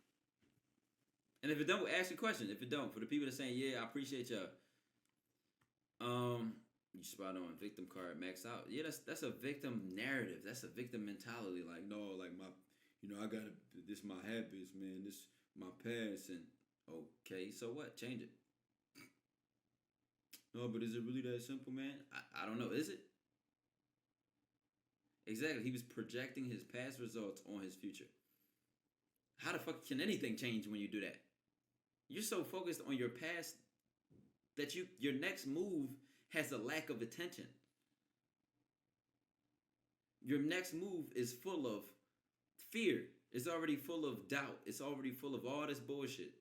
And if it don't, ask a question. If it don't, for the people that saying, yeah, I appreciate y'all. You spot on. Victim card max out. Yeah, that's a victim narrative. That's a victim mentality. Like, no, like my, I gotta. This my habits, man. This my past, and okay, so what? Change it. No, but is it really that simple, man? I don't know. Is it? Exactly. He was projecting his past results on his future. How the fuck can anything change when you do that? You're so focused on your past that your next move has a lack of attention. Your next move is full of fear. It's already full of doubt. It's already full of all this bullshit.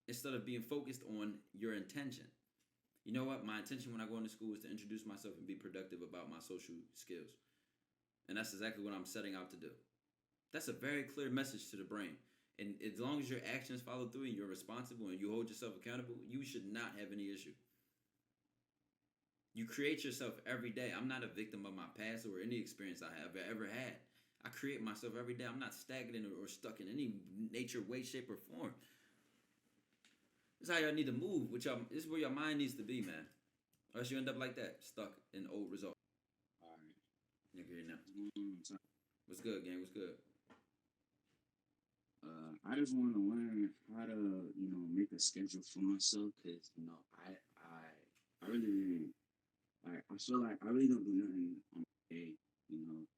Instead of being focused on your intention. You know what? My intention when I go into school is to introduce myself and be productive about my social skills. And that's exactly what I'm setting out to do. That's a very clear message to the brain. And as long as your actions follow through and you're responsible and you hold yourself accountable, you should not have any issue. You create yourself every day. I'm not a victim of my past or any experience I have ever had. I create myself every day. I'm not stagnant or stuck in any nature, way, shape, or form. This is how y'all need to move. This is where your mind needs to be, man. Or else you end up like that, stuck in old results. All right. Nigga here now. What's good, gang? What's good? I just want to learn how to, make a schedule for myself because, I really, like, I feel like I really don't do nothing on my day.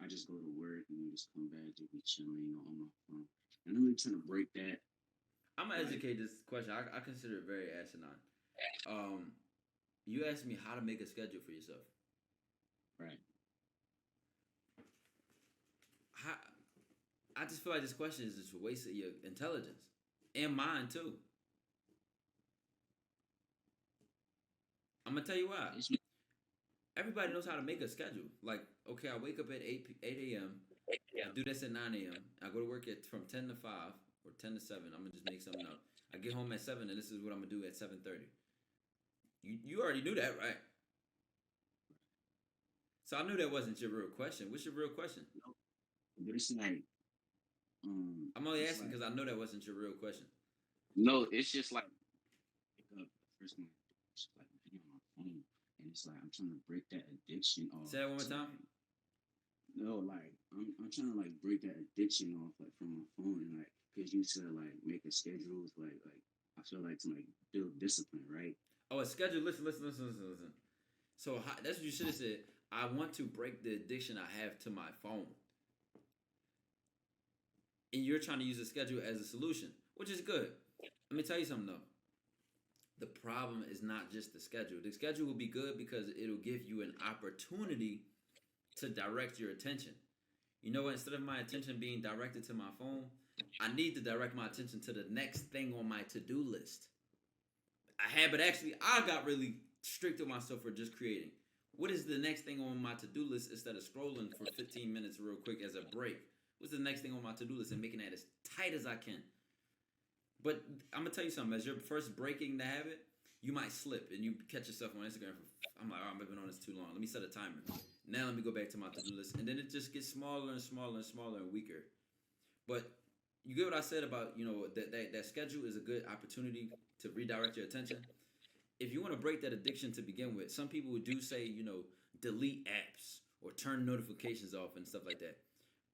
I just go to work and just come back, just be chilling, on my phone. And I'm really trying to break that. I'm gonna educate this question. I consider it very asinine. You asked me how to make a schedule for yourself. Right. I just feel like this question is just a waste of your intelligence and mine too. I'm gonna tell you why. Everybody knows how to make a schedule. Like, okay, I wake up at 8 a.m. I do this at 9 a.m. I go to work from 10 to 5 or 10 to 7. I'm gonna just make something up. I get home at 7, and this is what I'm gonna do at 7:30. You already knew that, right? So I knew that wasn't your real question. What's your real question? But it's like, I'm only asking because I know that wasn't your real question. no, it's just like, pick up the first thing, it's like video on my phone, and it's like I'm trying to break that addiction off. Say that one more time. No, like I'm trying to like break that addiction off, like from my phone, and like because you said like make a schedule, like I feel like to like build discipline, right? Oh, a schedule. Listen. So that's what you should have said. I want to break the addiction I have to my phone. And you're trying to use a schedule as a solution, which is good. Let me tell you something, though. The problem is not just the schedule. The schedule will be good because it'll give you an opportunity to direct your attention. You know what? Instead of my attention being directed to my phone, I need to direct my attention to the next thing on my to-do list. A habit, actually, I got really strict with myself for just creating. What is the next thing on my to-do list instead of scrolling for 15 minutes real quick as a break? What's the next thing on my to-do list and making that as tight as I can? But I'm going to tell you something. As you're first breaking the habit, you might slip and you catch yourself on Instagram. I'm like, I've been on this too long. Let me set a timer. Now let me go back to my to-do list. And then it just gets smaller and smaller and smaller and weaker. But you get what I said about, that schedule is a good opportunity to redirect your attention. If you want to break that addiction to begin with, some people do say, delete apps or turn notifications off and stuff like that.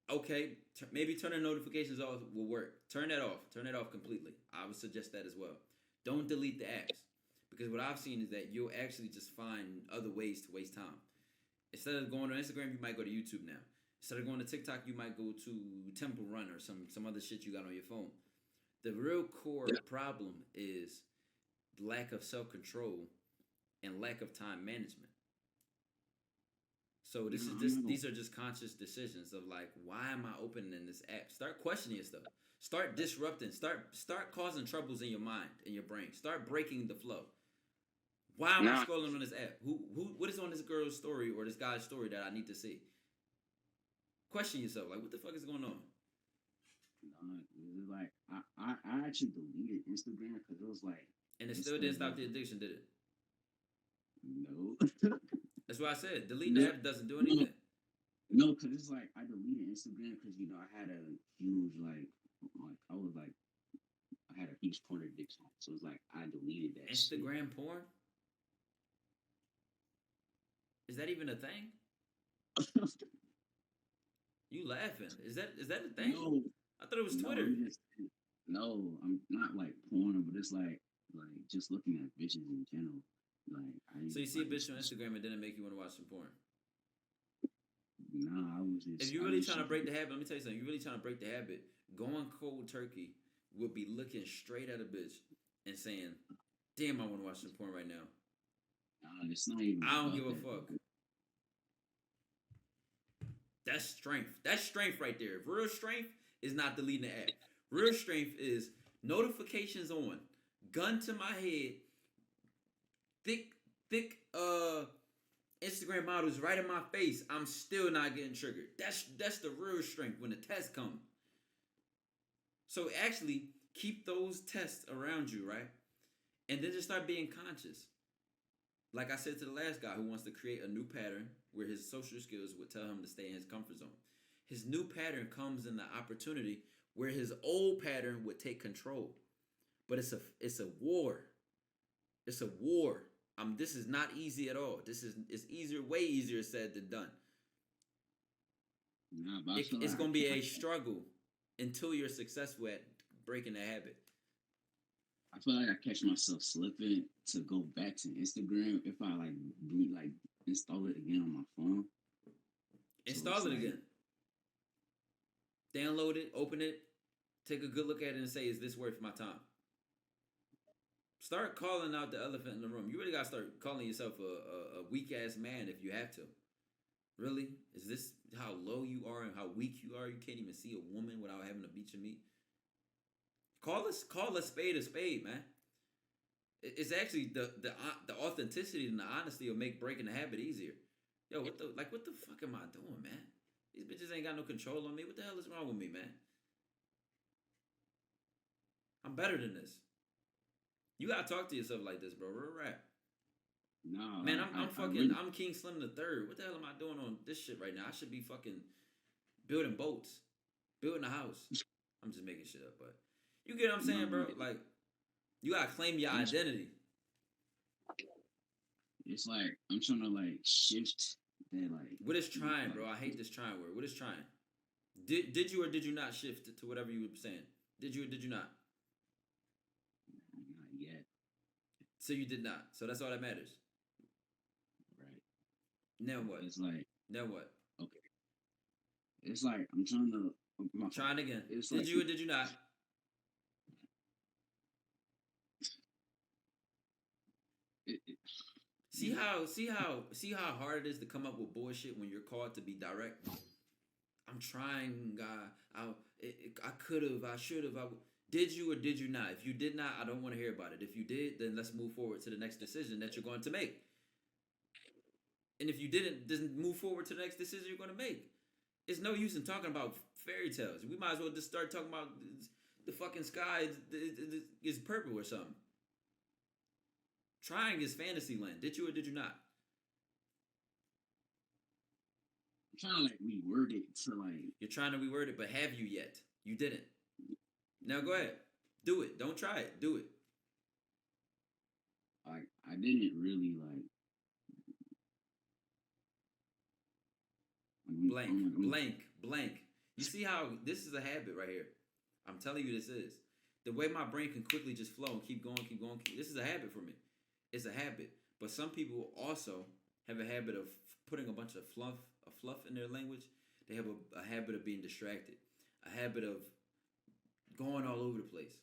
Okay, maybe turning notifications off will work. Turn that off. Turn that off completely. I would suggest that as well. Don't delete the apps. Because what I've seen is that you'll actually just find other ways to waste time. Instead of going to Instagram, you might go to YouTube now. Instead of going to TikTok, you might go to Temple Run or some other shit you got on your phone. The real core problem is lack of self-control and lack of time management. So these are just conscious decisions of like, why am I opening this app? Start questioning yourself. Start disrupting. Start causing troubles in your mind, in your brain. Start breaking the flow. Why am I scrolling on this app? What is on this girl's story or this guy's story that I need to see? Question yourself. Like, what the fuck is going on? Like I actually deleted Instagram because it was like. And it still didn't stop the addiction, did it? No. That's what I said. Deleting the app doesn't do anything. No, cause it's like I deleted Instagram because I had a huge I was like I had a huge porn addiction, so it's like I deleted that shit. Instagram porn? Is that even a thing? You laughing? Is that a thing? No, I thought it was no, Twitter. I'm not like porn, but it's like just looking at bitches in general. So you see a bitch on Instagram and then it make you want to watch some porn. Nah, I was just. If you're really trying to break the habit, let me tell you something. You're really trying to break the habit. Going cold turkey would be looking straight at a bitch and saying, "Damn, I want to watch some porn right now." Nah, it's not even. I don't give a fuck. That's strength. That's strength right there. Real strength is not deleting the app. Real strength is notifications on, gun to my head, thick Instagram models right in my face. I'm still not getting triggered. That's the real strength when the tests come. So actually keep those tests around you, right? And then just start being conscious. Like I said to the last guy who wants to create a new pattern where his social skills would tell him to stay in his comfort zone. His new pattern comes in the opportunity where his old pattern would take control. But it's a war. It's a war. This is not easy at all. It's easier, way easier said than done. Nah, it's gonna be a struggle until you're successful at breaking the habit. I feel like I catch myself slipping to go back to Instagram if I install it again on my phone. Install it again. Download it, open it, take a good look at it and say, is this worth my time? Start calling out the elephant in the room. You really gotta start calling yourself a weak ass man if you have to. Really? Is this how low you are and how weak you are? You can't even see a woman without having to beat your meat. Call a spade, man. It's actually the authenticity and the honesty will make breaking the habit easier. Yo, what the fuck am I doing, man? These bitches ain't got no control on me. What the hell is wrong with me, man? I'm better than this. You gotta talk to yourself like this, bro. Real rap. No, man, I'm King Slim the Third. What the hell am I doing on this shit right now? I should be fucking building boats, building a house. I'm just making shit up, but you get what I'm saying, bro? Like, you gotta claim your identity. It's like I'm trying to shift that What is trying, bro? I hate this trying word. What is trying? Did you or did you not shift to whatever you were saying? Did you or did you not? Not yet. So you did not. So that's all that matters. Right. Now what? It's like now what? Okay. It's like I'm trying to. Trying again. Did you or did you not? See how hard it is to come up with bullshit when you're called to be direct. I'm trying, I could have, I should have. Did you or did you not? If you did not, I don't want to hear about it. If you did, then let's move forward to the next decision that you're going to make. And if you didn't, then move forward to the next decision you're going to make. It's no use in talking about fairy tales. We might as well just start talking about the fucking sky is purple or something. Trying is fantasy land. Did you or did you not? I'm trying to reword it to You're trying to reword it, but have you yet? You didn't. Now go ahead. Do it. Don't try it. Do it. I didn't really blank. You see how this is a habit right here? I'm telling you this is. The way my brain can quickly just flow and keep going. This is a habit for me. It's a habit. But some people also have a habit of putting a bunch of fluff in their language. They have a habit of being distracted. A habit of going all over the place.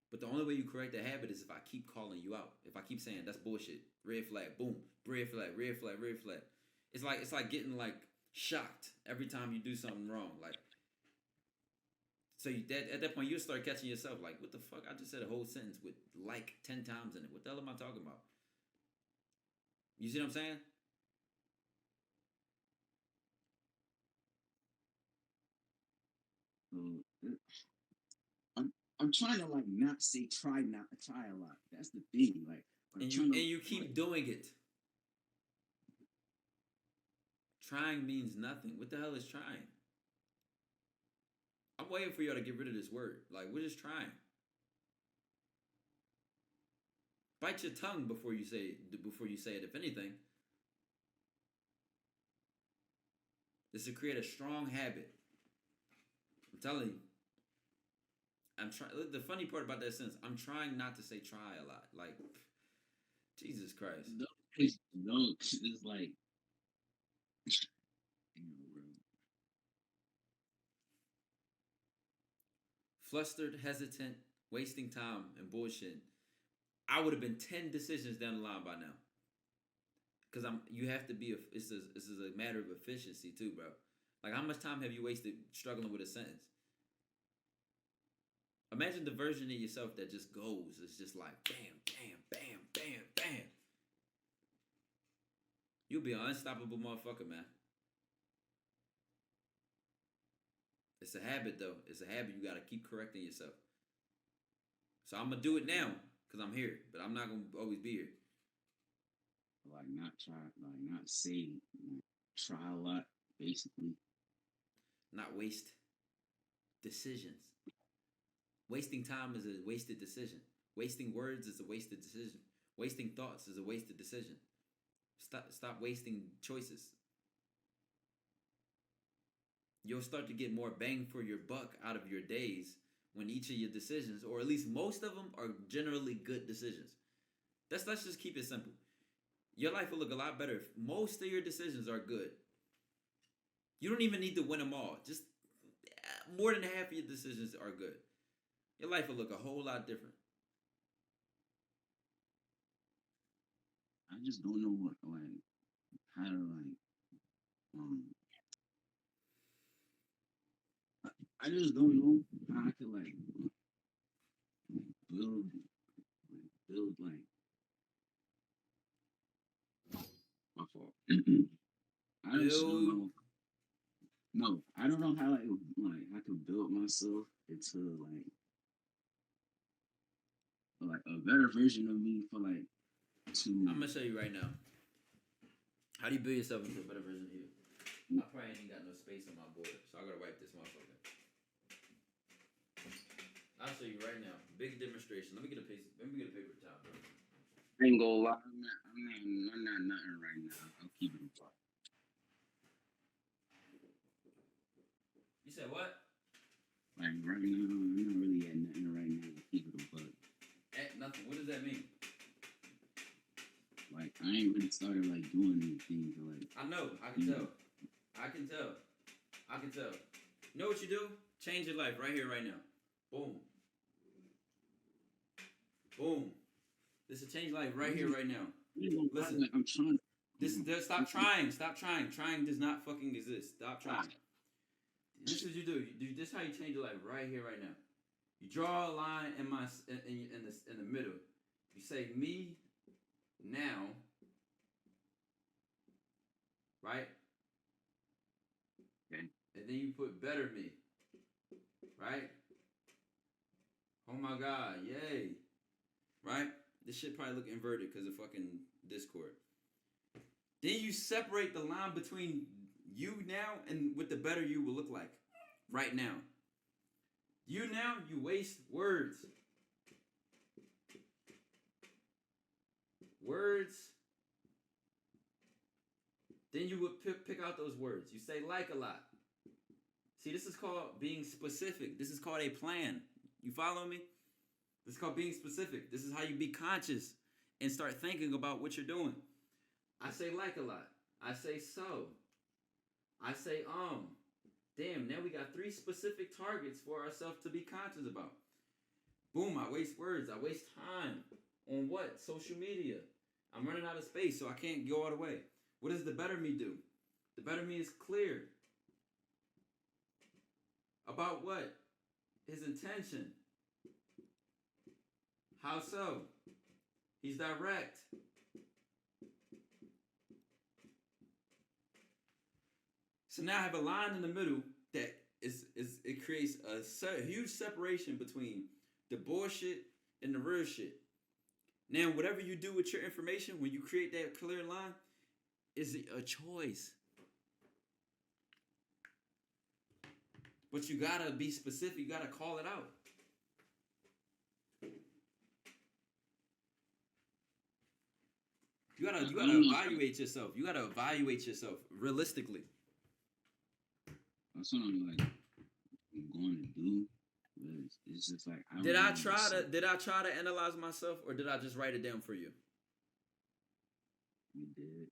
But the only way you correct that habit is if I keep calling you out. If I keep saying that's bullshit. Red flag, boom. Red flag, red flag, red flag. It's like getting shocked every time you do something wrong. So at that point, you'll start catching yourself what the fuck? I just said a whole sentence with 10 times in it. What the hell am I talking about? You see what I'm saying? I'm trying to not say try a lot. That's the thing. And you keep doing it. Trying means nothing. What the hell is trying? I'm waiting for y'all to get rid of this word. Like, what is trying? Bite your tongue before you say it. Before you say it. If anything, this will create a strong habit. I'm telling you. I'm trying. The funny part about that sentence, I'm trying not to say try a lot. Like, Jesus Christ. No, it's like, you know, bro. Flustered, hesitant, wasting time, and bullshit. I would have been 10 decisions down the line by now. Cause you have to be this is a matter of efficiency too, bro. Like, how much time have you wasted struggling with a sentence? Imagine the version of yourself that just goes. It's just like bam, bam, bam, bam, bam. You'll be an unstoppable motherfucker, man. It's a habit, though. It's a habit. You gotta keep correcting yourself. So I'm gonna do it now because I'm here, but I'm not gonna always be here. Like, not try, like, not say, try a lot, basically. Not waste decisions. Wasting time is a wasted decision. Wasting words is a wasted decision. Wasting thoughts is a wasted decision. Stop wasting choices. You'll start to get more bang for your buck out of your days when each of your decisions, or at least most of them, are generally good decisions. Let's just keep it simple. Your life will look a lot better if most of your decisions are good. You don't even need to win them all. Just more than half of your decisions are good. Your life will look a whole lot different. I just don't know what, like, how to, like, I just don't know how I could, like build, like, my fault. I just don't know. No, I don't know how, like I could build myself into, like a better version of me for, like, I'm gonna show you right now. How do you build yourself into a better version of you? I probably ain't got no space on my board, so I gotta wipe this motherfucker. I'll show you right now. Big demonstration. Let me get a paper towel, bro. I ain't gonna lie, I'm not nothing right now. I'll keep it in front. You said what? Like, right now, I'm not really at nothing right now. I'll keep it in front. At nothing. What does that mean? Like, I ain't really started, like, doing anything to, like... I know. I can tell. I can tell. I can tell. You know what you do? Change your life right here, right now. Boom. Boom. This will change life right here, right now. Listen. Like, I'm trying. Stop trying. Stop trying. Trying does not fucking exist. Stop trying. This is what you do. This is how you change your life right here, right now. You draw a line in the middle. You say me now, right? Okay. And then you put better me, right? Oh my God, yay, right? This shit probably look inverted because of fucking Discord. Then you separate the line between you now and what the better you will look like right now. You now, you waste words. Words. Then you would pick out those words. You say like a lot. See, this is called being specific. This is called a plan. You follow me? This is called being specific. This is how you be conscious and start thinking about what you're doing. I say like a lot. I say so. I say Damn, now we got 3 specific targets for ourselves to be conscious about. Boom, I waste words. I waste time. On what? Social media. I'm running out of space, so I can't go all the way. What does the better me do? The better me is clear. About what? His intention. How so? He's direct. So now I have a line in the middle that it creates a huge separation between the bullshit and the real shit. Now, whatever you do with your information, when you create that clear line, is a choice. But you gotta be specific. You gotta call it out. You gotta I don't know. evaluate yourself. You gotta evaluate yourself realistically. That's what I'm like. I'm going to do. But it's just like I don't Did I know try myself. try to analyze myself, or did I just write it down for you? You did.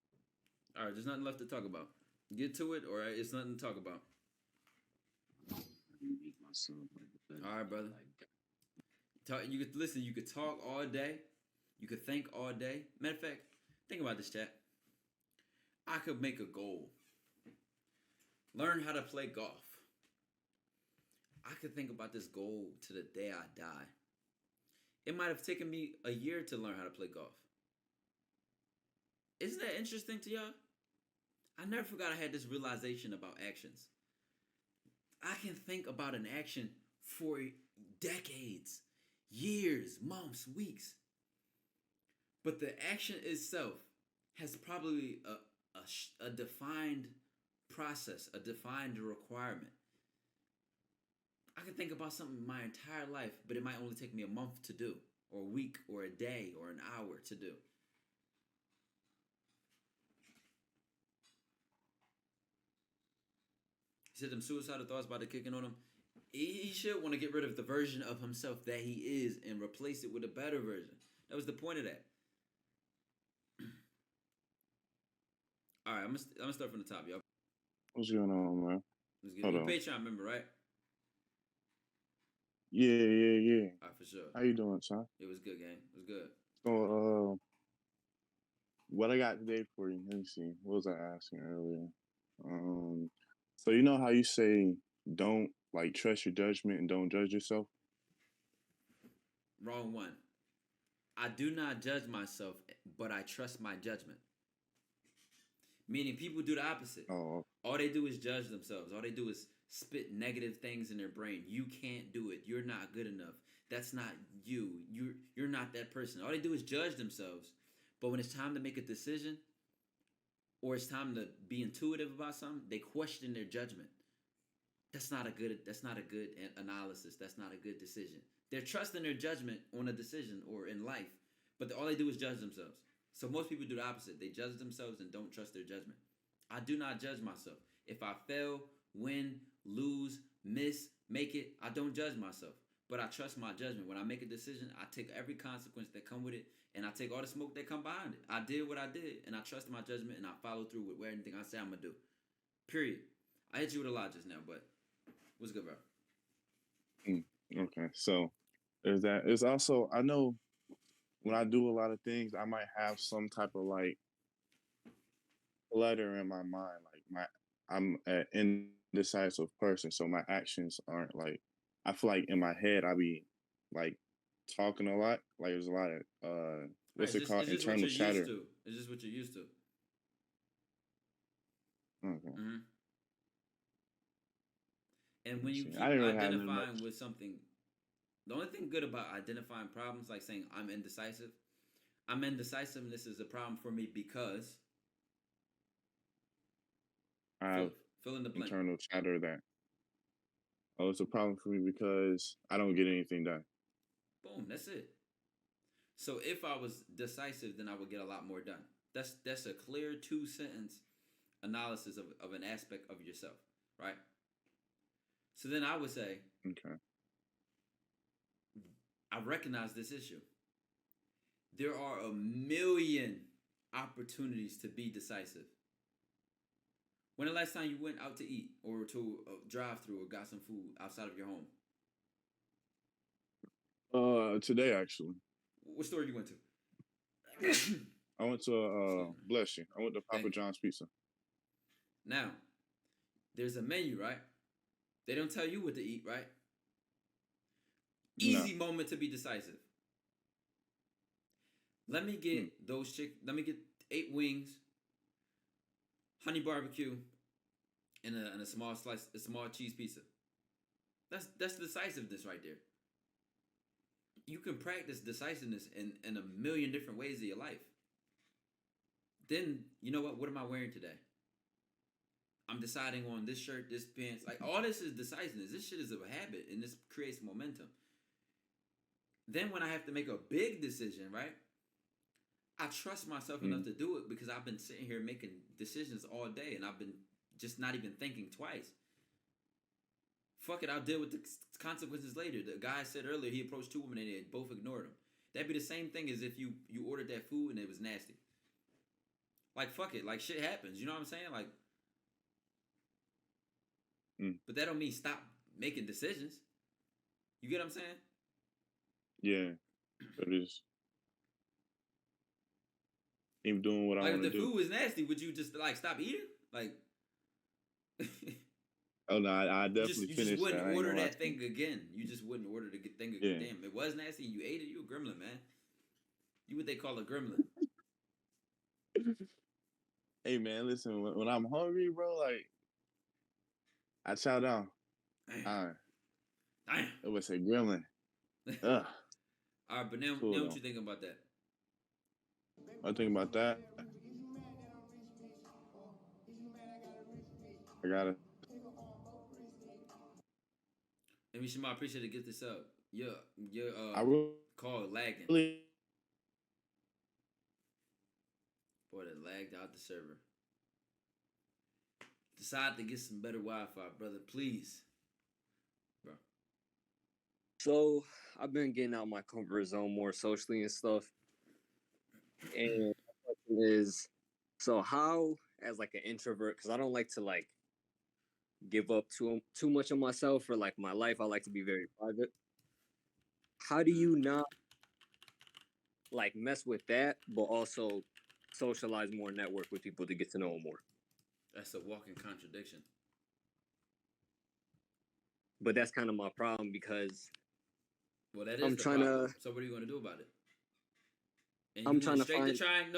All right, there's nothing left to talk about. Get to it, or it's nothing to talk about. I can make myself like a better. All right, brother. Like, You could listen. You could talk all day. You could think all day. Matter of fact, think about this, chat. I could make a goal. Learn how to play golf. I could think about this goal to the day I die. It might have taken me a year to learn how to play golf. Isn't that interesting to y'all? I never forgot I had this realization about actions. I can think about an action for decades, years, months, weeks. But the action itself has probably a defined process, a defined requirement. I can think about something my entire life, but it might only take me a month to do, or a week, or a day, or an hour to do. He said them suicidal thoughts about the kicking on him. He should want to get rid of the version of himself that he is and replace it with a better version. That was the point of that. All right, I'm gonna start from the top, y'all. What's going on, man? Let's get Hold you on. Patreon member, right? Yeah. All right, for sure. How you doing, son? It was good, gang. It was good. So, what I got today for you? Let me see. What was I asking earlier? So you know how you say don't like trust your judgment and don't judge yourself? Wrong one. I do not judge myself, but I trust my judgment. Meaning people do the opposite. Oh, All they do is judge themselves. All they do is spit negative things in their brain. You can't do it. You're not good enough. That's not you. You're not that person. All they do is judge themselves. But when it's time to make a decision, or it's time to be intuitive about something, they question their judgment. That's not a good analysis. That's not a good decision. They're trusting their judgment on a decision or in life, but all they do is judge themselves. So most people do the opposite. They judge themselves and don't trust their judgment. I do not judge myself. If I fail, win, lose, miss, make it, I don't judge myself. But I trust my judgment. When I make a decision, I take every consequence that come with it, and I take all the smoke that come behind it. I did what I did, and I trust my judgment, and I follow through with anything I say I'm going to do. Period. I hit you with a lot just now, but what's good, bro? okay. So there's that. It's also, I know when I do a lot of things, I might have some type of like clutter in my mind. Like I'm an indecisive person, so my actions aren't like, I feel like in my head I be like talking a lot. Like there's a lot of what's it called? Internal chatter. It's just what you're used to. Okay. Mm-hmm. And when you keep really identifying with something, the only thing good about identifying problems, like saying I'm indecisive, indecisiveness is a problem for me because I have fill in the blank. internal chatter that, oh, it's a problem for me because I don't get anything done. Boom, that's it. So if I was decisive, then I would get a lot more done. That's a clear 2-sentence analysis of an aspect of yourself, right? So then I would say, okay, I recognize this issue. There are a million opportunities to be decisive. When the last time you went out to eat or to a drive-thru or got some food outside of your home? Today actually. What store you went to? I went to bless you. I went to Papa John's Pizza. Now, there's a menu, right? They don't tell you what to eat, right? Easy moment to be decisive. Let me get Let me get 8 wings, honey barbecue, and a small slice, a small cheese pizza. That's decisiveness right there. You can practice decisiveness in a million different ways of your life. Then, you know what? What am I wearing today? I'm deciding on this shirt, this pants. Like all this is decisiveness. This shit is a habit, and this creates momentum. Then when I have to make a big decision, right? I trust myself enough to do it because I've been sitting here making decisions all day, and I've been just not even thinking twice. Fuck it, I'll deal with the consequences later. The guy said earlier he approached 2 women and they both ignored him. That'd be the same thing as if you ordered that food and it was nasty. Like fuck it, like shit happens. You know what I'm saying? Like, but that don't mean stop making decisions. You get what I'm saying? Yeah, but it's even doing what I Like want if to the do. food was nasty, would you just like stop eating? Like, Oh no, I you definitely just finished wouldn't that. I ain't order gonna lie that to you. thing again. You just wouldn't order the thing again. Yeah. Damn, it was nasty and you ate it. You a gremlin, man. You what they call a gremlin. Hey man, listen, when I'm hungry, bro, like I chow down. Damn. It was a gremlin. Ugh. All right, but now, Cool, what though. you think about that? I think about that. I gotta. And we should appreciate it. Get this up. Your I really. call lagging. Boy, that lagged out the server. Decide to get some better Wi-Fi, brother. Please, bro. So I've been getting out my comfort zone more socially and stuff. And my question is, so how, as like an introvert, because I don't like to like give up too much of myself or like my life. I like to be very private. How do you not like mess with that, but also socialize more, network with people to get to know them more? That's a walking contradiction. But that's kind of my problem because Well, that is I'm the trying problem. to. So what are you going to do about it? And I'm you trying went to straight find. to trying.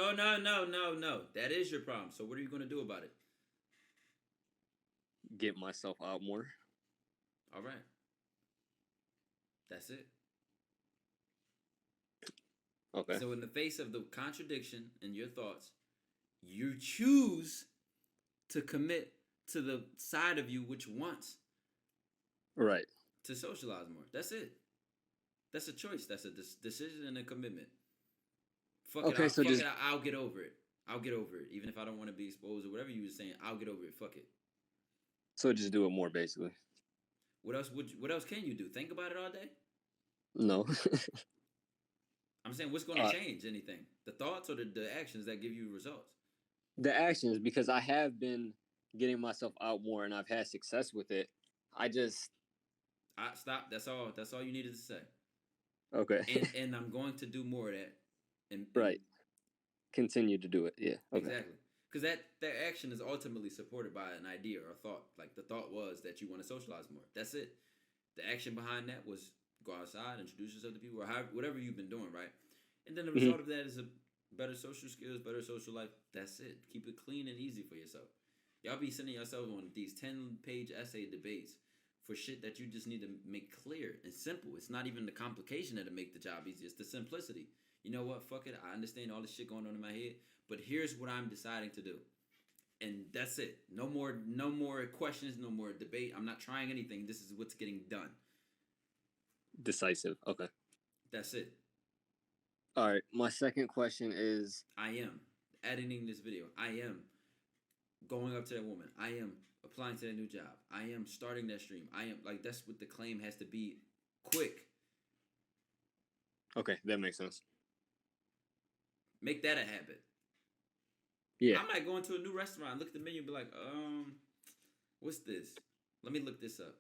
No. That is your problem. So what are you going to do about it? Get myself out more. All right. That's it. Okay. So in the face of the contradiction in your thoughts, you choose to commit to the side of you which wants Right. to socialize more. That's it. That's a choice. That's a decision and a commitment. Fuck Okay, it. so just- I'll get over it. I'll get over it. Even if I don't want to be exposed or whatever you were saying, I'll get over it. Fuck it. So just do it more, basically. What else can you do? Think about it all day? No. I'm saying, what's going to change anything? The thoughts or the actions that give you results? The actions, because I have been getting myself out more and I've had success with it. Stop. That's all. That's all you needed to say. Okay. And I'm going to do more of that. And right. Continue to do it. Yeah. Okay. Exactly. Because that action is ultimately supported by an idea or a thought. Like the thought was that you want to socialize more. That's it. The action behind that was go outside, introduce yourself to people, or whatever you've been doing, right? And then the result of that is a better social skills, better social life. That's it. Keep it clean and easy for yourself. Y'all be sending yourself on these 10-page essay debates for shit that you just need to make clear and simple. It's not even the complication that'll make the job easier. It's the simplicity. You know what? Fuck it. I understand all this shit going on in my head, but here's what I'm deciding to do. And that's it. No more questions, no more debate. I'm not trying anything. This is what's getting done. Decisive. Okay. That's it. All right. My second question is, I am editing this video. I am going up to that woman. I am applying to that new job. I am starting that stream. I am like, that's what the claim has to be. Quick. Okay, that makes sense. Make that a habit. Yeah. I might go into a new restaurant, look at the menu, and be like, what's this? Let me look this up.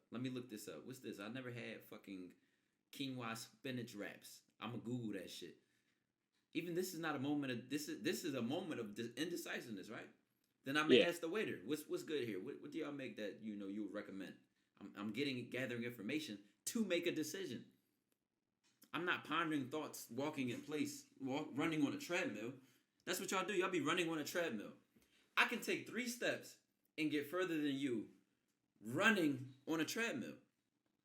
What's this? I never had fucking quinoa spinach wraps. I'ma Google that shit. Even this is not a moment of this is a moment of indecisiveness, right? Then I may ask the waiter, what's good here? What do y'all make that you would recommend? I'm gathering information to make a decision. I'm not pondering thoughts, walking in place, running on a treadmill. That's what y'all do. Y'all be running on a treadmill. I can take 3 steps and get further than you running on a treadmill.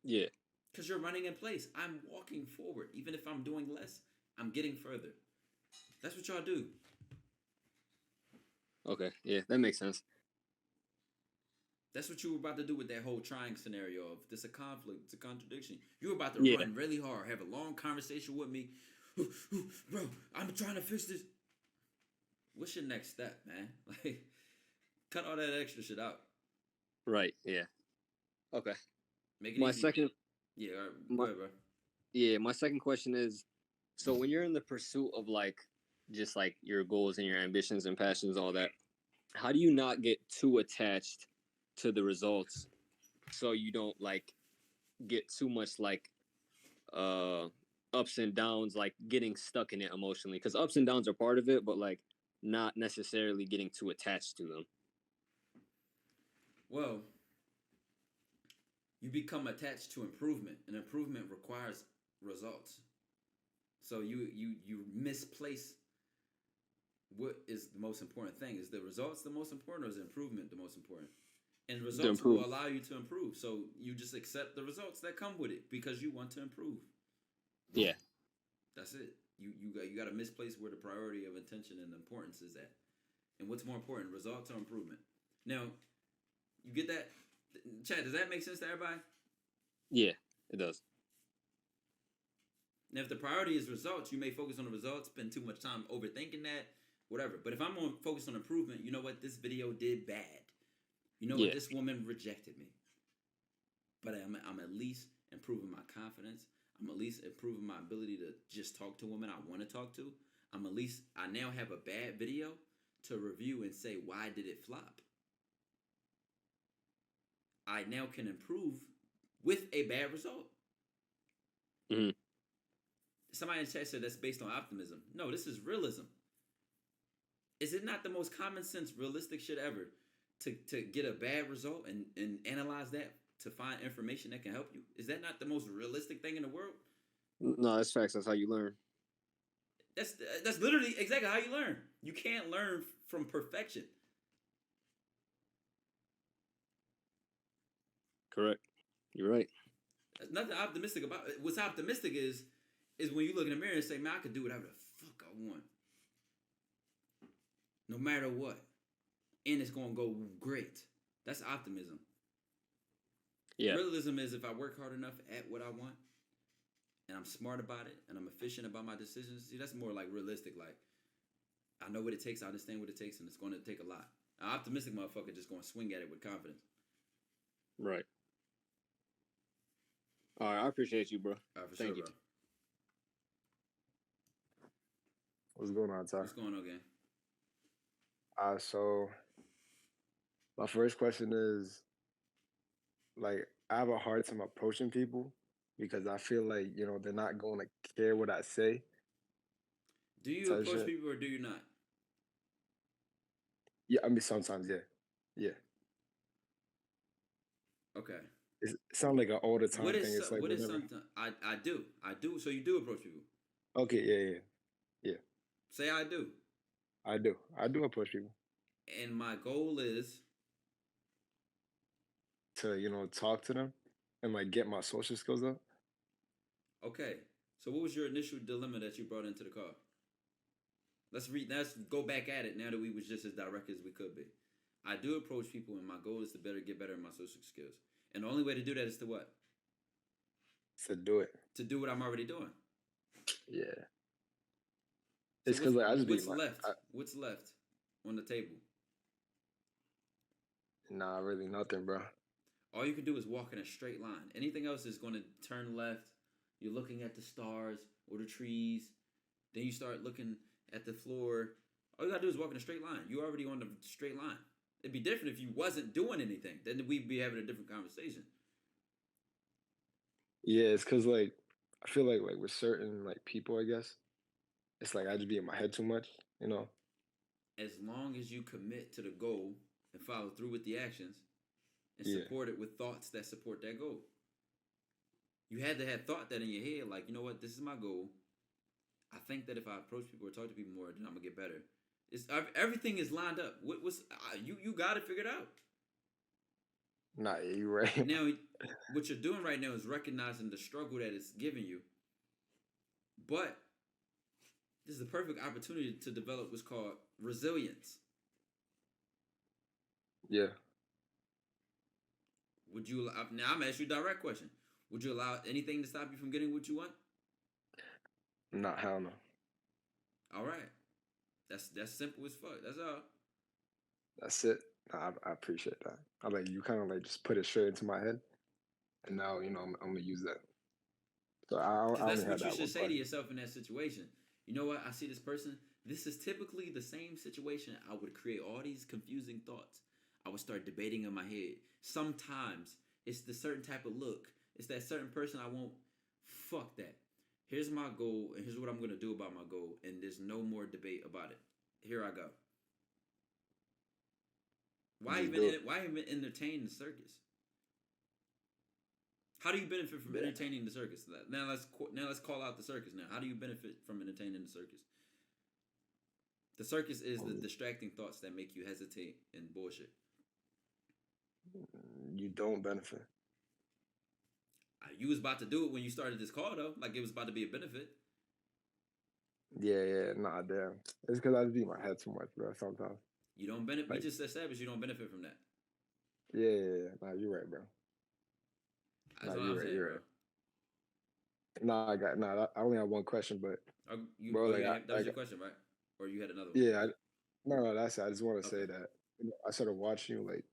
Yeah. Because you're running in place. I'm walking forward. Even if I'm doing less, I'm getting further. That's what y'all do. Okay. Yeah, that makes sense. That's what you were about to do with that whole trying scenario of this a conflict, it's a contradiction. You were about to Yeah. run really hard, have a long conversation with me. Bro, I'm trying to fix this. What's your next step, man? Like, cut all that extra shit out. Right. Yeah. Okay. Make it My easy. second. Yeah, all right. My- Go ahead, bro. Yeah. My second question is, so when you're in the pursuit of like, just like your goals and your ambitions and passions, all that, how do you not get too attached to the results, so you don't like get too much like ups and downs, like getting stuck in it emotionally? Because ups and downs are part of it, but like not necessarily getting too attached to them. Well, you become attached to improvement, and improvement requires results. So you misplace what is the most important thing. Is the results the most important, or is improvement the most important? And results will allow you to improve. So you just accept the results that come with it because you want to improve. Yeah. That's it. You got to misplace where the priority of attention and importance is at. And what's more important, results or improvement? Now, you get that? Chad, does that make sense to everybody? Yeah, it does. Now, if the priority is results, you may focus on the results, spend too much time overthinking that, whatever. But if I'm on focus on improvement, you know what? This video did bad. You know what? This woman rejected me. But I'm at least improving my confidence. I'm at least improving my ability to just talk to women I want to talk to. I now have a bad video to review and say, why did it flop? I now can improve with a bad result. Mm-hmm. Somebody in chat said that's based on optimism. No, this is realism. Is it not the most common sense, realistic shit ever to get a bad result and analyze that to find information that can help you? Is that not the most realistic thing in the world? No, that's facts. That's how you learn. That's literally exactly how you learn. You can't learn from perfection. Correct. You're right. There's nothing optimistic about it. What's optimistic is when you look in the mirror and say, man, I could do whatever the fuck I want. No matter what. And it's going to go great. That's optimism. Yeah. Realism is if I work hard enough at what I want and I'm smart about it and I'm efficient about my decisions. See, that's more like realistic. Like, I know what it takes. I understand what it takes, and it's going to take a lot. An optimistic motherfucker just going to swing at it with confidence. Right. All right. I appreciate you, bro. Thank you. Bro. What's going on, Ty? What's going on, gang? So my first question is, like, I have a hard time approaching people because I feel like, they're not going to care what I say. Do you approach people or do you not? Yeah, I mean, sometimes, yeah. Yeah. Okay. It sounds like an all the time thing. It's like, what is something? I do. So you do approach people. Okay, yeah. Say I do. I do approach people. And my goal is to, talk to them and like get my social skills up. Okay. So what was your initial dilemma that you brought into the car? Let's go back at it now that we was just as direct as we could be. I do approach people and my goal is to get better in my social skills. And the only way to do that is to what? To do it. To do what I'm already doing. Yeah. So it's because like I just what's left? What's left on the table? Nah, really nothing, bro. All you can do is walk in a straight line. Anything else is going to turn left. You're looking at the stars or the trees. Then you start looking at the floor. All you got to do is walk in a straight line. You're already on the straight line. It'd be different if you wasn't doing anything. Then we'd be having a different conversation. Yeah, it's because like I feel like with certain like people, I guess it's like I just be in my head too much, As long as you commit to the goal and follow through with the actions and support it with thoughts that support that goal. You had to have thought that in your head, like, you know what, this is my goal. I think that if I approach people or talk to people more, then I'm gonna get better. Everything is lined up. You got to figure it out. Nah, yeah, you right. Now, what you're doing right now is recognizing the struggle that it's giving you. But this is the perfect opportunity to develop what's called resilience. Yeah. Would you now? I'm gonna ask you a direct question. Would you allow anything to stop you from getting what you want? Not hell no. All right, that's simple as fuck. That's all. That's it. I appreciate that. I like you kind of like just put it straight into my head, and now I'm gonna use that. So I Because only that's had what you that should one say to question. yourself in that situation. You know what? I see this person. This is typically the same situation. I would create all these confusing thoughts. I would start debating in my head. Sometimes it's the certain type of look. It's that certain person I want. Fuck that. Here's my goal, and here's what I'm gonna do about my goal, and there's no more debate about it. Here I go. Why Just even do it. why even entertain the circus? How do you benefit from Yeah. entertaining the circus? Now let's call out the circus. Now, how do you benefit from entertaining the circus? The circus is the distracting thoughts that make you hesitate and bullshit. You don't benefit. You was about to do it when you started this call though, like it was about to be a benefit. Yeah, nah, damn. It's because I just be in my head too much, bro. Sometimes. You don't benefit. Like, We just established you don't benefit from that. yeah. Nah, you're right, bro. That's Nah, what you're I'm right. saying, You're bro. right. Nah. I only have one question, but bro, like, That was your question, right? Or you had another one? yeah. No, that's it. I just want to say Okay. that I started watching you like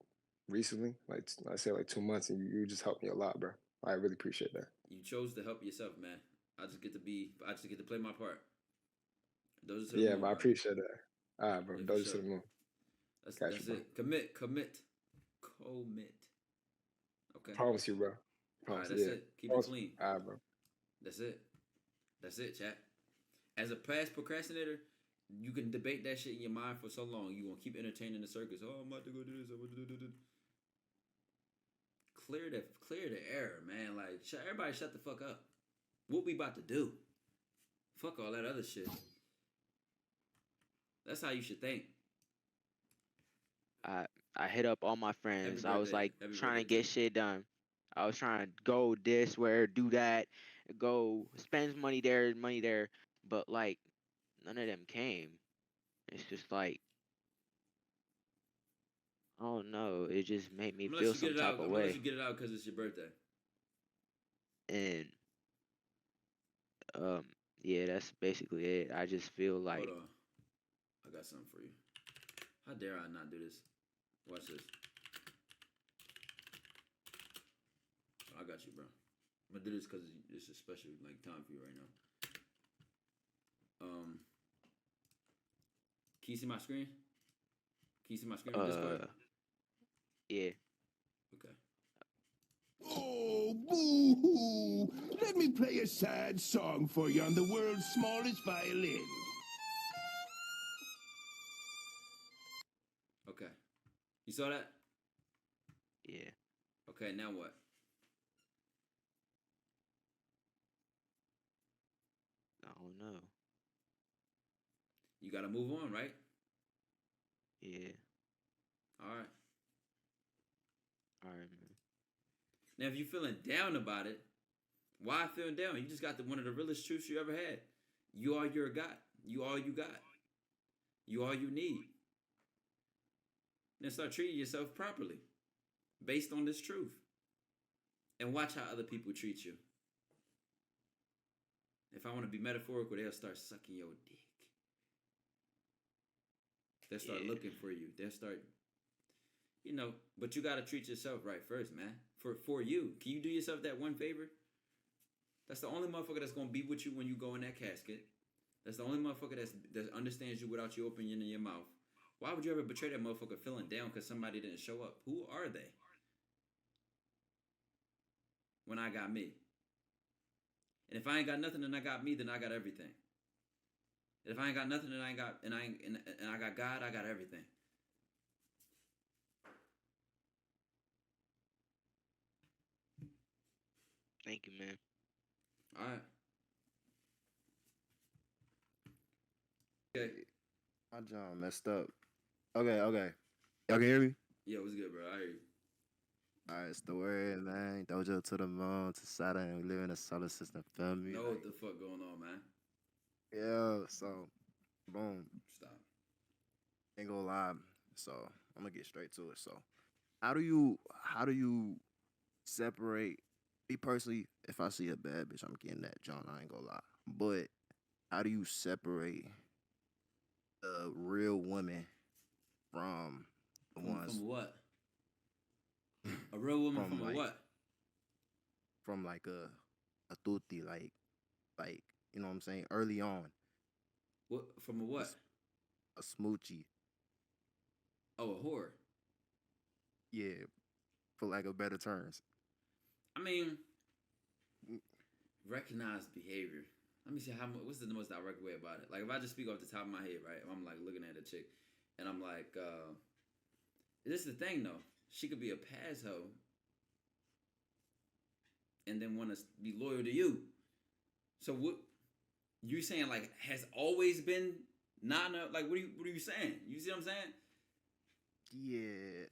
recently, like I say like 2 months, and you just helped me a lot, bro. I really appreciate that. You chose to help yourself, man. I just get to play my part. Those are the Yeah, moon, but I bro. appreciate that. All right, bro. Yeah, for Those sure. to the moon. That's Got you, bro. it. Commit. Okay. Promise you, bro. All Promise. right, that's Yeah. it. Keep Promise. it clean. All right, bro. That's it, chat. As a past procrastinator, you can debate that shit in your mind for so long. You gonna keep entertaining the circus. Oh, I'm about to go do this. I'm about to do this. Clear the air, man. Like, everybody shut the fuck up. What we about to do? Fuck all that other shit. That's how you should think. I hit up all my friends. I was birthday. like Happy trying to birthday to get shit done. I was trying to go this where do that, go spend money there, but like none of them came. It's just like I don't know. It just made me I'm gonna feel let you some get it type out. of I'm gonna let way. you get it out because it's your birthday. And yeah, that's basically it. I just feel like Hold on. I got something for you. How dare I not do this? Watch this. I got you, bro. I'm gonna do this because it's a special like time for you right now. Can you see my screen? Can you see my screen on Discord? yeah. Okay. Oh, boo-hoo! Let me play a sad song for you on the world's smallest violin. Okay. You saw that? Yeah. Okay, now what? I don't know. You gotta move on, right? Yeah. Alright. All right, man. Now if you're feeling down about it, why feeling down? You just got one of the realest truths you ever had. You are your God. You all you got. You all you need. Then start treating yourself properly based on this truth. And watch how other people treat you. If I want to be metaphorical, they'll start sucking your dick. They'll start looking for you. They'll start, but you got to treat yourself right first, man. For you. Can you do yourself that one favor? That's the only motherfucker that's going to be with you when you go in that casket. That's the only motherfucker that understands you without you opening your mouth. Why would you ever betray that motherfucker feeling down because somebody didn't show up? Who are they? When I got me. And if I ain't got nothing and I got me, then I got everything. And if I ain't got nothing and I ain't got and I got God, I got everything. Thank you, man. All right. Okay. My John messed up. Okay. Y'all can hear me? Yeah, what's good, bro? I hear you. Alright, it's the word, man. DOJO to the moon, to Saturn, and we live in a solar system, feel me? Know what the fuck going on, man. Yeah, so, boom. Stop. Ain't gonna lie. So, I'm gonna get straight to it. So, how do you separate? Me personally, if I see a bad bitch, I'm getting that John. I ain't gonna lie. But how do you separate a real woman from the ones From what? A real woman from from a like what? from like a tutti, like you know what I'm saying? Early on, What from a a, what? s- a smoochie, Oh, a whore. yeah, for lack of better terms. I mean, recognized behavior. Let me see what's the most direct way about it. Like if I just speak off the top of my head, right? If I'm like looking at a chick, and I'm like, this is the thing though. She could be a pass hoe, and then want to be loyal to you. So what you saying? Like has always been not enough? Like what are you saying? You see what I'm saying? Yeah,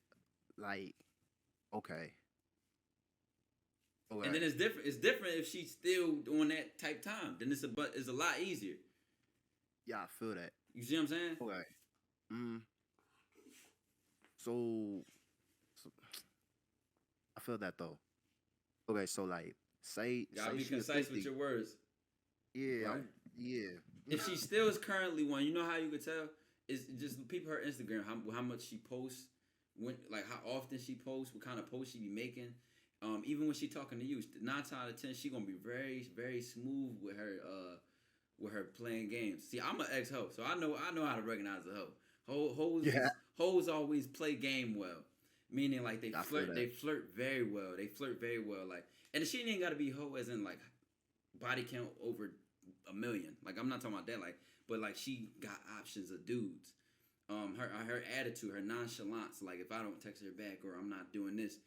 like okay, And okay, then it's different. It's different if she's still doing that type time. Then it's a lot easier. yeah, I feel that. You see what I'm saying? Okay, mm, so I feel that though. Okay, so like Gotta say be she a concise with tutti. your words. Yeah, Right. yeah. If she still is currently one, you know how you could tell? It's just people her Instagram, how much she posts, when like how often she posts, what kind of posts she be making. Even when she talking to you, 9 times out of 10, she gonna be very, very smooth with her playing games. See, I'm an ex-hoe, so I know how to recognize a hoe. Yeah, Hoes always play game well. Meaning like I feel that. they flirt very well. They flirt very well. Like and she ain't gotta be hoe as in like body count over 1 million. Like I'm not talking about that. Like, but like she got options of dudes. Her attitude, her nonchalance. Like if I don't text her back or I'm not doing this,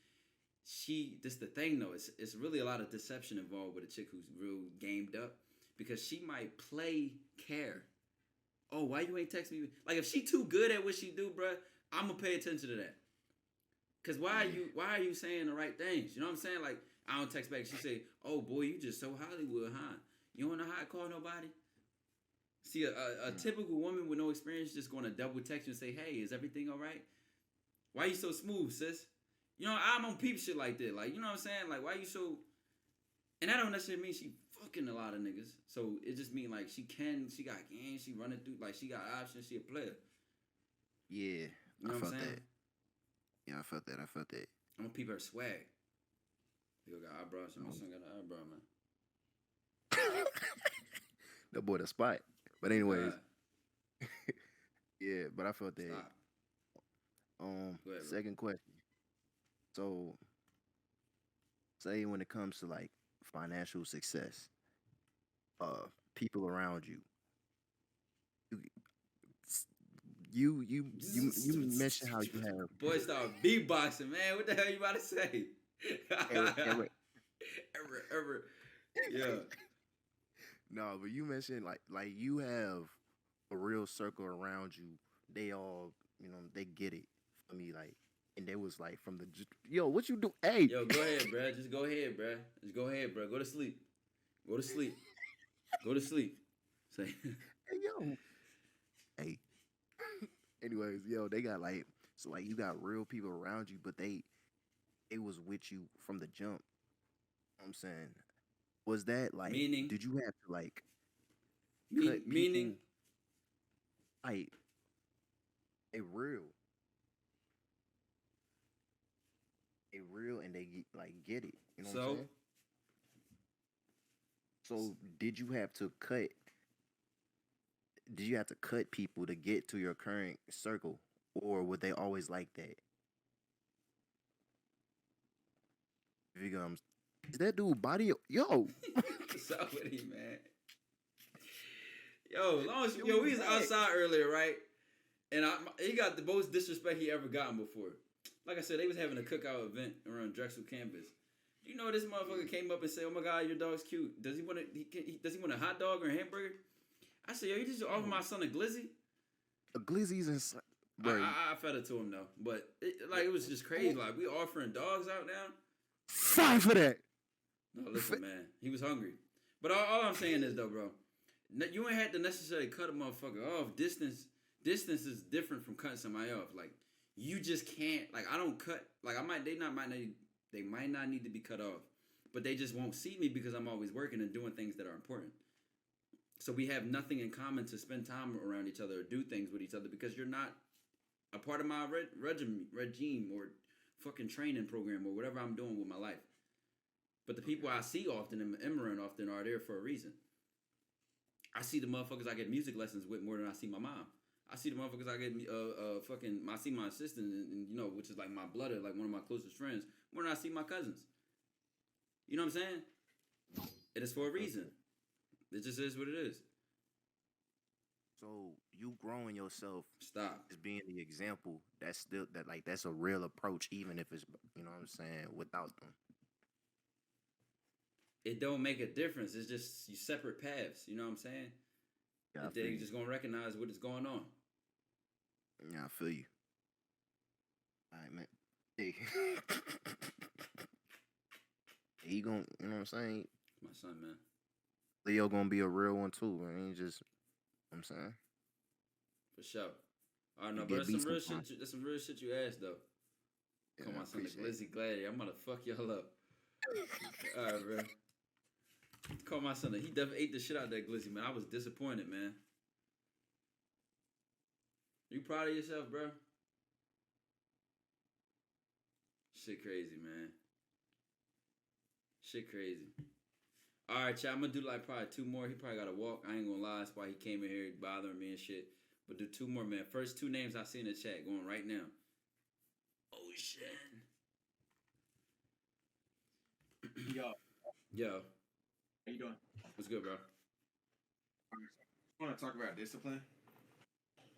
this the thing though. It's really a lot of deception involved with a chick who's real gamed up because she might play care. Oh, why you ain't text me? Like if she too good at what she do, bruh, I'm gonna pay attention to that. Cause why are you saying the right things? You know what I'm saying? Like I don't text back. She say, "Oh boy, you just so Hollywood, huh? You don't know how to call nobody." See, a typical woman with no experience just gonna double text you and say, "Hey, is everything all right? Why you so smooth, sis?" You know, I'm on peep shit like that. Like, you know what I'm saying? Like, why you so? And that don't necessarily mean she fucking a lot of niggas. So it just mean like she got game, she running through, like she got options, she a player. Yeah, You know I what I'm felt saying? that. Yeah, I felt that. I felt that. I'm gonna peep her swag. Yo, got eyebrows. My Oh. son got an eyebrow, man. That boy the spot. But anyways, God, yeah, but I felt that. stop. Go ahead, bro. Second question. So, say when it comes to like financial success, people around you, you mentioned how you have Boy, start beatboxing, man. What the hell you about to say? ever, ever. Yeah. no, but you mentioned like you have a real circle around you. They all, they get it for me, like, and they was like from the yo, what you do? Hey, Yo, go ahead, bro. Just go ahead, bro. Just go ahead, bro. Go to sleep. Go to sleep. Go to sleep. Say. hey, yo, hey. Anyways, yo, they got like so like you got real people around you, but they was with you from the jump. You know what I'm saying, was that like Meaning. did you have to like cut Meaning. people like a real and they get it, you know what I'm saying? So did you have to cut people to get to your current circle, or were they always like that? If you go, is that dude body? Yo, What's up with him, man? Yo, long as Yo, we was back. outside earlier, right? And he got the most disrespect he ever gotten before. Like I said, they was having a cookout event around Drexel campus. You know, this motherfucker came up and said, "Oh my God, your dog's cute. Does he want a hot dog or a hamburger?" I said, "Yo, you just offer my son a glizzy?" a glizzy's and bro, I fed it to him though, but it was just crazy. Like we offering dogs out now. fight for that. No, listen, man, he was hungry. But all I'm saying is though, bro, you ain't had to necessarily cut a motherfucker off. Distance is different from cutting somebody off. Like you just can't. Like I don't cut. Like they might not They might not need to be cut off, but they just won't see me because I'm always working and doing things that are important. So we have nothing in common to spend time around each other or do things with each other because you're not a part of my regime or fucking training program or whatever I'm doing with my life. But the people I see often and am around often are there for a reason. I see the motherfuckers I get music lessons with more than I see my mom. I see the motherfuckers I get I see my assistant and you know, which is like my blood, like one of my closest friends, more than I see my cousins. You know what I'm saying? It is for a reason. It just is what it is. So you growing yourself, stop, as being the example. That's still that's a real approach, even if it's, you know what I'm saying, without them. It don't make a difference. It's just you separate paths. You know what I'm saying? Yeah, they just gonna recognize what is going on. Yeah, I feel you. All right, man. Hey, he gonna, you know what I'm saying? My son, man. Leo gonna be a real one too. I mean, just, I'm saying. For sure. I know, but that's some real shit. That's some real shit you asked though. Yeah, Come on, son, the Glizzy Gladiator. I'm gonna fuck y'all up. All right, bro. Call my son. He definitely ate the shit out of that Glizzy, man. I was disappointed, man. You proud of yourself, bro? Shit crazy, man. Shit crazy. All right, chat. I'm gonna do like probably 2 more. He probably gotta walk. I ain't gonna lie. That's why he came in here bothering me and shit. But do 2 more, man. First 2 names I see in the chat going right now. Ocean. Yo. Yo. How you doing? What's good, bro? I want to talk about discipline.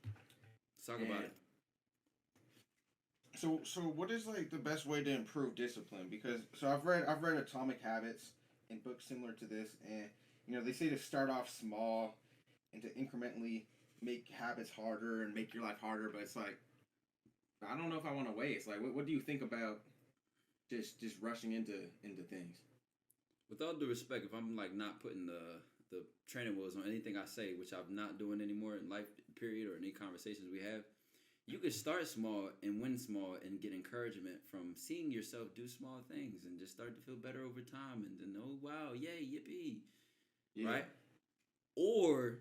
Let's talk about it. So what is like the best way to improve discipline? Because I've read Atomic Habits and books similar to this, and you know they say to start off small and to incrementally make habits harder and make your life harder. But it's like I don't know if I want to wait. It's like what do you think about just rushing into things? With all due respect, if I'm like not putting the training wheels on anything I say, which I'm not doing anymore in life period or any conversations we have, you can start small and win small and get encouragement from seeing yourself do small things and just start to feel better over time and then, oh wow, yay, yippee. Yeah. Right? Or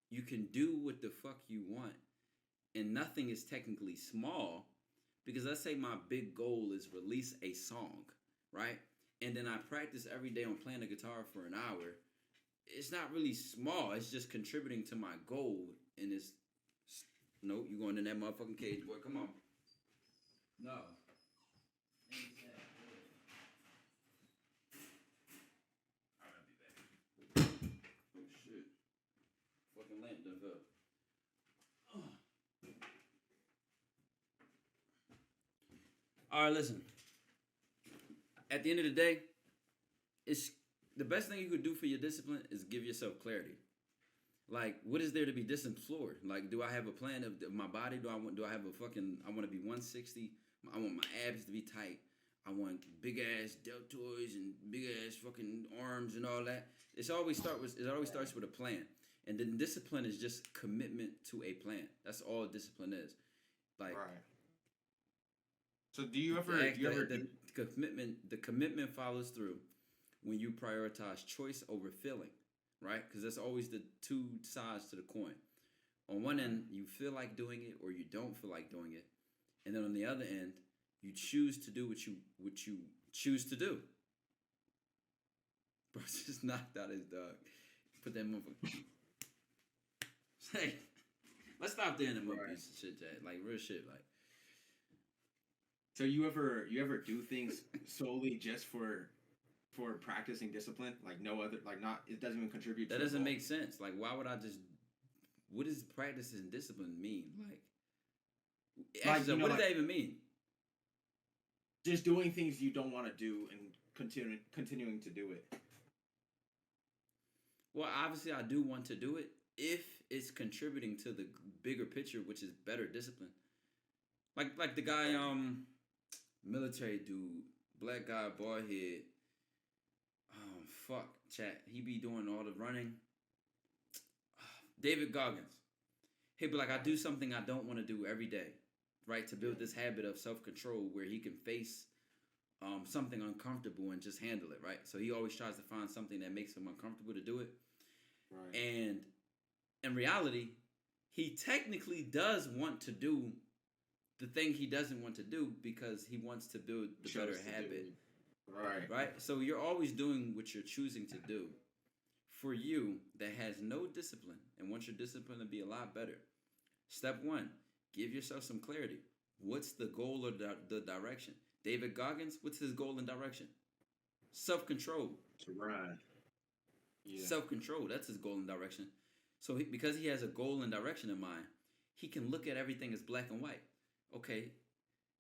you can do what the fuck you want and nothing is technically small because let's say my big goal is release a song, right? And then I practice every day on playing the guitar for an hour. It's not really small. It's just contributing to my goal. And it's... Nope, you going in that motherfucking cage, boy. Come on. No. Oh, shit. Fucking lamp done fell. All right, listen. At the end of the day, it's the best thing you could do for your discipline is give yourself clarity. Like, what is there to be disciplined for? Like, do I have a plan of my body? Do I have a fucking? I want to be 160. I want my abs to be tight. I want big ass deltoids and big ass fucking arms and all that. It always starts with a plan, and then discipline is just commitment to a plan. That's all discipline is. Like, right. So do you ever the commitment follows through when you prioritize choice over feeling, right? Because that's always the 2 sides to the coin. On one end, you feel like doing it or you don't feel like doing it, and then on the other end, you choose to do what you choose to do. Bro, just knocked out his dog. Put that motherfucker. Hey, let's stop there in the mouthpiece and shit, Jay. Like real shit, like. So you ever do things solely just for practicing discipline? Like no other, like not, it doesn't even contribute to that doesn't make sense. Like why would I just, what does practice and discipline mean? What does that even mean? Just doing things you don't want to do and continuing to do it. Well, obviously I do want to do it if it's contributing to the bigger picture, which is better discipline. Like the guy, military dude, black guy, bald head. Fuck, chat. He be doing all the running. David Goggins. He'd be like, I do something I don't want to do every day, right? To build this habit of self-control where he can face something uncomfortable and just handle it, right? So he always tries to find something that makes him uncomfortable to do it. Right. And in reality, he technically does want to do the thing he doesn't want to do because he wants to build the better habit. Right. Right? So you're always doing what you're choosing to do. For you that has no discipline and wants your discipline to be a lot better, step one, give yourself some clarity. What's the goal or the direction? David Goggins, what's his goal and direction? Self-control. To ride. Yeah. Self-control, that's his goal and direction. So because he has a goal and direction in mind, he can look at everything as black and white. Okay.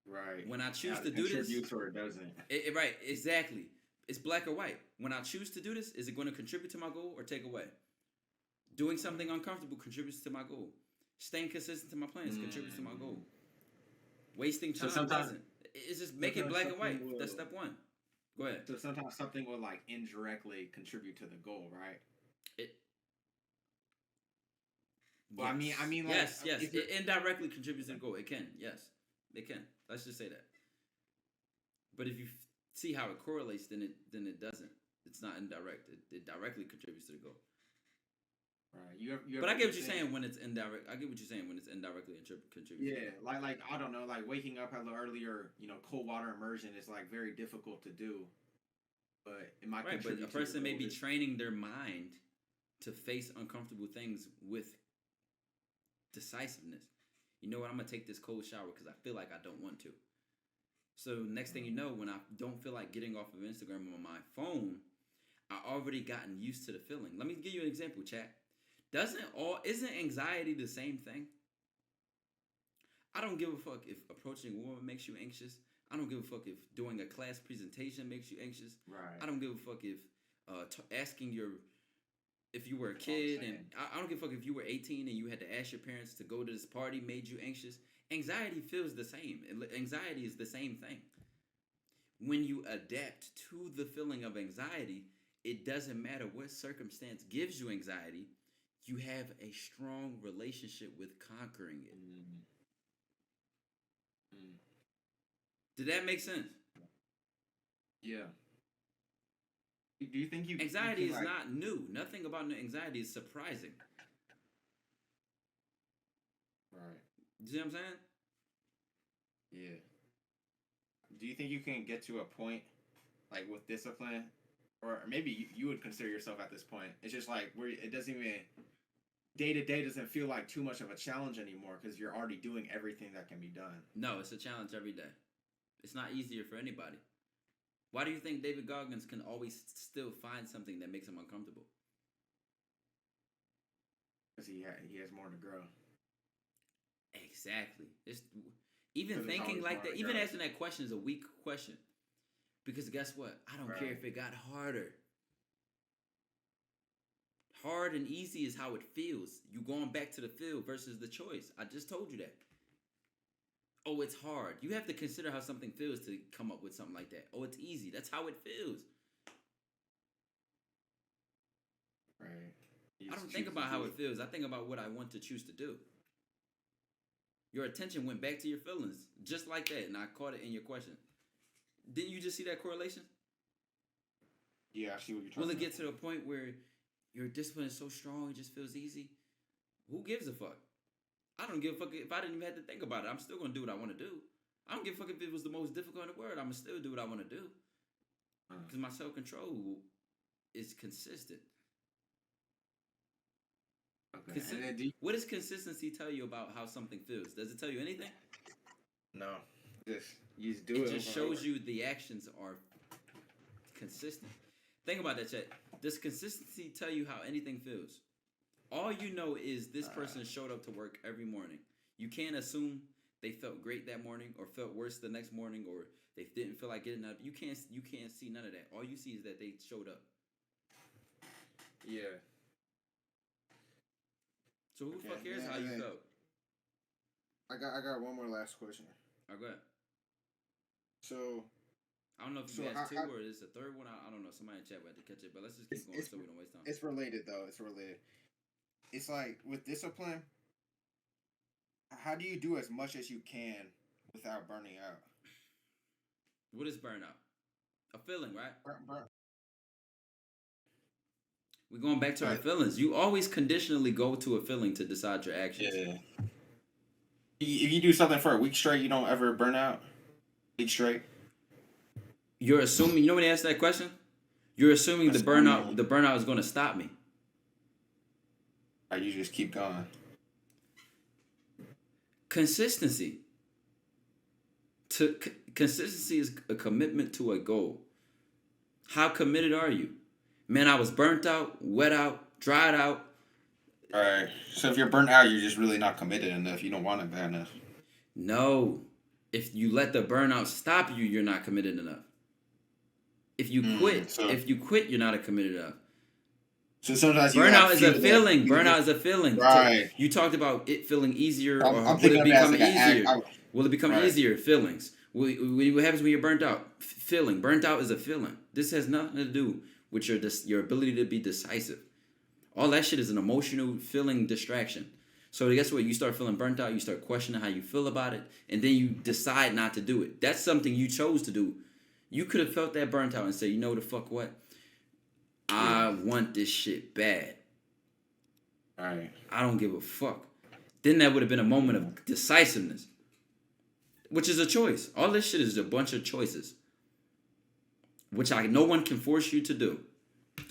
Right. When I choose to do this, contributes or it doesn't. Right, exactly. It's black or white. When I choose to do this, is it going to contribute to my goal or take away? Doing something uncomfortable contributes to my goal. Staying consistent to my plans contributes to my goal. Wasting time doesn't. It's just make it black and white. That's step one. Go ahead. So sometimes something will like indirectly contribute to the goal, right? Well, Yes. I mean, like, yes. It indirectly contributes to the goal. It can, yes, it can. Let's just say that. But if you see how it correlates, then it doesn't. It's not indirect. It directly contributes to the goal. Right. But I get what you're saying when it's indirect. I get what you're saying when it's indirectly contributes. Yeah, like I don't know, like waking up a little earlier, cold water immersion is like very difficult to do. But it might right. But contribute a to your person may goal. be training their mind to face uncomfortable things with decisiveness. You know what? I'm gonna take this cold shower because I feel like I don't want to. So next thing you know, when I don't feel like getting off of Instagram on my phone, I already gotten used to the feeling. Let me give you an example, chat. Isn't anxiety the same thing? I don't give a fuck if approaching a woman makes you anxious. I don't give a fuck if doing a class presentation makes you anxious. Right. I don't give a fuck if asking if you were a kid, and I don't give a fuck if you were 18 and you had to ask your parents to go to this party made you anxious. Anxiety feels the same. Anxiety is the same thing. When you adapt to the feeling of anxiety, it doesn't matter what circumstance gives you anxiety. You have a strong relationship with conquering it. Did that make sense? Yeah. Do you think anxiety you is like, not new. Nothing about anxiety is surprising. Right. You see what I'm saying? Yeah. Do you think you can get to a point, like with discipline, or maybe you would consider yourself at this point? It's just like where it doesn't even day to day doesn't feel like too much of a challenge anymore because you're already doing everything that can be done. No, it's a challenge every day. It's not easier for anybody. Why do you think David Goggins can always still find something that makes him uncomfortable? Because he has more to grow. Exactly. Even thinking like that, even asking that question is a weak question. Because guess what? I don't care if it got harder. Hard and easy is how it feels. You going back to the feel versus the choice. I just told you that. Oh, it's hard. You have to consider how something feels to come up with something like that. Oh, it's easy. That's how it feels. Right. I don't think about how it feels. I think about what I want to choose to do. Your attention went back to your feelings, just like that, and I caught it in your question. Didn't you just see that correlation? Yeah, I see what you're talking Will it about. get to the point where your discipline is so strong it just feels easy? Who gives a fuck? I don't give a fuck if I didn't even have to think about it. I'm still going to do what I want to do. I don't give a fuck if it was the most difficult in the world. I'm going to still do what I want to do. Because my self-control is consistent. Okay. What does consistency tell you about how something feels? Does it tell you anything? No. You just do it. It just shows you the actions are consistent. Think about that, chat. Does consistency tell you how anything feels? All you know is this person showed up to work every morning. You can't assume they felt great that morning or felt worse the next morning or they didn't feel like getting up. You can't see none of that. All you see is that they showed up. Yeah. So who the fuck cares how you felt? I got one more last question. Oh, go ahead. So I don't know if you asked two or is a third one. I don't know. Somebody in chat had to catch it, but let's just keep going so we don't waste time. It's related though. It's related. It's like with discipline, how do you do as much as you can without burning out? What is burnout? A feeling, right? Burn. We're going back to our Right. feelings. You always conditionally go to a feeling to decide your actions. Yeah. If you do something for a week straight, you don't ever burn out. Week straight. You're assuming. You know when they ask that question, you're assuming the burnout is going to stop me. Or you just keep going. Consistency. Consistency is a commitment to a goal. How committed are you? Man, I was burnt out, wet out, dried out. All right. So if you're burnt out, you're just really not committed enough. You don't want it bad enough. No. If you let the burnout stop you, you're not committed enough. If you quit, you're not committed enough. So sometimes burnout is a feeling. Burnout is a feeling. Right. You talked about it feeling easier, or I'm will it become easier? Right. Will it become easier? Feelings. What happens when you're burnt out? Feeling. Burnt out is a feeling. This has nothing to do with your ability to be decisive. All that shit is an emotional feeling distraction. So guess what? You start feeling burnt out. You start questioning how you feel about it, and then you decide not to do it. That's something you chose to do. You could have felt that burnt out and said, you know the fuck what? I want this shit bad. All right. I don't give a fuck. Then that would have been a moment of decisiveness, which is a choice. All this shit is a bunch of choices, which no one can force you to do.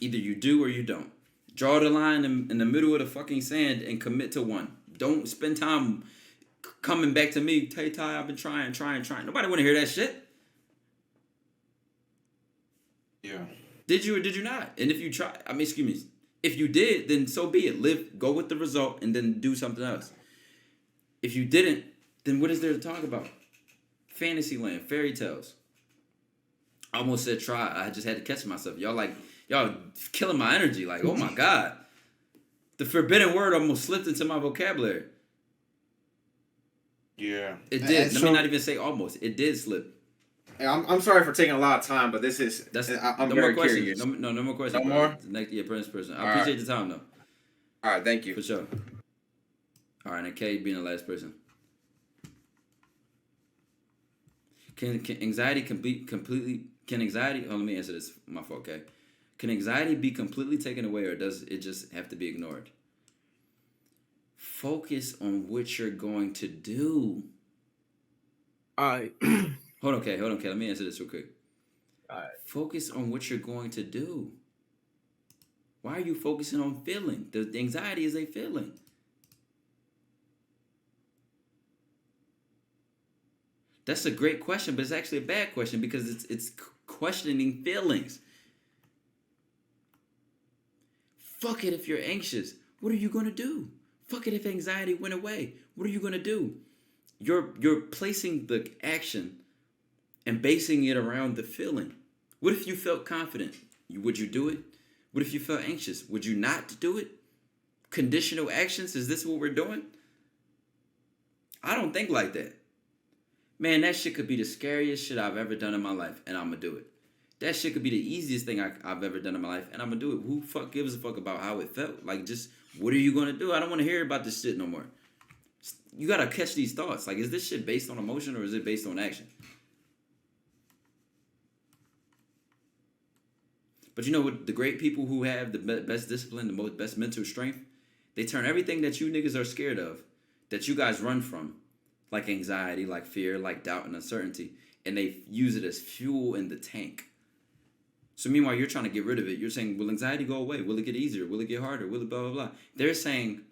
Either you do or you don't. Draw the line in the middle of the fucking sand and commit to one. Don't spend time coming back to me. Ty, I've been trying. Nobody want to hear that shit. Yeah. Did you or did you not? And if you try, excuse me, if you did, then so be it. Go with the result, and then do something else. If you didn't, then what is there to talk about? Fantasyland, fairy tales. I almost said try. I just had to catch myself. Y'all killing my energy. Like, oh my God. The forbidden word almost slipped into my vocabulary. Yeah. It did. Let me not even say almost. It did slip. I'm sorry for taking a lot of time, but I'm very curious. No more questions. No more? Next, Prince person. I appreciate the time, though. All right, thank you. For sure. All right, and K being the last person. Can anxiety completely... Can anxiety... Oh, let me answer this. My fault, okay? Can anxiety be completely taken away, or does it just have to be ignored? Focus on what you're going to do. All right. Hold on, okay. Let me answer this real quick. All right. Focus on what you're going to do. Why are you focusing on feeling? The anxiety is a feeling. That's a great question, but it's actually a bad question because it's questioning feelings. Fuck it if you're anxious. What are you going to do? Fuck it if anxiety went away. What are you going to do? You're placing the action and basing it around the feeling. What if you felt confident? Would you do it? What if you felt anxious? Would you not do it? Conditional actions, is this what we're doing? I don't think like that. Man, that shit could be the scariest shit I've ever done in my life, and I'm going to do it. That shit could be the easiest thing I've ever done in my life, and I'm going to do it. Who fuck gives a fuck about how it felt? Like, just, what are you going to do? I don't want to hear about this shit no more. You got to catch these thoughts. Like, is this shit based on emotion, or is it based on action? But you know what? The great people who have the best discipline, the best mental strength, they turn everything that you niggas are scared of, that you guys run from, like anxiety, like fear, like doubt and uncertainty, and they use it as fuel in the tank. So meanwhile, you're trying to get rid of it. You're saying, will anxiety go away? Will it get easier? Will it get harder? Will it blah, blah, blah? They're saying,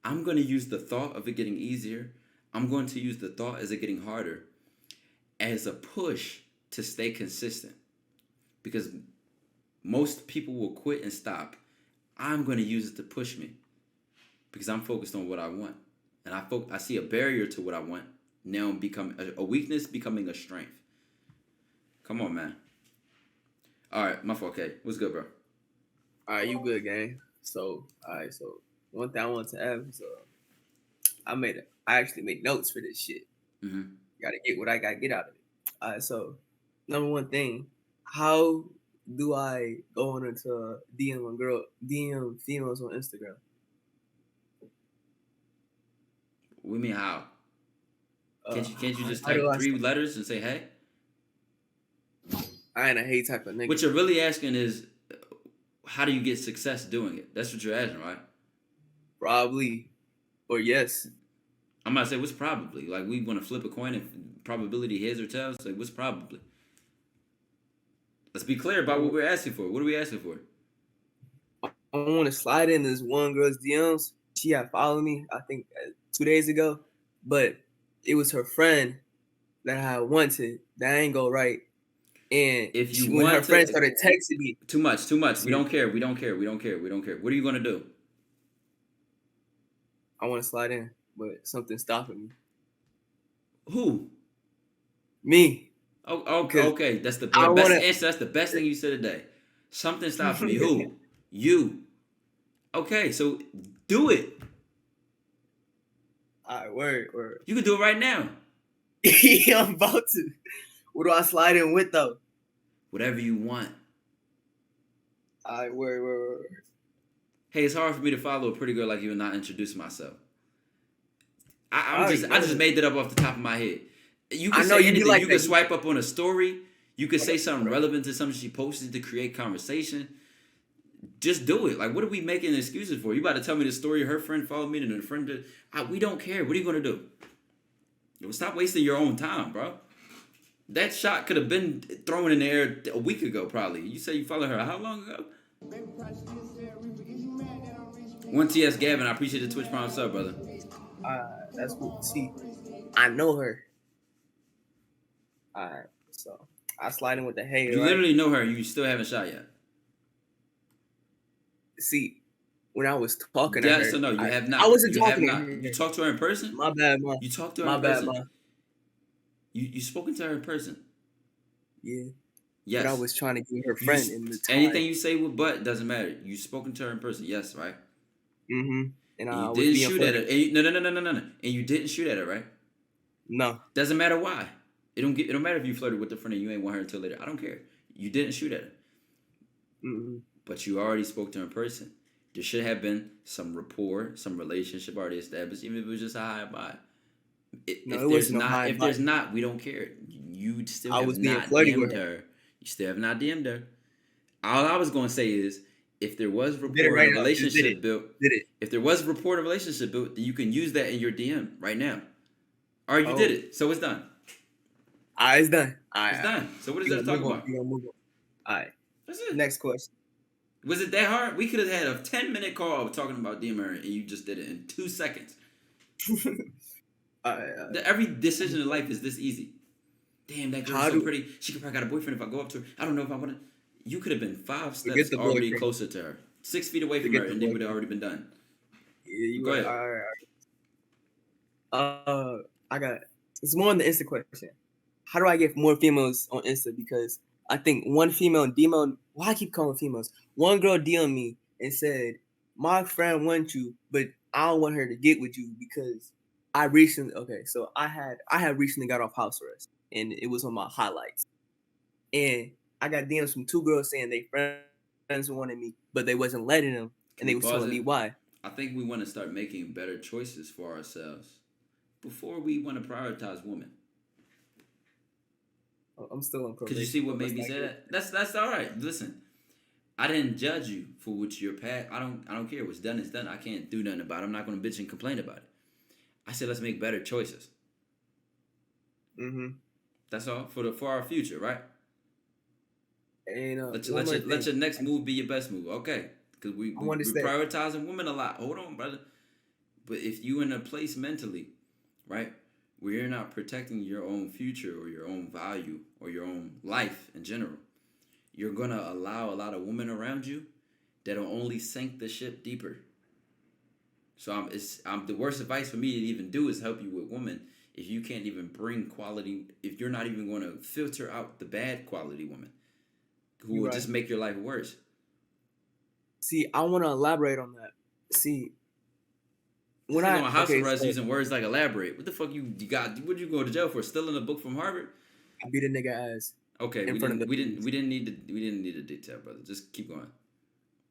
I'm going to use the thought of it getting easier. I'm going to use the thought as it getting harder as a push to stay consistent. Because most people will quit and stop. I'm going to use it to push me because I'm focused on what I want. And I see a barrier to what I want now become a weakness becoming a strength. Come on, man. All right, my fault, okay. What's good, bro? All right, you good, gang. So one thing I want to add is I actually made notes for this shit. Mm-hmm. Gotta get what I gotta get out of it. All right, so number one thing, how do I go on into DM females on Instagram? What do you mean how? Can't you just how type do I 3 letters and say hey? I ain't a hate type of nigga. What you're really asking is, how do you get success doing it? That's what you're asking, right? Probably, or yes. I'm about to say, what's probably? Like, we want to flip a coin and probability heads or tails? Like, what's probably? Let's be clear about what we're asking for. What are we asking for? I want to slide in this one girl's DMs. She had followed me, I think, 2 days ago, but it was her friend that I wanted. That ain't go right. And If you when her want friend to, started texting me, too much. We don't care. We don't care. What are you gonna do? I want to slide in, but something's stopping me. Who? Me. Oh, okay. That's the best answer. That's the best thing you said today. Something stops me. Who? You. Okay, so do it. All right, word. You can do it right now. Yeah, I'm about to. What do I slide in with though? Whatever you want. All right, word. Hey, it's hard for me to follow a pretty girl like you and not introduce myself. I just made that up off the top of my head. You can say anything. Like you can swipe up on a story. You can say something relevant to something she posted to create conversation. Just do it. Like, what are we making excuses for? You about to tell me the story? Her friend followed me, and her friend did. We don't care. What are you gonna do? Stop wasting your own time, bro. That shot could have been thrown in the air a week ago, probably. You say you followed her how long ago? 1TS Gavin, I appreciate the Twitch Prime sub, brother. That's cool. See, I know her. All right, so I slide in with the hey. You literally know her. You still haven't shot yet. See, when I was talking to her. Yes or no? You have not. I wasn't talking to her. You talked to her in person? My bad, Ma. You talked to her in person? You spoken to her in person? Yeah. Yes. But I was trying to get her friend in the time. Anything you say with but doesn't matter. You spoken to her in person, yes, right? Mm-hmm. And you didn't shoot at her. No. And you didn't shoot at her, right? No. Doesn't matter why. It don't matter if you flirted with the friend and you ain't want her until later. I don't care. You didn't shoot at her. Mm-hmm. But you already spoke to her in person. There should have been some rapport, some relationship already established, even if it was just a high and by. If there's not, we don't care. You still have not DM'd her. You still have not DM'd her. All I was gonna say is, if there was rapport and relationship built, if there was rapport and relationship built, then you can use that in your DM right now. Or you did it, so it's done. It's done. It's done. So what is there to talk about? We're gonna move on. All right. That's it. Next question. Was it that hard? We could have had a 10-minute call talking about DM her, and you just did it in 2 seconds. Every decision in life is this easy. Damn, that girl's so pretty. She could probably got a boyfriend if I go up to her. I don't know if I want to. You could have been 5 steps already closer to her. 6 feet away from her, and it would have already been done. Yeah, go ahead. All right. It's more on the Insta question. How do I get more females on Insta? Because I think one female DM, why I keep calling females? One girl DM me and said, my friend wants you, but I don't want her to get with you because I had recently got off house arrest, and it was on my highlights. And I got DMs from 2 girls saying they friends wanted me, but they wasn't letting them, and they was telling me why. I think we want to start making better choices for ourselves before we want to prioritize women. I'm still on probation. Could you see what made me say that? That's all right. Listen, I didn't judge you for what your past. I don't care. What's done is done. I can't do nothing about it. I'm not going to bitch and complain about it. I said let's make better choices. Mm-hmm. That's all for our future, right? And let your next move be your best move, okay? Because we're prioritizing women a lot. Hold on, brother. But if you in a place mentally, right, where you're not protecting your own future or your own value or your own life in general, you're gonna allow a lot of women around you that'll only sink the ship deeper. So the worst advice for me to even do is help you with women if you can't even bring quality, if you're not even going to filter out the bad quality women who will just make your life worse. See, I want to elaborate on that. See, when I on house arrest using words like elaborate, what the fuck you got? What'd you go to jail for? Stealing a book from Harvard? I beat a nigga ass. Okay, we didn't need the detail, brother. Just keep going.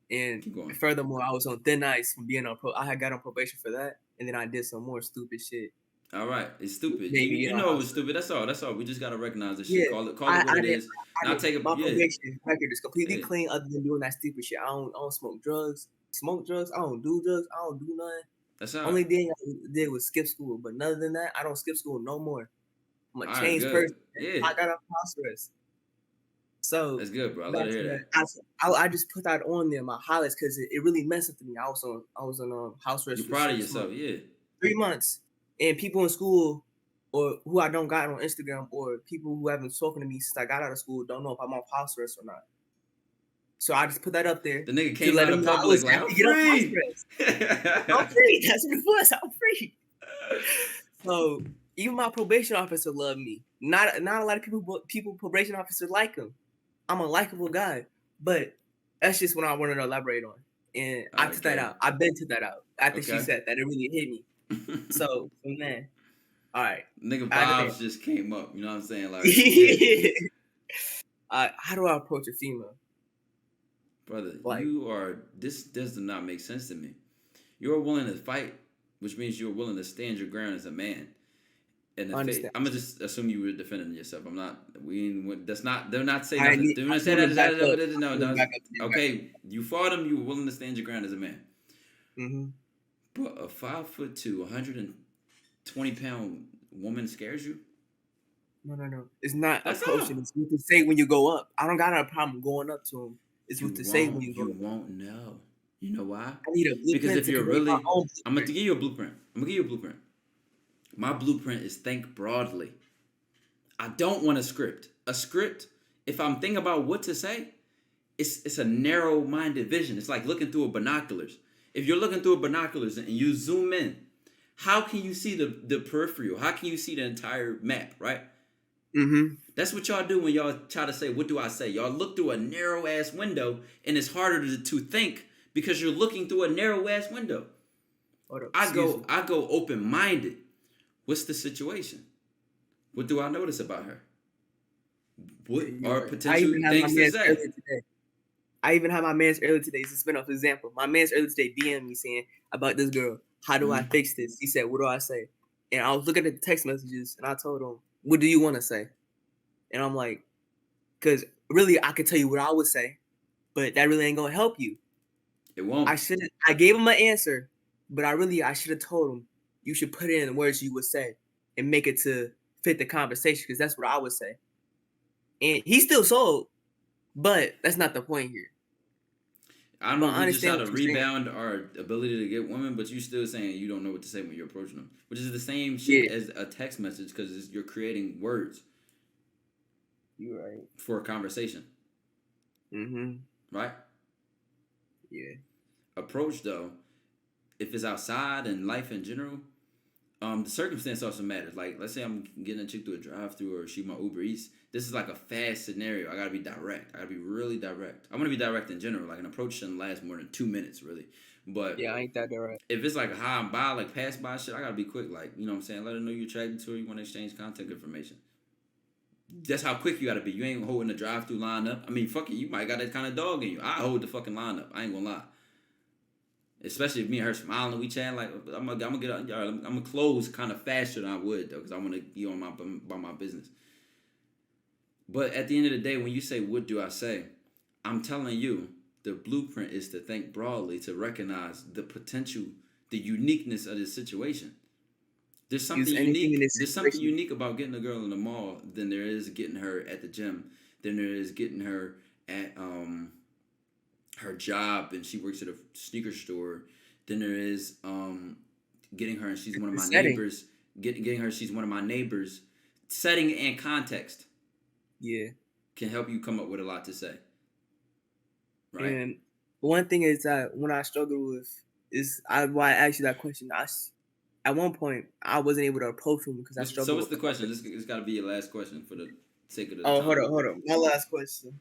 And furthermore, I was on thin ice from being on I had got on probation for that, and then I did some more stupid shit All right, it's stupid. Maybe You get on know it house was stupid. That's all. That's all. We just gotta recognize this Yeah, shit. Call it what it is. Not take a my yeah. probation record is completely Yeah. clean other than doing that stupid shit. I don't smoke drugs. I don't do drugs. I don't do nothing. That's all. Only thing I did was skip school, but other than that, I don't skip school no more. I'm a All right, changed good. person. Yeah. I got a house arrest. So That's good, bro. I back love to to hear that, that. I just put that on there, my highlights, because it really messed with me. I was on house arrest. You're for proud of 6 yourself, months. yeah. 3 months, and people in school or who I don't got on Instagram or people who haven't spoken to me since I got out of school don't know if I'm off house arrest or not. So I just put that up there. The nigga to came let out them of know I public was like, happy I'm to get off house free. arrest. I'm free. That's what it was. I'm free. So even my probation officer loved me. Not a lot of people probation officers like him. I'm a likable guy, but that's just what I wanted to elaborate on. And I took that Okay. out. I've been took that out after she Okay. said that. It really hit me. So from there, all right. Nigga Out of vibes just came up. You know what I'm saying? Like, there. How do I approach a female? brother, Like- you are. This does not make sense to me. You're willing to fight, which means you're willing to stand your ground as a man. And I understand. I'm gonna just assume you were defending yourself. I'm not. That's not. They're not saying I nothing. need- They're I not saying need to back that. up. No, I need to no. back up. Okay, you fought him. You were willing to stand your ground as a man. Mm-hmm. But a 5'2", 120-pound woman scares you? No. It's not That's approaching. all. It's what to say when you go up. I don't got a problem going up to him. It's what to say when you go You up. won't know. You know why? I need a blueprint Because if to you're create my really, own I'm gonna give you a blueprint. My blueprint is think broadly. I don't want a script. A script, if I'm thinking about what to say, it's a narrow-minded vision. It's like looking through a binoculars. If you're looking through a binoculars and you zoom in, how can you see the peripheral? How can you see the entire map, right? Mm-hmm. That's what y'all do when y'all try to say, what do I say? Y'all look through a narrow-ass window, and it's harder to think because you're looking through a narrow-ass window. I go open-minded. What's the situation? What do I notice about her? What are potential things to say? I even had my man's earlier today. This is spin off example. My man's earlier today DM'd me saying about this girl. How do I fix this? He said, what do I say? And I was looking at the text messages and I told him, what do you want to say? And I'm like, because really I could tell you what I would say, but that really ain't gonna help you. It won't. I gave him an answer, but I should have told him you should put it in the words you would say and make it to fit the conversation, because that's what I would say. And he's still sold, but that's not the point here. I don't know if we just try what to you're saying. rebound our ability to get women, but you still saying you don't know what to say when you're approaching them, which is the same shit as a text message because you're creating words. You're right. For a conversation. Mm-hmm. Right? Yeah. Approach, though, if it's outside and life in general, the circumstance also matters. Like, let's say I'm getting a chick through a drive-through or she my Uber Eats. This is like a fast scenario. I gotta be direct. I gotta be really direct. I'm gonna be direct in general. Like, an approach shouldn't last more than 2 minutes, really. But yeah, I ain't that direct. If it's like a high and by, like pass by shit, I gotta be quick. Like, you know what I'm saying? Let her know you're attracted to her. You want to exchange contact information. That's how quick you gotta be. You ain't holding the drive-through line up. I mean, fuck it. You might got that kind of dog in you. I hold the fucking line up. I ain't gonna lie. Especially if me and her smiling and we chatting, like I'm gonna get out. I'm gonna close kind of faster than I would though, because I want to be on my business. But at the end of the day, when you say what do I say, I'm telling you the blueprint is to think broadly, to recognize the potential, the uniqueness of this situation. There's something unique. There's something unique about getting a girl in the mall than there is getting her at the gym, than there is getting her at her job and she works at a sneaker store, then there is getting her and she's one of my neighbors, getting her she's one of my neighbors. Setting and context can help you come up with a lot to say, right? And one thing is that when I struggle with is why I asked you that question. At one point I wasn't able to approach him because I struggled. So what's the question? It's got to be your last question for the sake of the time. Hold on. My last question.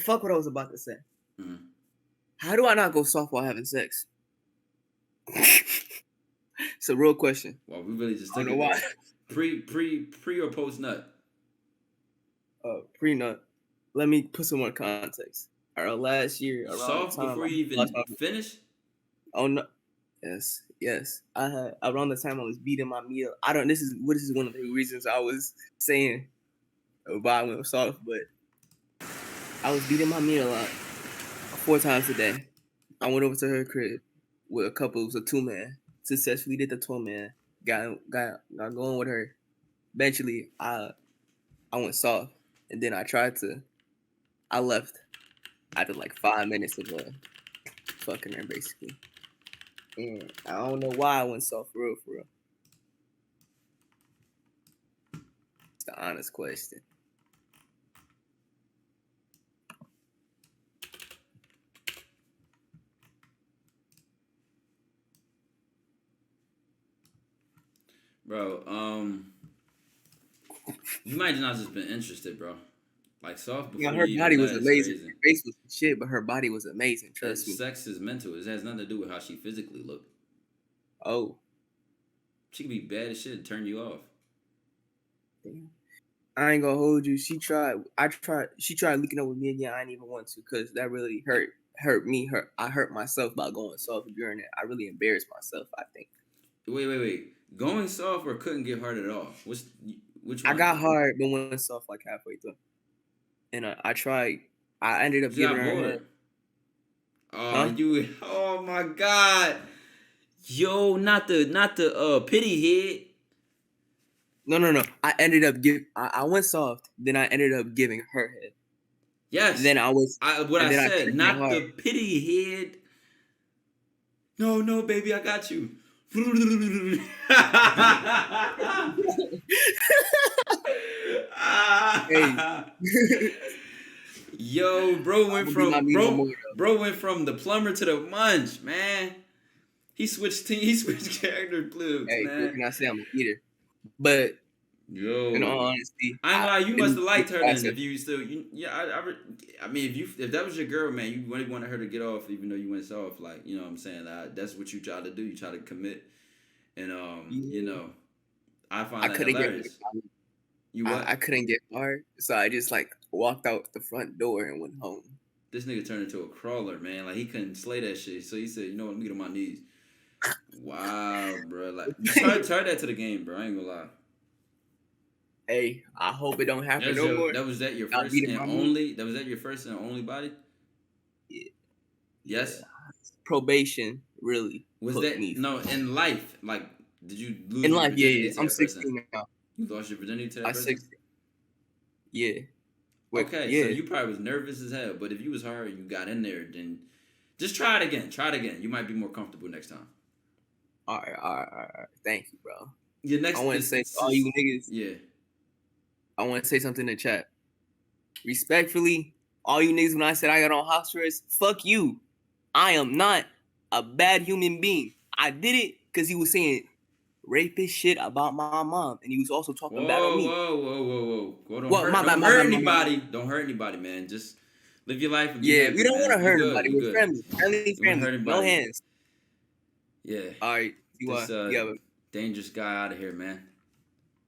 Fuck what I was about to say. Mm-hmm. How do I not go soft while having sex? It's a real question. Well, we really just I don't know why. Pre or post nut? Pre nut. Let me put some more context. Last year, around soft time, before you even finish. Oh no. Yes. Yes, I had around the time I was beating my meal. I don't. This is one of the reasons I was saying why I went soft, but I was beating my meal a lot, 4 times a day. I went over to her crib with a couple. It was a 2-man. Successfully did the 2-man. Got going with her. Eventually, I went soft, and then I left after like 5 minutes of fucking her basically. And I don't know why I went soft for real. It's the honest question. Bro, you might not just been interested, bro. Like soft before Her you body even was nut is amazing. crazy. Her face was shit, but her body was amazing. Trust me. Sex is mental. It has nothing to do with how she physically looked. Oh. She could be bad as shit and turn you off. I ain't gonna hold you. She tried linking up with me again. I didn't even want to because that really hurt me. I hurt myself by going soft during it. I really embarrassed myself, I think. Wait. Going soft or couldn't get hard at all? Which one? I got hard but went soft like halfway through. And I tried. I ended up giving her a head. Oh my God. Yo, not the pity head. No. I ended up I went soft, then I ended up giving her head. Yes. Then I said, not the pity head. No, baby, I got you. Yo, bro went from the plumber to the munch, man. He switched character clues, man. What can I say? I'm a eater. But yo, in all honesty, I ain't gonna lie, you must have liked her then. If you still, I mean, if that was your girl, man, you really wanted her to get off, even though you went soft. Like, you know what I'm saying? That's what you try to do. You try to commit, and you know, I find that hilarious. I couldn't get hard, so I just like walked out the front door and went home. This nigga turned into a crawler, man. Like he couldn't slay that shit, so he said, "You know what? Let me get on my knees." Wow, bro. Like, try that to the game, bro. I ain't gonna lie. Hey, I hope it don't happen no more. Was that your first and only? That was that your first and only body? Yeah. Yes. Yeah. Probation really. Was that no in life? Like, did you lose in your life? virginity Yeah. I'm 16 now. You lost your virginity to that person? 16. Yeah. Okay, so you probably was nervous as hell. But if you was hard and you got in there, then just try it again. You might be more comfortable next time. All right. Thank you, bro. Your next. I want to say to all you niggas. Yeah. I want to say something in the chat. Respectfully, all you niggas, when I said I got on house arrest, fuck you. I am not a bad human being. I did it because he was saying rapist shit about my mom, and he was also talking bad on me. Whoa. Don't hurt anybody. Don't hurt anybody, man. Just live your life. And be happy, we don't want to hurt anybody. We're friendly. No hands. Yeah. All right. Dangerous guy out of here, man.